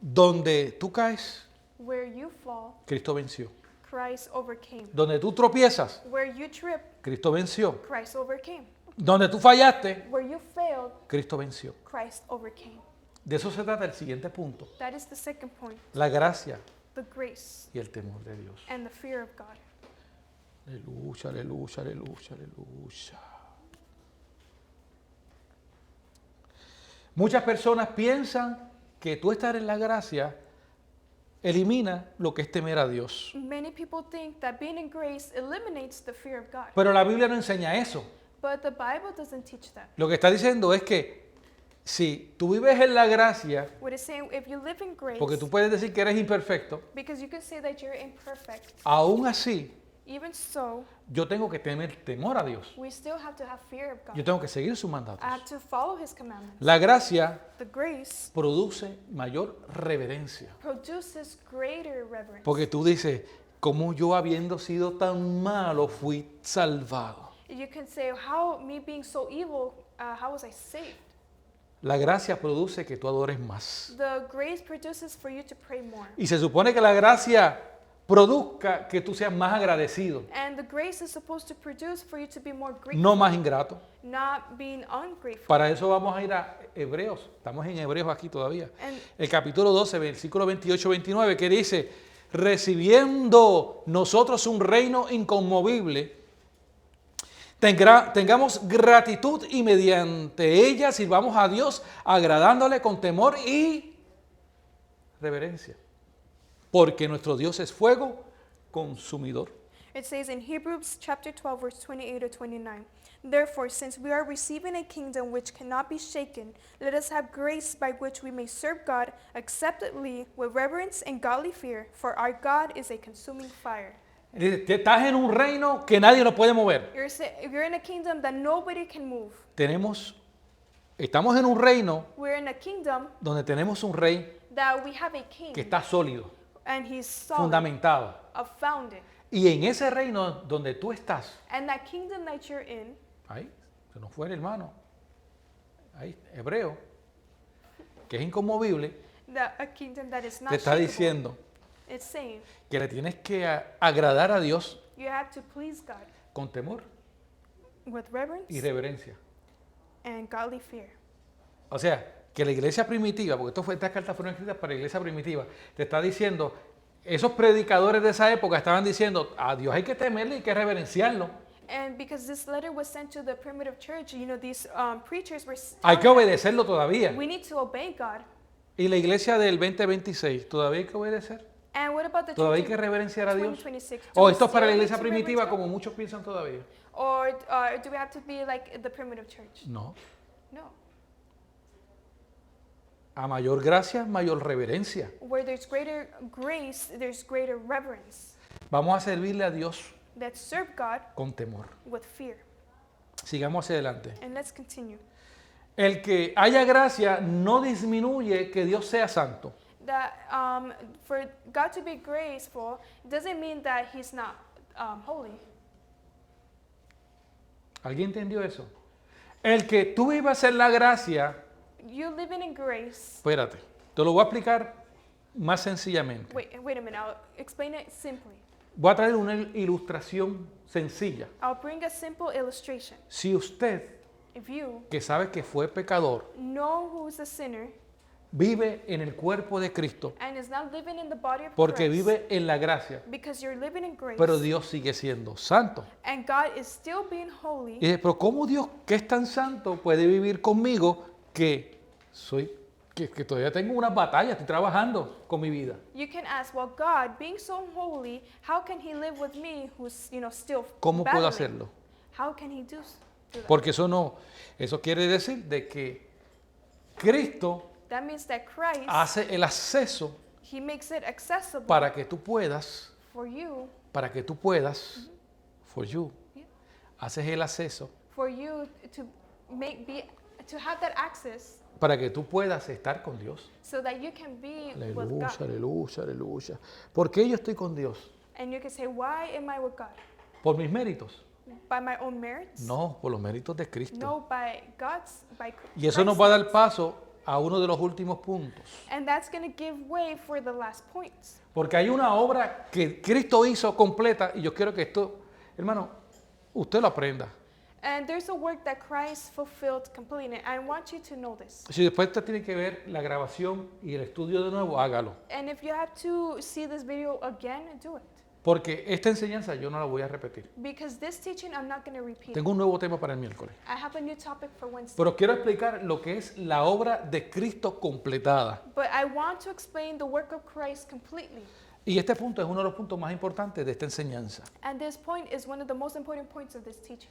S1: Donde tú caes,
S2: Where you fall,
S1: Cristo venció.
S2: Christ overcame.
S1: Donde tú tropiezas,
S2: Where you trip,
S1: Cristo venció.
S2: Christ overcame.
S1: Donde tú fallaste,
S2: Where you failed,
S1: Cristo venció.
S2: Christ overcame.
S1: De eso se trata el siguiente punto.
S2: That is the second point,
S1: La gracia
S2: the grace
S1: y el temor de Dios.
S2: and the fear of God.
S1: Aleluya, aleluya, aleluya, aleluya. Muchas personas piensan que tú estar en la gracia elimina lo que es temer a Dios.
S2: Many people think that being in grace eliminates the fear of God.
S1: Pero la Biblia no enseña eso.
S2: But the Bible doesn't teach that.
S1: Lo que está diciendo es que si tú vives en la gracia,
S2: What it's saying, if you live in grace,
S1: porque tú puedes decir que eres imperfecto,
S2: because you can say that you're imperfect,
S1: aún así
S2: even so,
S1: yo tengo que tener temor a Dios.
S2: we still have to have fear of God.
S1: Yo tengo que seguir sus mandatos.
S2: I have to follow His commandments.
S1: La gracia
S2: The grace
S1: produce mayor reverencia.
S2: produces greater reverence.
S1: Porque tú dices, ¿cómo yo habiendo sido tan malo fui salvado?
S2: You can say, how me being so evil, how was I saved?
S1: La gracia produce que tú adores más.
S2: The grace produces for you to pray more.
S1: Y se supone que la gracia produzca que tú seas más agradecido,
S2: And the grace is supposed to produce for you to be more grateful,
S1: no más ingrato.
S2: not being ungrateful.
S1: Para eso vamos a ir a Hebreos. Estamos en Hebreos aquí todavía.
S2: And
S1: El capítulo 12, versículo 28-29, que dice, recibiendo nosotros un reino inconmovible, tengamos gratitud y mediante ella sirvamos a Dios agradándole con temor y reverencia. Porque nuestro Dios es fuego consumidor.
S2: It says in Hebrews chapter 12, verse 28 to 29, therefore, since we are receiving a kingdom which cannot be shaken, let us have grace by which we may serve God acceptably with reverence and godly fear, for our God is a consuming fire.
S1: Dice, estás en un reino que nadie lo puede mover.
S2: You're in a kingdom that nobody can move.
S1: Estamos en un reino
S2: We're in a kingdom
S1: donde tenemos un rey
S2: that we have a king,
S1: que está sólido,
S2: and he's solid,
S1: fundamentado.
S2: founded.
S1: Y en ese reino donde tú estás,
S2: And that kingdom that you're in,
S1: ahí, se nos fue el hermano, ahí, hebreo, que es inconmovible,
S2: a kingdom that is not
S1: te está
S2: shakeable,
S1: diciendo
S2: it's saying
S1: que le tienes que agradar a Dios
S2: you have to please God
S1: con temor
S2: with reverence
S1: y reverencia.
S2: and godly fear.
S1: O sea, que la iglesia primitiva, porque estas cartas fueron escritas para la iglesia primitiva, te está diciendo, esos predicadores de esa época estaban diciendo, a Dios hay que temerle y hay que reverenciarlo.
S2: And because this letter was sent to the primitive church, you know, these preachers were
S1: Hay que
S2: telling them,
S1: obedecerlo todavía.
S2: we need to obey God.
S1: Y la iglesia del 2026, ¿todavía hay que obedecer?
S2: And what about the
S1: ¿Todavía hay
S2: church
S1: que
S2: in
S1: reverenciar a Dios?
S2: 2026?
S1: ¿O
S2: we
S1: esto es para la
S2: still need
S1: iglesia
S2: to
S1: primitiva
S2: reverence
S1: como
S2: God?
S1: muchos piensan todavía?
S2: Or do we have to be like the primitive church?
S1: No.
S2: No.
S1: A mayor gracia, mayor reverencia.
S2: Where there's greater grace, there's greater reverence.
S1: Vamos a servirle a Dios
S2: Let's serve God
S1: con temor.
S2: with fear.
S1: Sigamos hacia adelante.
S2: And let's continue.
S1: El que haya gracia no disminuye que Dios sea santo.
S2: That for God to be graceful doesn't mean that He's not holy.
S1: ¿Alguien entendió eso? El que tú vivas en la gracia,
S2: You living in grace.
S1: espérate, te lo voy a explicar más sencillamente.
S2: Wait a minute. I'll explain it simply.
S1: Voy a traer una ilustración sencilla.
S2: I'll bring a simple illustration.
S1: Si usted,
S2: If you
S1: que sabe que fue pecador,
S2: know who's a sinner
S1: vive en el cuerpo de Cristo,
S2: and is not living in the body of
S1: porque
S2: Christ,
S1: vive en la gracia,
S2: because you're living in grace,
S1: pero Dios sigue siendo santo.
S2: and God is still being holy,
S1: Y dice, pero ¿cómo Dios, que es tan santo, puede vivir conmigo que que todavía tengo unas batallas, estoy trabajando con mi vida?
S2: you can ask, well, God, being so holy, how can He live with me who's, still
S1: ¿Cómo puedo
S2: battling?
S1: hacerlo?
S2: How can He do that?
S1: Porque eso quiere decir de que Cristo
S2: That means that Christ,
S1: hace el acceso
S2: He makes it accessible
S1: para que tú puedas,
S2: for you,
S1: for you,
S2: Yeah.
S1: haces el acceso
S2: for you to to have that access
S1: para que tú puedas estar con Dios.
S2: so that you can be with
S1: Aleluya,
S2: God.
S1: aleluya, aleluya. ¿Por qué yo estoy con Dios?
S2: And you can say, why am I with God?
S1: ¿Por mis méritos?
S2: By my own merits?
S1: No, por los méritos de Cristo.
S2: No, by
S1: Y eso nos
S2: Christ's
S1: va a dar
S2: merits.
S1: paso a uno de los últimos puntos.
S2: And that's going to give way for the last points.
S1: Porque hay una obra que Cristo hizo completa y yo quiero que esto, hermano, usted lo aprenda.
S2: And there's a work that Christ fulfilled completely. And I want you to know this.
S1: Si después usted tiene que ver la grabación y el estudio de nuevo, hágalo.
S2: And if you have to see this video again, do it.
S1: porque esta enseñanza yo no la voy a repetir.
S2: Because this teaching I'm not going to repeat.
S1: Tengo un nuevo tema para el miércoles.
S2: I have a new topic for Wednesday.
S1: Pero quiero explicar lo que es la obra de Cristo completada.
S2: But I want to explain the work of Christ completely.
S1: Y este punto es uno de los puntos más importantes de esta enseñanza.
S2: And this point is one of the most important points of this teaching.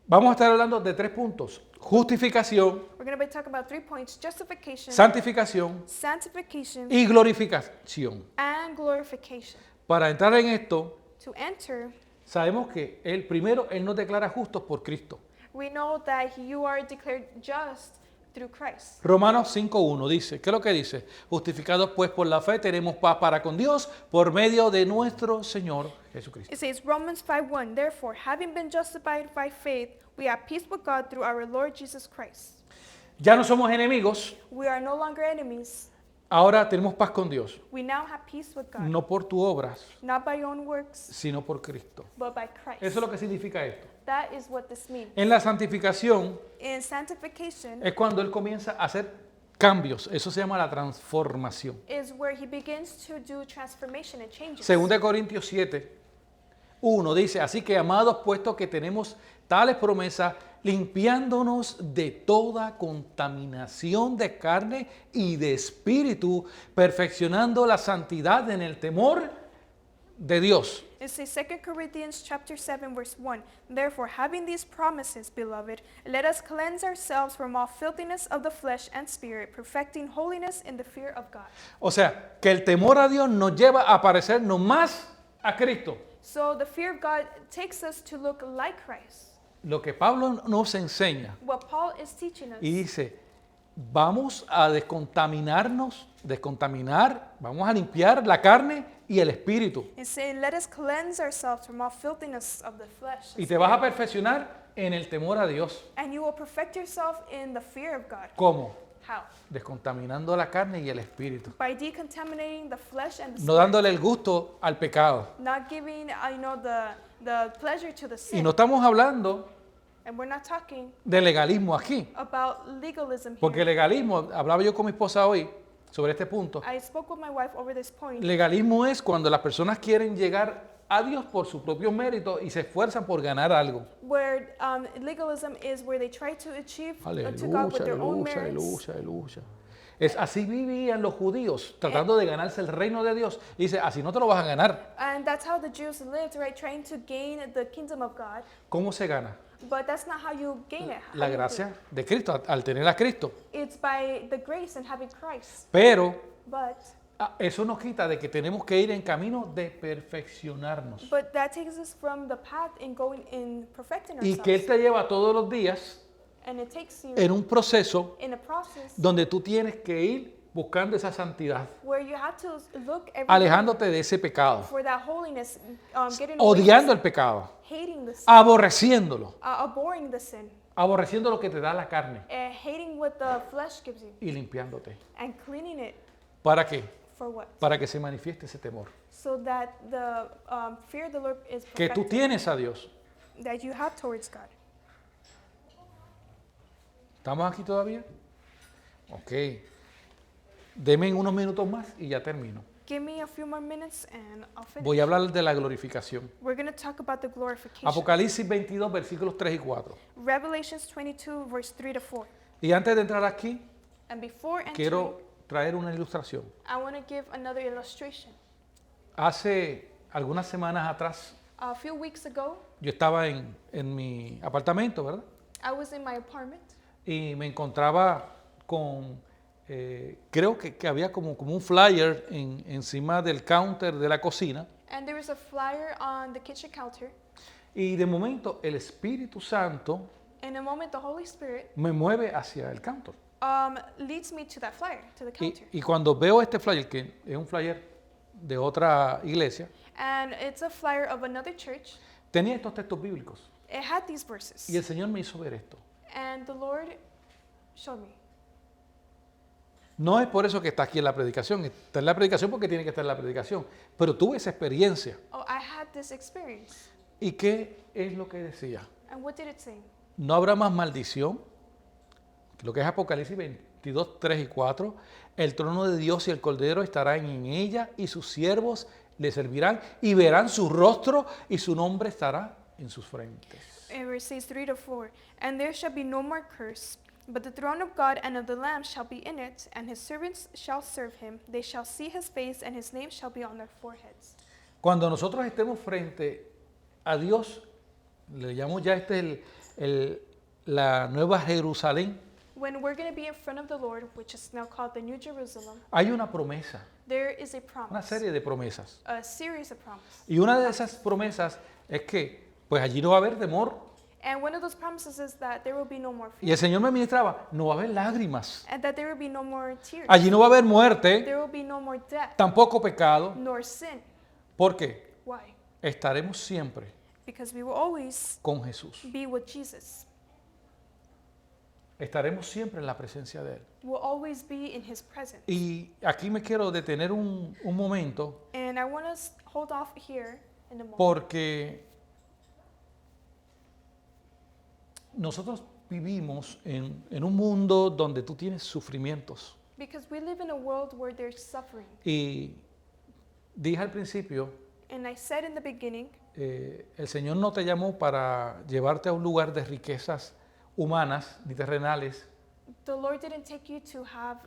S1: Vamos a estar hablando de 3 puntos: justificación,
S2: We're going to be talking about 3 points: justification,
S1: santificación
S2: sanctification,
S1: y glorificación.
S2: and glorification.
S1: Para entrar en esto,
S2: To enter,
S1: sabemos que Él nos declara justos por Cristo.
S2: we know that you are declared just through Christ.
S1: Romanos 5.1 dice, ¿qué es lo que dice? Justificados pues por la fe tenemos paz para con Dios por medio de nuestro Señor Jesucristo.
S2: It says Romans 5:1, therefore, having been justified by faith, we have peace with God through our Lord Jesus Christ.
S1: Ya no somos enemigos,
S2: We are no longer enemies.
S1: ahora tenemos paz con Dios,
S2: We now have peace with God,
S1: no por tus obras,
S2: not by your own works,
S1: sino por Cristo.
S2: but by Christ.
S1: Eso es lo que significa esto.
S2: That is what this means.
S1: En la santificación
S2: In sanctification
S1: es cuando Él comienza a hacer cambios, eso se llama la transformación.
S2: is where he begins to do transformation and changes.
S1: 2 Corintios 7:1 dice, así que amados, puesto que tenemos tales promesas, limpiándonos de toda contaminación de carne y de espíritu, perfeccionando la santidad en el temor de Dios.
S2: It says 2 Corinthians chapter 7 verse 1. Therefore, having these promises, beloved, let us cleanse ourselves from all filthiness of the flesh and spirit, perfecting holiness in the fear of God.
S1: O sea, que el temor a Dios nos lleva a parecernos más a Cristo.
S2: So the fear of God takes us to look like Christ.
S1: Lo que Pablo nos enseña
S2: What Paul is teaching us.
S1: y dice, vamos a vamos a limpiar la carne y el espíritu.
S2: It's saying, let us cleanse ourselves from all filthiness of the flesh.
S1: Y te vas a perfeccionar en el temor a Dios.
S2: And you will perfect yourself in the fear of God.
S1: ¿Cómo?
S2: How?
S1: Descontaminando la carne y el espíritu.
S2: By decontaminating the flesh and the
S1: No
S2: spirit.
S1: dándole el gusto al pecado.
S2: Not giving, the pleasure to the sin.
S1: Y no estamos hablando
S2: And we're not talking
S1: de legalismo aquí.
S2: about legalism
S1: Porque
S2: here.
S1: legalismo, hablaba yo con mi esposa hoy sobre este punto.
S2: I spoke with my wife over this point.
S1: Legalismo es cuando las personas quieren llegar a Dios por su propio mérito y se esfuerzan por ganar algo.
S2: Where legalism is where they try to achieve to God with
S1: Aleluya,
S2: their own
S1: aleluya,
S2: merits.
S1: aleluya, aleluya. Es así vivían los judíos, tratando de ganarse el reino de Dios. Y dice, así no te lo vas a ganar.
S2: And that's how the Jews lived, right? Trying to gain the kingdom of God.
S1: ¿Cómo se gana?
S2: But that's not how you gain it. How
S1: La
S2: you do
S1: gracia de Cristo, al tener a Cristo.
S2: it. It's by the grace and having Christ.
S1: Pero
S2: But
S1: eso nos quita de que tenemos que ir en camino de perfeccionarnos.
S2: that takes us from the path in going in perfecting
S1: Y que Él
S2: ourselves.
S1: te lleva todos los días
S2: And it takes you
S1: en un proceso
S2: in a process
S1: donde tú tienes que ir buscando esa santidad,
S2: where you have to look every day
S1: alejándote de ese pecado,
S2: for that holiness, getting away
S1: odiando
S2: from
S1: el pecado,
S2: hating the sin,
S1: aborreciéndolo,
S2: abhorring the sin,
S1: aborreciendo lo que te da la carne
S2: hating what the flesh gives you,
S1: y limpiándote.
S2: and cleaning it
S1: ¿Para qué?
S2: for what?
S1: Para que se manifieste ese temor.
S2: So that the fear of the Lord is
S1: Que tú
S2: perfected,
S1: tienes a Dios.
S2: that you have towards God.
S1: ¿Estamos aquí todavía? Ok. Deme unos minutos más y ya termino.
S2: Give me a few more minutes and I'll finish.
S1: Voy a hablar de la glorificación.
S2: We're going to talk about the glorification.
S1: Apocalipsis 22, versículos 3 y 4.
S2: Revelations 22, verse 3 to 4.
S1: Y antes de entrar aquí,
S2: And before entering,
S1: quiero traer una ilustración.
S2: I want to give another illustration.
S1: Hace algunas semanas atrás,
S2: A few weeks ago,
S1: yo estaba en mi apartamento, ¿verdad?
S2: I was in my apartment
S1: Y me encontraba con, creo que había como un flyer encima del counter de la cocina.
S2: and there was a flyer on the kitchen counter.
S1: Y de momento el Espíritu Santo
S2: In a moment, the Holy Spirit
S1: me mueve hacia el counter.
S2: leads me to that flyer, to the counter.
S1: Y cuando veo este flyer, que es un flyer de otra iglesia,
S2: And it's a flyer of another church.
S1: tenía estos textos bíblicos.
S2: It had these verses.
S1: Y el Señor me hizo ver esto.
S2: And the Lord showed me.
S1: No es por eso que está aquí en la predicación. Está en la predicación porque tiene que estar en la predicación. Pero tuve esa experiencia.
S2: Oh, I had this experience.
S1: ¿Y qué es lo que decía?
S2: And what did it say?
S1: No habrá más maldición. Lo que es Apocalipsis 22, 3 y 4. El trono de Dios y el Cordero estarán en ella y sus siervos le servirán y verán su rostro y su nombre estará en sus frentes.
S2: And verse 3 to 4. And there shall be no more curse, but the throne of God and of the Lamb shall be in it, and his servants shall serve him. They shall see his face, and his name shall be on their foreheads.
S1: Cuando nosotros estemos frente a Dios, le llamo ya la Nueva Jerusalén,
S2: When we're going to be in front of the Lord, which is now called the New Jerusalem,
S1: hay una promesa,
S2: there is a
S1: una
S2: promise,
S1: serie de promesas.
S2: a series of promises.
S1: Y una de esas promesas es que pues allí no va a haber temor.
S2: And one of those promises is that there will be no more
S1: Y
S2: fear,
S1: el Señor me ministraba, no va a haber lágrimas.
S2: and that there will be no more tears.
S1: Allí no va a haber muerte,
S2: There will be no more death,
S1: tampoco pecado.
S2: nor sin.
S1: ¿Por qué?
S2: Why?
S1: Estaremos siempre
S2: Because we will always
S1: con Jesús.
S2: be with Jesus.
S1: Estaremos siempre en la presencia de Él.
S2: We'll always be in his presence.
S1: Y aquí me quiero detener un momento
S2: And I want to hold off here in a moment.
S1: porque nosotros vivimos en un mundo donde tú tienes sufrimientos.
S2: Because we live in a world where there's suffering.
S1: Y dije al principio,
S2: And I said in the beginning,
S1: el Señor no te llamó para llevarte a un lugar de riquezas humanas ni terrenales
S2: the Lord didn't take you to have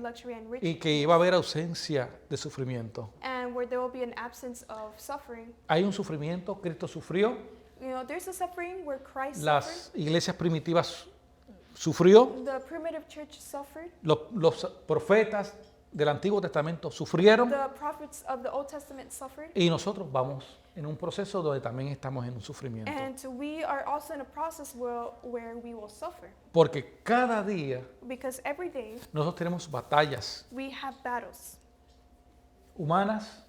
S2: luxury and riches,
S1: y que iba a haber ausencia de sufrimiento.
S2: and where there will be an absence of suffering.
S1: Hay un sufrimiento, Cristo sufrió,
S2: You know, there's a suffering where Christ
S1: las iglesias primitivas sufrió,
S2: suffered, the primitive church suffered,
S1: los profetas del Antiguo Testamento sufrieron
S2: the prophets of the Old Testament suffered,
S1: y nosotros vamos en un proceso donde también estamos en un sufrimiento.
S2: and we are also in a process where we will suffer.
S1: Porque cada día
S2: Because every day
S1: nosotros tenemos batallas
S2: we have battles,
S1: humanas,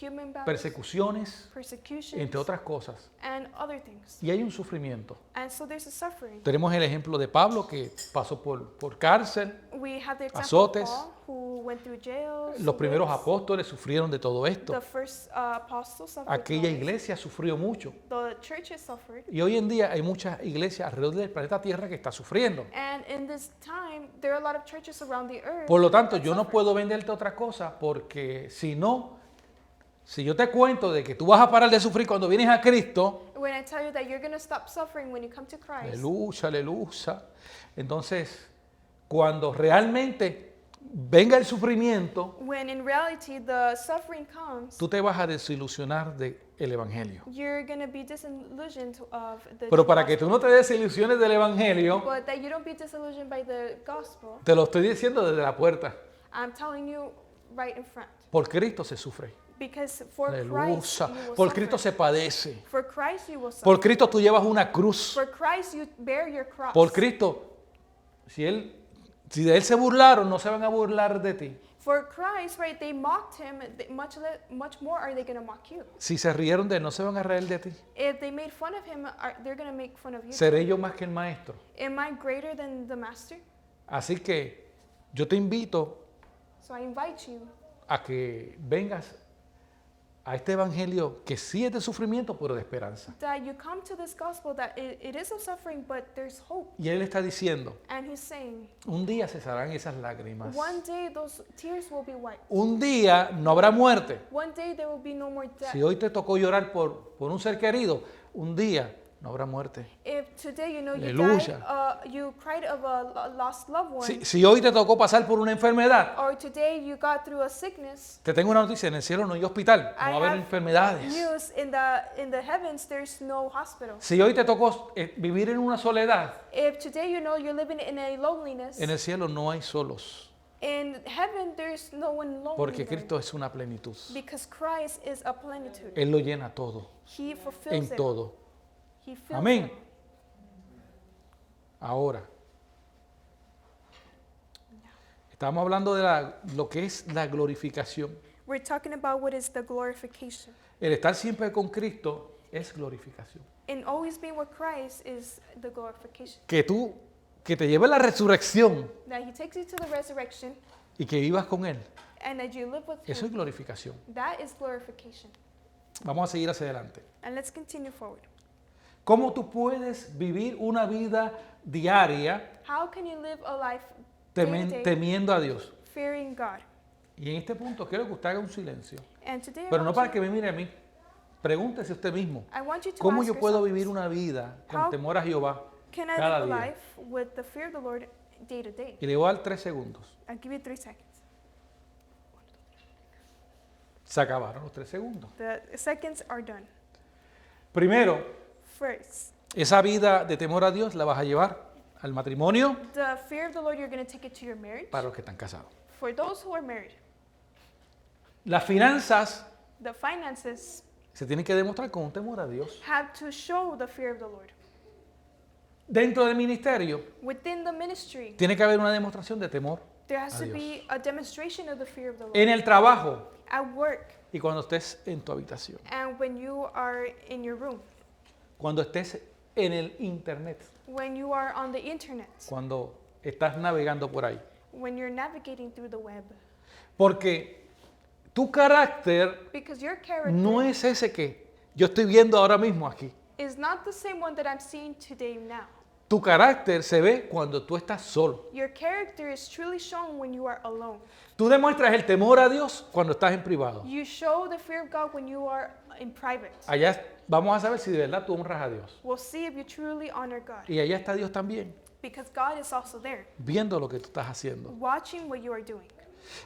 S2: human battles,
S1: persecuciones,
S2: persecutions,
S1: entre otras cosas.
S2: and other things.
S1: Y hay un sufrimiento.
S2: And so there's a suffering.
S1: Tenemos el ejemplo de Pablo que pasó por cárcel.
S2: We have the example
S1: Azotes.
S2: of Paul, who went through jail.
S1: Los primeros
S2: whips.
S1: apóstoles sufrieron de todo esto.
S2: The first apostles suffered.
S1: Aquella
S2: from it.
S1: iglesia sufrió mucho.
S2: The churches suffered.
S1: Y hoy en día hay muchas iglesias alrededor del planeta Tierra que están sufriendo.
S2: And in this time, there are a lot of churches around the earth.
S1: Por lo tanto,
S2: that
S1: yo no
S2: suffer.
S1: puedo venderte otra cosa porque si yo te cuento de que tú vas a parar de sufrir cuando vienes a Cristo,
S2: When I tell you that you're going to stop suffering when you come to Christ,
S1: aleluya, aleluya. Entonces, cuando realmente venga el sufrimiento,
S2: when in reality the suffering comes,
S1: tú te vas a desilusionar del Evangelio.
S2: you're going to be disillusioned of the
S1: Pero para que
S2: gospel.
S1: tú no te desilusiones del Evangelio,
S2: But that you don't be disillusioned by the gospel,
S1: te lo estoy diciendo desde la puerta.
S2: I'm telling you right in front.
S1: Por Cristo se sufre.
S2: Because for Christ
S1: Aleluya.
S2: you will
S1: Por
S2: suffer.
S1: Cristo se padece.
S2: For Christ you will suffer.
S1: Por Cristo tú llevas una cruz.
S2: For Christ you bear your cross.
S1: Por Cristo, si de Él se burlaron, no se van a burlar de ti.
S2: For Christ, right, they mocked him, much more are they going to mock you.
S1: Si se rieron de Él, no se van a reír de ti.
S2: If they made fun of him, they're going to make fun of you.
S1: Seré yo más que el maestro.
S2: Am I greater than the master?
S1: Así que yo te invito
S2: So I invite you
S1: a que vengas a este evangelio que sí es de sufrimiento, pero de esperanza.
S2: that you come to this gospel that it is of suffering, but there's hope.
S1: Y Él está diciendo,
S2: And he's saying,
S1: un día cesarán esas lágrimas.
S2: one day those tears will be wiped.
S1: Un día no habrá muerte.
S2: One day there will be no more death.
S1: Si hoy te tocó llorar por un ser querido, un día no habrá muerte.
S2: If today you
S1: Aleluya.
S2: you cried of a lost loved one,
S1: Si hoy te tocó pasar por una enfermedad,
S2: or today you got through a sickness,
S1: te tengo una noticia, en el cielo no hay hospital, no va a haber enfermedades.
S2: news in the heavens there's no hospital.
S1: Si hoy te tocó vivir en una soledad,
S2: If today you're living in a loneliness,
S1: en el cielo no hay solos,
S2: in heaven there's no one lonely
S1: porque
S2: there.
S1: Cristo es una plenitud.
S2: Because Christ is a plenitude.
S1: Él lo llena todo,
S2: He fulfills
S1: en
S2: it.
S1: todo.
S2: He fills
S1: Amén.
S2: it.
S1: Ahora, estamos hablando de lo que es la glorificación.
S2: We're talking about what is the glorification.
S1: El estar siempre con Cristo es glorificación.
S2: And always being with Christ is the glorification.
S1: Que te lleve la resurrección
S2: That He takes you to the resurrection
S1: y que vivas con Él,
S2: and that you live with
S1: eso es
S2: Him.
S1: glorificación.
S2: That is glorification.
S1: Vamos a seguir hacia adelante.
S2: And let's continue forward.
S1: ¿Cómo tú puedes vivir una vida diaria
S2: How can you live a life day to day
S1: temiendo a Dios?
S2: fearing God?
S1: Y en este punto quiero que usted haga un silencio.
S2: And today
S1: Pero no para que me mire a mí. Pregúntese usted mismo.
S2: I want you to
S1: ¿Cómo
S2: ask
S1: yo puedo
S2: yourself
S1: vivir
S2: this.
S1: una vida con
S2: How
S1: temor a Jehová
S2: Can I
S1: cada
S2: live a
S1: día?
S2: life with the fear of the Lord day to day?
S1: Y le voy a dar 3 segundos.
S2: I'll give you 3 seconds.
S1: Se acabaron los 3 segundos.
S2: The seconds are done.
S1: Primero,
S2: First,
S1: esa vida de temor a Dios la vas a llevar al matrimonio
S2: the fear of the Lord, you're going to take it to your marriage.
S1: para los que están casados.
S2: For those who are married,
S1: Las finanzas
S2: the finances
S1: se tienen que demostrar con un temor a Dios.
S2: have to show the fear of the Lord.
S1: Dentro del ministerio
S2: Within the ministry,
S1: tiene que haber una demostración de temor.
S2: there has
S1: a
S2: to
S1: Dios.
S2: be a demonstration of the fear of the Lord.
S1: En el trabajo
S2: At work,
S1: y cuando estés en tu habitación.
S2: and when you are in your room,
S1: Cuando estés en el internet.
S2: when you are on the internet,
S1: Cuando estás navegando por ahí.
S2: when you're navigating through the web.
S1: Porque tu carácter
S2: Because your character
S1: no es ese que yo estoy viendo ahora mismo aquí.
S2: is not the same one that I'm seeing today now.
S1: Tu carácter se ve cuando tú estás solo.
S2: Your character is truly shown when you are alone.
S1: Tú demuestras el temor a Dios cuando estás en privado.
S2: You show the fear of God when you are in private.
S1: Allá vamos a saber si de verdad tú honras a Dios.
S2: We'll see if you truly honor God.
S1: Y allá está Dios también,
S2: Because God is also there,
S1: viendo lo que tú estás haciendo.
S2: watching what you are doing.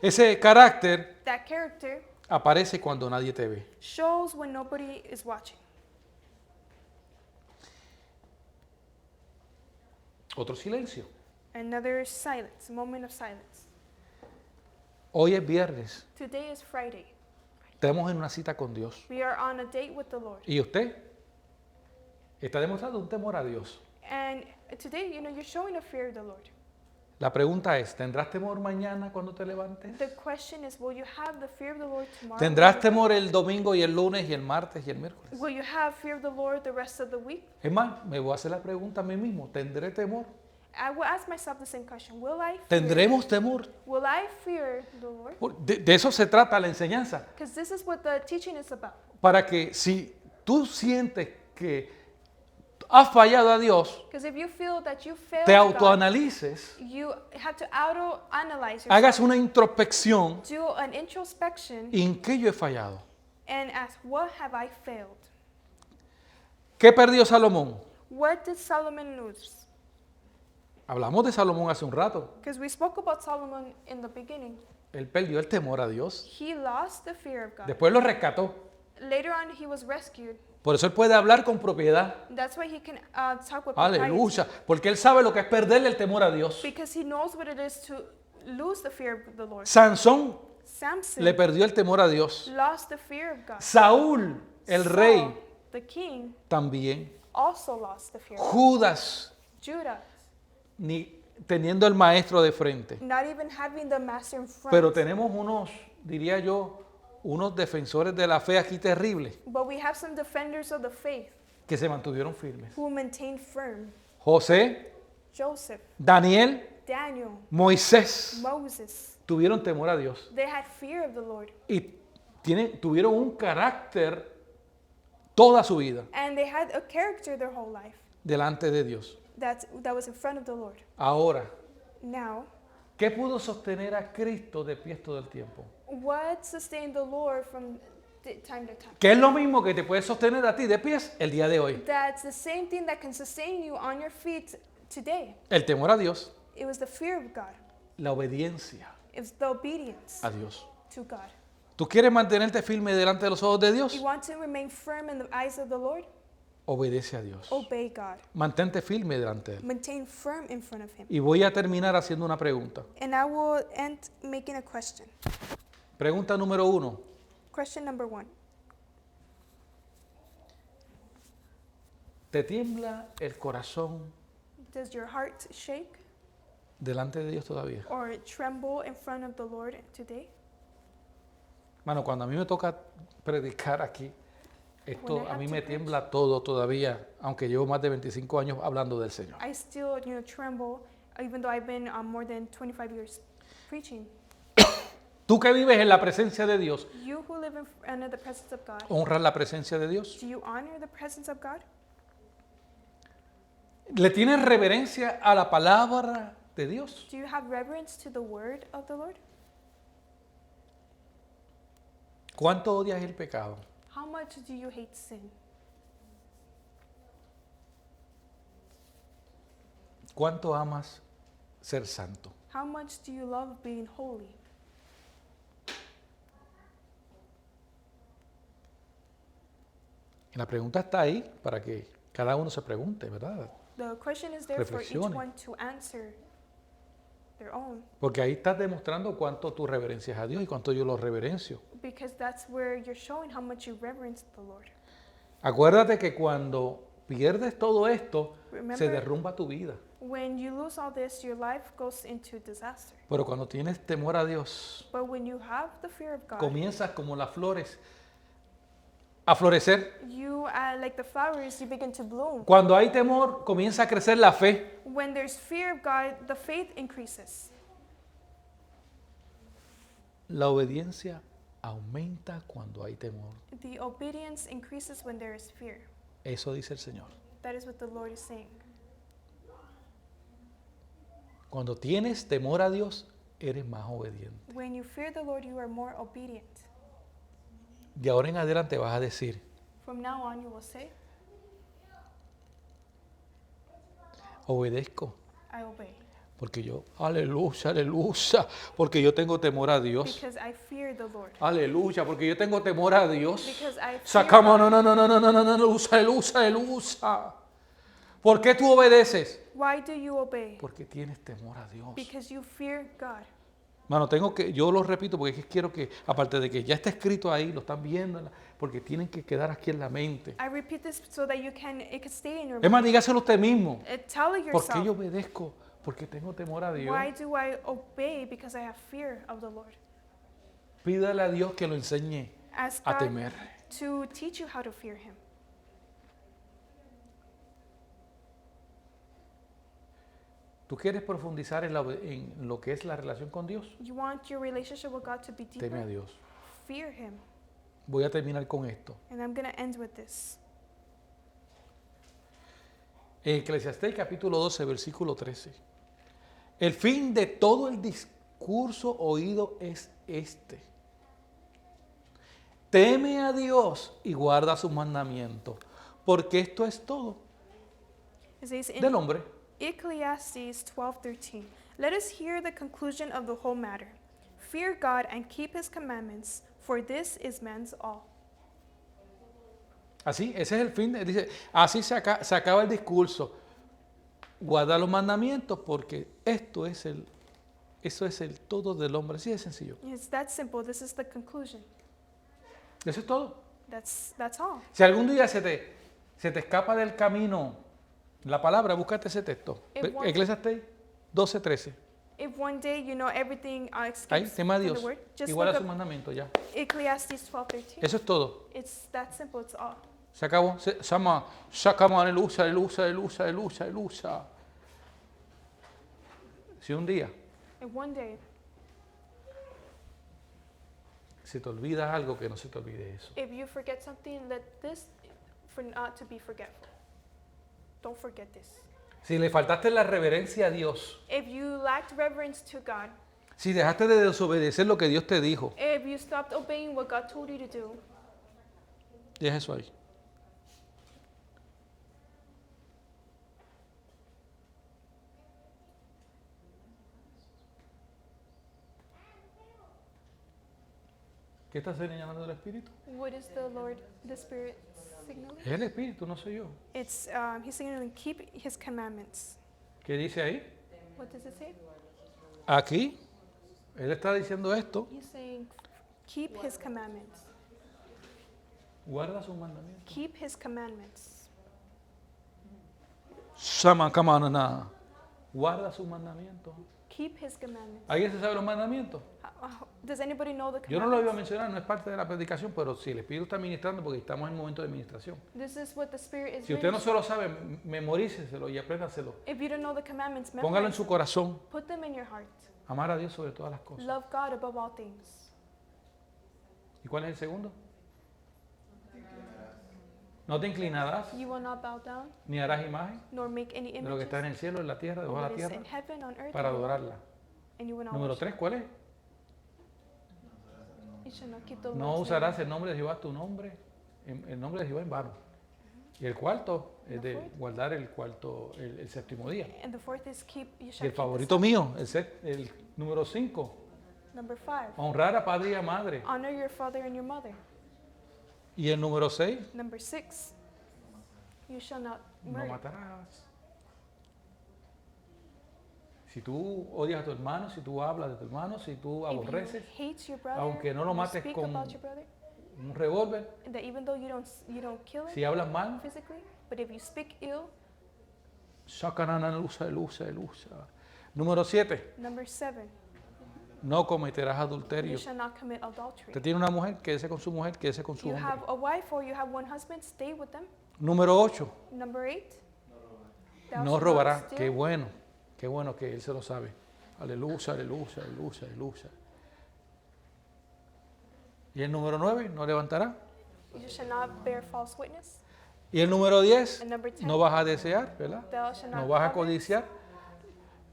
S1: Ese carácter
S2: That character
S1: aparece cuando nadie te ve.
S2: shows when nobody is watching.
S1: Otro silencio.
S2: Another silence, moment of silence.
S1: Hoy es viernes.
S2: Today is Friday.
S1: Estamos en una cita con Dios.
S2: We are on a date with the Lord.
S1: Y usted está demostrando un temor a Dios.
S2: And today, you're showing a fear of the Lord.
S1: La pregunta es, ¿tendrás temor mañana cuando te levantes?
S2: The question is, will you have the fear of the Lord tomorrow?
S1: ¿Tendrás temor el domingo y el lunes y el martes y el miércoles?
S2: Will you have fear of the Lord the rest of the week?
S1: Es más, me voy a hacer la pregunta a mí mismo, ¿tendré temor?
S2: I will ask myself the same question.
S1: ¿Tendremos temor?
S2: Will I fear the Lord?
S1: De eso se trata la enseñanza.
S2: Because this is what the teaching is about.
S1: Para que si tú sientes que has fallado a Dios,
S2: Because if you feel that you failed
S1: te
S2: God,
S1: autoanalices,
S2: you have to auto-analyze yourself,
S1: hagas una introspección
S2: do an introspection,
S1: en qué yo he fallado.
S2: and ask, what have I failed?
S1: ¿Qué perdió Salomón?
S2: What did Solomon lose?
S1: Hablamos de Salomón hace un rato.
S2: Because we spoke about Solomon in the beginning.
S1: Él perdió el temor a Dios.
S2: He lost the fear of God.
S1: Después lo rescató.
S2: Later on, he was rescued.
S1: Por eso él puede hablar con propiedad.
S2: That's why he can talk with
S1: Aleluya.
S2: propriety.
S1: Porque él sabe lo que es perderle el temor a Dios.
S2: Because he knows what it is to lose the fear of the Lord.
S1: Sansón
S2: Samson
S1: le perdió el temor a Dios.
S2: lost the fear of God.
S1: Saúl, el
S2: Saul,
S1: rey,
S2: the king,
S1: también.
S2: also lost the fear of God.
S1: Judas,
S2: Judah,
S1: ni teniendo el maestro de frente.
S2: not even having the master in front.
S1: Pero tenemos unos, diría yo, unos defensores de la fe aquí terribles
S2: But we have some defenders of the faith
S1: que se mantuvieron firmes.
S2: who maintained firm.
S1: José,
S2: Joseph,
S1: Daniel,
S2: Daniel,
S1: Moisés
S2: Moses,
S1: tuvieron temor a Dios
S2: they had fear of the Lord.
S1: y tuvieron un carácter toda su vida
S2: And they had a character their whole life
S1: delante de Dios.
S2: that was in front of the Lord.
S1: Ahora,
S2: Now,
S1: ¿qué pudo sostener a Cristo de pie todo el tiempo?
S2: what sustained the Lord from time to time?
S1: Que es lo mismo que te puede sostener a ti de pies el día de hoy.
S2: That's the same thing that can sustain you on your feet today.
S1: El temor a Dios,
S2: It was the fear of God.
S1: la obediencia
S2: It was the obedience
S1: a Dios.
S2: to God.
S1: ¿Tú quieres mantenerte firme delante de los ojos de Dios?
S2: You want to remain firm in the eyes of the Lord?
S1: Obedece a Dios.
S2: Obey God.
S1: Mantente firme delante de Él.
S2: Maintain firm in front of Him.
S1: Y voy a terminar haciendo una pregunta.
S2: And I will end making a question.
S1: Pregunta número 1.
S2: Question number 1.
S1: ¿Te tiembla el corazón
S2: Does your heart shake
S1: delante de Dios todavía?
S2: or tremble in front of the Lord today?
S1: Mano, cuando a mí me toca predicar aquí, esto
S2: When I
S1: a mí
S2: have
S1: me
S2: to
S1: tiembla todo todavía, aunque llevo más de 25 años hablando del Señor.
S2: I still, tremble, even though I've been more than 25 years preaching.
S1: Tú que vives en la presencia de Dios,
S2: You who live under the presence of God,
S1: ¿honras la presencia de Dios?
S2: do you honor the presence of God?
S1: ¿Le tienes reverencia a la palabra de Dios?
S2: Do you have reverence to the word of the Lord?
S1: ¿Cuánto odias el pecado?
S2: How much do you hate sin?
S1: ¿Cuánto amas ser santo?
S2: How much do you love being holy?
S1: Y la pregunta está ahí para que cada uno se pregunte, ¿verdad?
S2: The question is there for each
S1: Reflexione.
S2: one to answer their own,
S1: Porque ahí estás demostrando cuánto tú reverencias a Dios y cuánto yo lo reverencio.
S2: because that's where you're showing how much you reverence the Lord.
S1: Acuérdate que cuando pierdes todo esto, se
S2: Remember,
S1: derrumba tu vida.
S2: when you lose all this, your life goes into disaster.
S1: Pero cuando tienes temor a Dios,
S2: But when you have the fear of God,
S1: comienzas como las flores a florecer.
S2: you, like the flowers, you begin to bloom.
S1: Cuando hay temor, comienza a crecer la fe.
S2: When there's fear of God, the faith increases.
S1: La obediencia aumenta cuando hay temor.
S2: The obedience increases when there is fear.
S1: Eso dice el Señor.
S2: That is what the Lord is saying.
S1: Cuando tienes temor a Dios, eres más obediente.
S2: When you fear the Lord, you are more obedient.
S1: De ahora en adelante vas a decir,
S2: From now on, you will say,
S1: obedezco,
S2: I obey.
S1: porque yo, aleluya, aleluya, porque yo tengo temor a Dios.
S2: Because I fear the Lord.
S1: Aleluya, porque yo tengo temor a Dios.
S2: Because I fear
S1: Sacamos,
S2: God.
S1: no, aleluya, aleluya. ¿Por qué tú obedeces?
S2: Why do you obey?
S1: Porque tienes temor a Dios.
S2: Because you fear God.
S1: Mano, yo lo repito porque es que quiero que, aparte de que ya está escrito ahí, lo están viendo, porque tienen que quedar aquí en la mente.
S2: I repeat this so that it can stay in your
S1: Es más,
S2: mind.
S1: dígaselo usted mismo.
S2: Tell it
S1: ¿Por qué yo
S2: yourself.
S1: obedezco? Porque tengo temor a Dios.
S2: Why do I obey? Because I have fear of the Lord.
S1: Pídale a Dios que lo enseñe
S2: Ask
S1: a
S2: God
S1: temer.
S2: to teach you how to fear Him.
S1: ¿Tú quieres profundizar en lo que es la relación con Dios?
S2: You want your relationship with God to be
S1: Teme a
S2: deeper?
S1: Dios.
S2: Fear Him.
S1: Voy a terminar con esto.
S2: And I'm going to end with this.
S1: En Eclesiastés capítulo 12, versículo 13. El fin de todo el discurso oído es este. Teme a Dios y guarda sus mandamientos, porque esto es todo
S2: It says in
S1: del hombre.
S2: Ecclesiastes 12:13, let us hear the conclusion of the whole matter. Fear God and keep His commandments, for this is man's all.
S1: Así, ese es el fin. Dice, así se acaba el discurso. Guarda los mandamientos, porque eso es el todo del hombre. Así de sencillo.
S2: It's that simple. This is the conclusion.
S1: Eso es todo.
S2: That's all.
S1: Si algún día se te escapa del camino la palabra, búscate ese texto. Eclesiastés 12:13.
S2: If one day you know everything
S1: Ahí,
S2: escapes
S1: tema a
S2: from the
S1: Dios.
S2: word, just
S1: Igual a
S2: look
S1: su
S2: up
S1: mandamiento ya.
S2: Ecclesiastes 12:13.
S1: Eso es todo.
S2: It's that simple. It's all.
S1: Se acabó. Sacamos, aleluya, aleluya, aleluya, aleluya, aleluya. Si un día
S2: And one day,
S1: se te olvida algo, que no se te olvide eso.
S2: if you forget something, let this for not to be forgetful. Don't forget this.
S1: Si le faltaste la reverencia a Dios,
S2: If you lacked reverence to God,
S1: si dejaste de desobedecer lo que Dios te dijo,
S2: if you stopped obeying what God told you to do,
S1: deja eso ahí. ¿Qué está señalando el Espíritu?
S2: what is the Spirit signaling?
S1: Es el Espíritu, no soy yo.
S2: It's He's signaling keep His commandments.
S1: ¿Qué dice ahí?
S2: What does it say?
S1: Aquí, Él está diciendo esto.
S2: He's saying keep His commandments.
S1: Guarda sus mandamientos.
S2: Keep His commandments.
S1: Samakamana. Guarda sus mandamientos.
S2: Keep His commandments.
S1: ¿Alguien se sabe los mandamientos?
S2: Does anybody know the
S1: Yo no lo iba a
S2: commandments?
S1: mencionar, no es parte de la predicación, pero si el Espíritu está ministrando, porque estamos en un momento de administración.
S2: This is what the Spirit is
S1: Si usted no
S2: doing.
S1: se lo sabe, memoríceselo y apréndaselo.
S2: If you don't know the commandments,
S1: Póngalo en
S2: memorize
S1: su
S2: them.
S1: corazón.
S2: Put them in your heart.
S1: Amar a Dios sobre todas las cosas.
S2: Love God above all things.
S1: ¿Y cuál es el segundo? No te inclinarás,
S2: You will not bow down,
S1: ni harás imagen
S2: nor make any
S1: de lo que está en
S2: images
S1: el cielo, en la tierra,
S2: of
S1: debajo de
S2: what
S1: la
S2: is
S1: tierra,
S2: in heaven, on earth,
S1: para adorarla.
S2: and you will not
S1: Número
S2: worship.
S1: 3, ¿cuál es?
S2: You shall not keep the
S1: No
S2: Lord's
S1: usarás
S2: name.
S1: el nombre de Jehová, tu nombre, el nombre de Jehová en vano. Y el cuarto es de guardar el cuarto, el séptimo día.
S2: And the fourth is you
S1: Y
S2: shall
S1: el
S2: keep
S1: favorito mío, el número 5,
S2: Number 5.
S1: honrar a padre y a madre.
S2: Honor your father and your mother.
S1: Y el número 6,
S2: Number 6. You shall not
S1: no
S2: murder.
S1: matarás. Si tú odias a tu hermano, si tú hablas de tu hermano, si tú
S2: If you
S1: aborreces
S2: hate your brother,
S1: aunque no lo
S2: you
S1: mates
S2: speak
S1: con-
S2: about your brother,
S1: un revólver,
S2: that even though you don't kill him
S1: si hablas mal,
S2: physically, but if you speak ill.
S1: lusa. Número 7,
S2: Number 7.
S1: no cometerás
S2: You
S1: adulterio.
S2: shall not commit adultery.
S1: Usted tiene una mujer, quédese con su mujer, quédese con su
S2: You have
S1: hombre.
S2: a wife or you have one husband, stay with them.
S1: Número 8,
S2: Number 8. Thou
S1: no
S2: shalt
S1: robarás.
S2: not
S1: Qué
S2: steal.
S1: bueno que él se lo sabe. Aleluya. Y el número 9, no levantará.
S2: You shall not bear false witness.
S1: Y el número 10,
S2: And number 10.
S1: no vas a desear, ¿verdad?
S2: Thou shalt not
S1: No vas a
S2: covet
S1: codiciar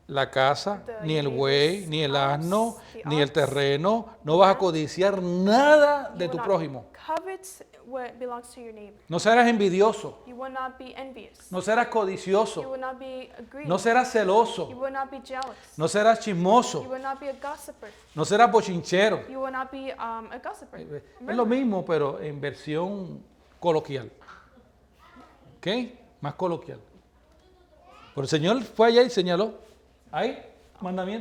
S1: la casa,
S2: the
S1: ni el
S2: neighbor's
S1: buey, ni el
S2: house,
S1: asno,
S2: the
S1: ni el
S2: ox,
S1: terreno. No vas a codiciar nada
S2: You
S1: de
S2: will
S1: tu
S2: not
S1: prójimo.
S2: covet what belongs to your neighbor.
S1: No serás envidioso.
S2: You will not be envious.
S1: No serás
S2: You
S1: codicioso.
S2: will not be greedy.
S1: No serás
S2: You
S1: celoso.
S2: will not be jealous.
S1: No serás
S2: You
S1: chismoso.
S2: will not be a gossiper.
S1: No serás bochinchero.
S2: You will not be a gossiper.
S1: Es lo mismo, pero en versión coloquial. ¿Ok? Más coloquial. Pero el Señor fue allá y señaló. Ahí, mandamiento.